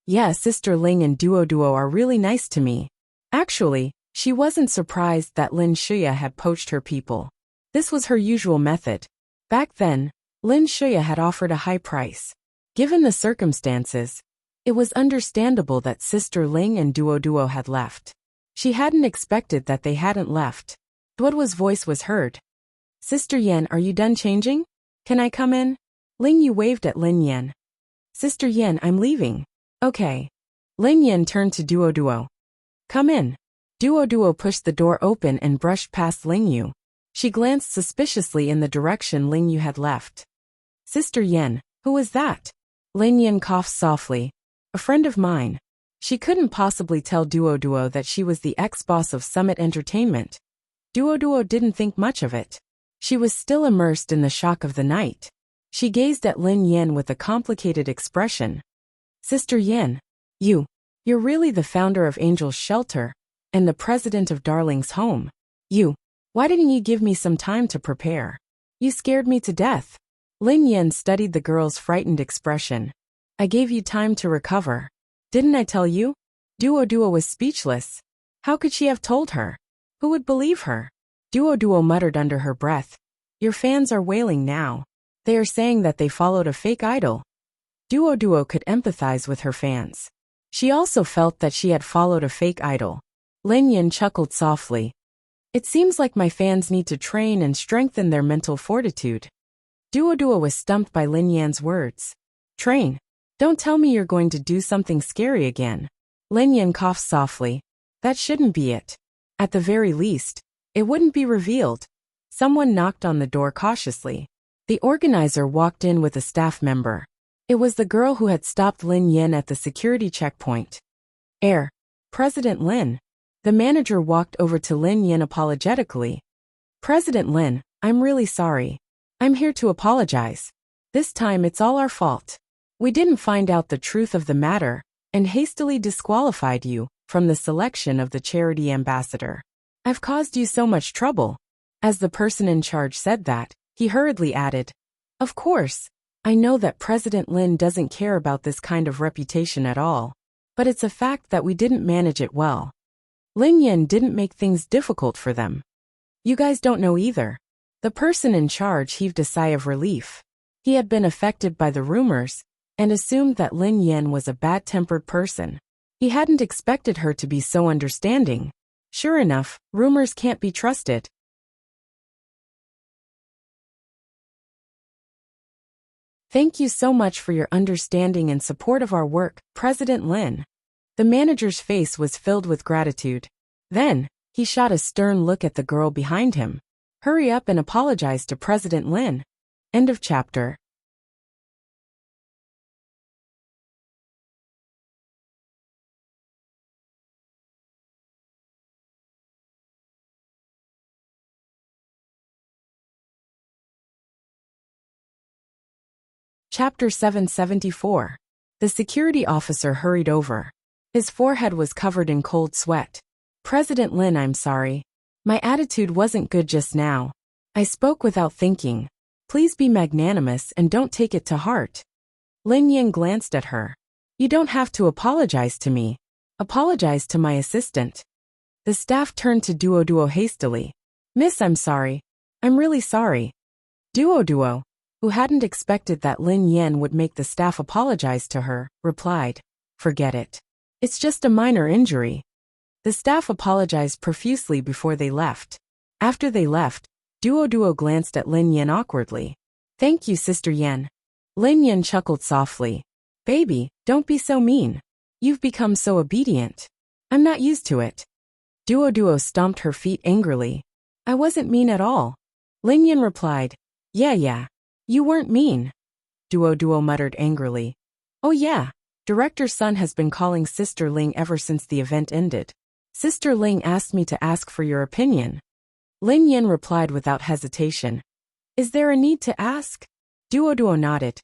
Yeah, Sister Ling and Duo are really nice to me. Actually, she wasn't surprised that Lin Shuya had poached her people. This was her usual method. Back then, Lin Shuya had offered a high price. Given the circumstances, it was understandable that Sister Ling and Duo had left. She hadn't expected that they hadn't left. Duoduo's voice was heard. Sister Yin, are you done changing? Can I come in? Lingyu waved at Lin Yin. Sister Yin, I'm leaving. Okay. Lin Yin turned to Duo. Come in. Duo pushed the door open and brushed past Lingyu. She glanced suspiciously in the direction Lingyu had left. Sister Yin, who was that? Lin Yin coughed softly. A friend of mine. She couldn't possibly tell Duo that she was the ex-boss of Summit Entertainment. Duo didn't think much of it. She was still immersed in the shock of the night. She gazed at Lin Yin with a complicated expression. Sister Yin, you're really the founder of Angel's Shelter, and the president of Darling's Home. Why didn't you give me some time to prepare? You scared me to death. Lin Yin studied the girl's frightened expression. I gave you time to recover. Didn't I tell you? Duo was speechless. How could she have told her? Who would believe her? Duo muttered under her breath. Your fans are wailing now. They are saying that they followed a fake idol. Duo could empathize with her fans. She also felt that she had followed a fake idol. Lin Yin chuckled softly. It seems like my fans need to train and strengthen their mental fortitude. Duo was stumped by Lin Yan's words. Train? Don't tell me you're going to do something scary again. Lin Yan coughed softly. That shouldn't be it. At the very least, it wouldn't be revealed. Someone knocked on the door cautiously. The organizer walked in with a staff member. It was the girl who had stopped Lin Yin at the security checkpoint. President Lin. The manager walked over to Lin Yin apologetically. President Lin, I'm really sorry. I'm here to apologize. This time it's all our fault. We didn't find out the truth of the matter and hastily disqualified you from the selection of the charity ambassador. I've caused you so much trouble. As the person in charge said that, he hurriedly added, Of course, I know that President Lin doesn't care about this kind of reputation at all, but it's a fact that we didn't manage it well. Lin Yin didn't make things difficult for them. You guys don't know either. The person in charge heaved a sigh of relief. He had been affected by the rumors and assumed that Lin Yin was a bad-tempered person. He hadn't expected her to be so understanding. Sure enough, rumors can't be trusted. Thank you so much for your understanding and support of our work, President Lin. The manager's face was filled with gratitude. Then, he shot a stern look at the girl behind him. Hurry up and apologize to President Lin. End of chapter. Chapter 774. The security officer hurried over. His forehead was covered in cold sweat. President Lin, I'm sorry. My attitude wasn't good just now. I spoke without thinking. Please be magnanimous and don't take it to heart. Lin Yin glanced at her. You don't have to apologize to me. Apologize to my assistant. The staff turned to Duo hastily. Miss, I'm sorry. I'm really sorry. Duo, who hadn't expected that Lin Yin would make the staff apologize to her, replied, Forget it. It's just a minor injury. The staff apologized profusely before they left. After they left, Duo glanced at Lin Yin awkwardly. Thank you, Sister Yin. Lin Yin chuckled softly. Baby, don't be so mean. You've become so obedient. I'm not used to it. Duo stomped her feet angrily. I wasn't mean at all. Lin Yin replied, Yeah. You weren't mean. Duo muttered angrily. Oh yeah, Director Sun has been calling Sister Ling ever since the event ended. Sister Ling asked me to ask for your opinion. Lin Yin replied without hesitation. Is there a need to ask? Duo nodded.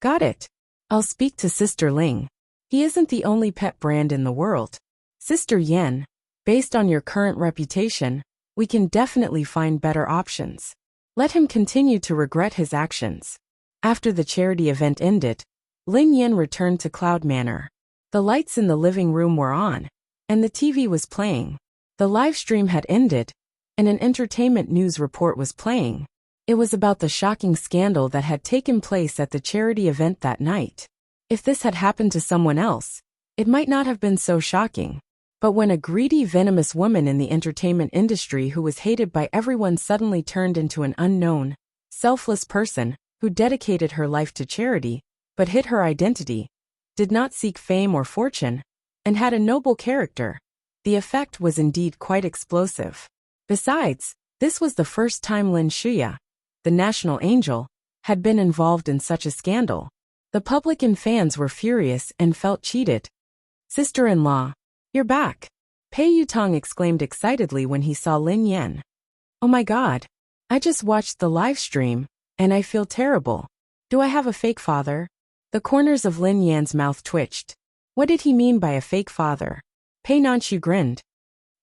Got it. I'll speak to Sister Ling. He isn't the only pet brand in the world. Sister Yin, based on your current reputation, we can definitely find better options. Let him continue to regret his actions. After the charity event ended, Lin Yin returned to Cloud Manor. The lights in the living room were on, and the TV was playing. The live stream had ended, and an entertainment news report was playing. It was about the shocking scandal that had taken place at the charity event that night. If this had happened to someone else, it might not have been so shocking. But when a greedy, venomous woman in the entertainment industry who was hated by everyone suddenly turned into an unknown, selfless person who dedicated her life to charity, but hid her identity, did not seek fame or fortune, and had a noble character, the effect was indeed quite explosive. Besides, this was the first time Lin Shuya, the national angel, had been involved in such a scandal. The public and fans were furious and felt cheated. Sister-in-law, you're back. Pei Yutong exclaimed excitedly when he saw Lin Yin. Oh my god. I just watched the live stream, and I feel terrible. Do I have a fake father? The corners of Lin Yan's mouth twitched. What did he mean by a fake father? Pei Nanchu grinned.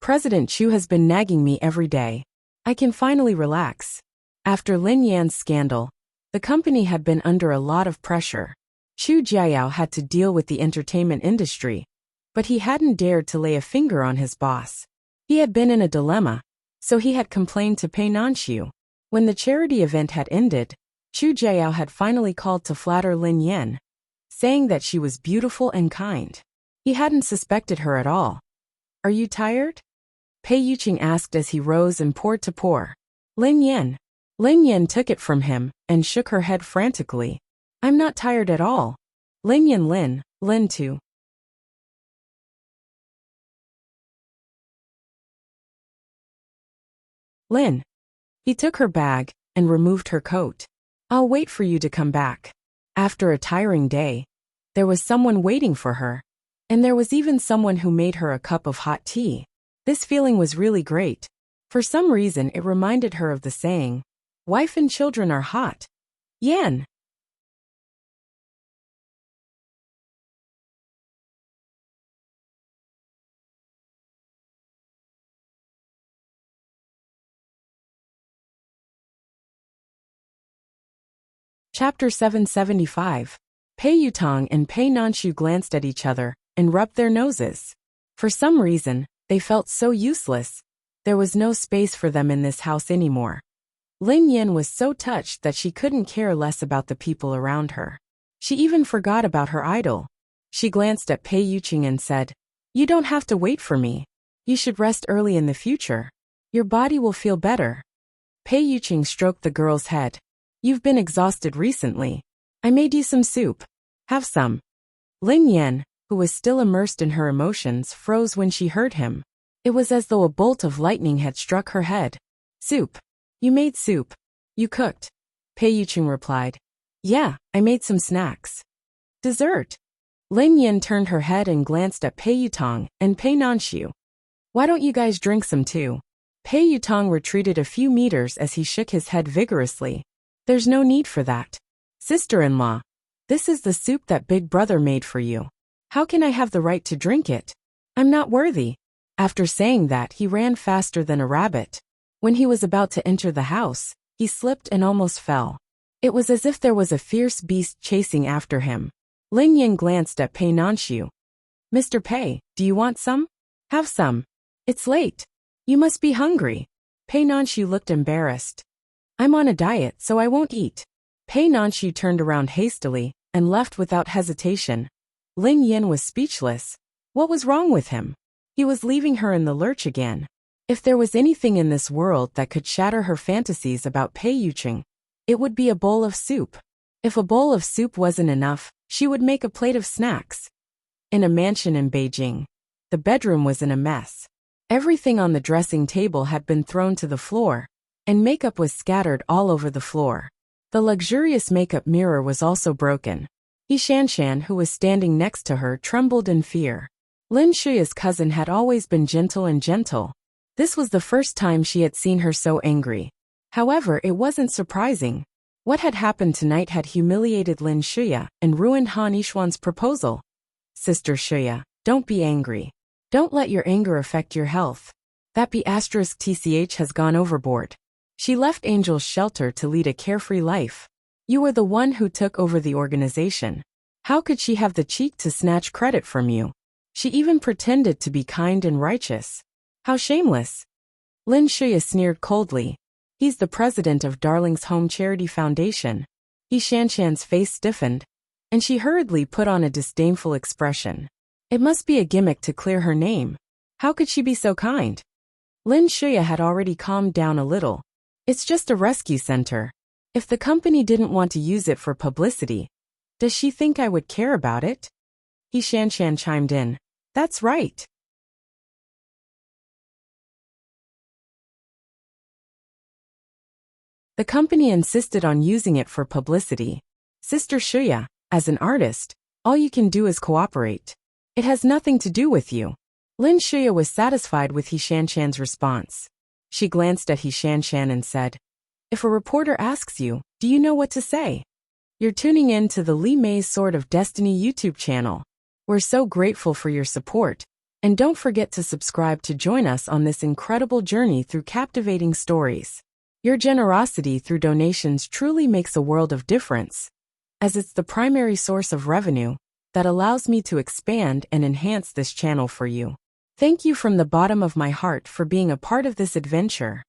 President Chu has been nagging me every day. I can finally relax. After Lin Yan's scandal, the company had been under a lot of pressure. Chu Jiayao had to deal with the entertainment industry, but he hadn't dared to lay a finger on his boss. He had been in a dilemma, so he had complained to Pei Nanxiu. When the charity event had ended, Chu Jiayao had finally called to flatter Lin Yan, saying that she was beautiful and kind. He hadn't suspected her at all. "Are you tired?" Pei Yuqing asked as he rose and poured to pour. Lin Yan took it from him and shook her head frantically. "I'm not tired at all." Lin too. Lin. He took her bag and removed her coat. "I'll wait for you to come back." After a tiring day, there was someone waiting for her, and there was even someone who made her a cup of hot tea. This feeling was really great. For some reason it reminded her of the saying, "Wife and children are hot." Yan. Chapter 775. Pei Yutong and Pei Nanxiu glanced at each other and rubbed their noses. For some reason, they felt so useless. There was no space for them in this house anymore. Lin Yan was so touched that she couldn't care less about the people around her. She even forgot about her idol. She glanced at Pei Yuqing and said, "You don't have to wait for me. You should rest early in the future. Your body will feel better." Pei Yuqing stroked the girl's head. "You've been exhausted recently. I made you some soup. Have some." Lin Yan, who was still immersed in her emotions, froze when she heard him. It was as though a bolt of lightning had struck her head. "Soup? You made soup? You cooked?" Pei Yuqing replied. "Yeah, I made some snacks." "Dessert?" Lin Yan turned her head and glanced at Pei Yutong and Pei Nanxiu. "Why don't you guys drink some too?" Pei Yutong retreated a few meters as he shook his head vigorously. "There's no need for that. Sister-in-law, this is the soup that Big Brother made for you. How can I have the right to drink it? I'm not worthy." After saying that, he ran faster than a rabbit. When he was about to enter the house, he slipped and almost fell. It was as if there was a fierce beast chasing after him. Lin Yan glanced at Pei Nanxiu. "Mr. Pei, do you want some? Have some. It's late. You must be hungry." Pei Nanxiu looked embarrassed. "I'm on a diet, so I won't eat." Pei Nanxiu turned around hastily and left without hesitation. Lin Yan was speechless. What was wrong with him? He was leaving her in the lurch again. If there was anything in this world that could shatter her fantasies about Pei Yuqing, it would be a bowl of soup. If a bowl of soup wasn't enough, she would make a plate of snacks. In a mansion in Beijing, the bedroom was in a mess. Everything on the dressing table had been thrown to the floor, and makeup was scattered all over the floor. The luxurious makeup mirror was also broken. Yi Shanshan, who was standing next to her, trembled in fear. Lin Shuya's cousin had always been gentle. This was the first time she had seen her so angry. However, it wasn't surprising. What had happened tonight had humiliated Lin Shuya and ruined Han Yishuan's proposal. "Sister Shuya, don't be angry. Don't let your anger affect your health. That B*TCH has gone overboard. She left Angel's shelter to lead a carefree life. You were the one who took over the organization. How could she have the cheek to snatch credit from you? She even pretended to be kind and righteous. How shameless." Lin Shuya sneered coldly. "He's the president of Darling's Home Charity Foundation." Yi Shanshan's face stiffened, and she hurriedly put on a disdainful expression. It must be a gimmick to clear her name. How could she be so kind? Lin Shuya had already calmed down a little. "It's just a rescue center. If the company didn't want to use it for publicity, does she think I would care about it?" Yi Shanshan chimed in. "That's right. The company insisted on using it for publicity. Sister Shuya, as an artist, all you can do is cooperate. It has nothing to do with you." Lin Shuya was satisfied with Yi Shanshan's response. She glanced at Yi Shanshan and said, "If a reporter asks you, do you know what to say?" "You're tuning in to the Li Mei's Sword of Destiny YouTube channel. We're so grateful for your support, and don't forget to subscribe to join us on this incredible journey through captivating stories. Your generosity through donations truly makes a world of difference. as it's the primary source of revenue that allows me to expand and enhance this channel for you. Thank you from the bottom of my heart for being a part of this adventure.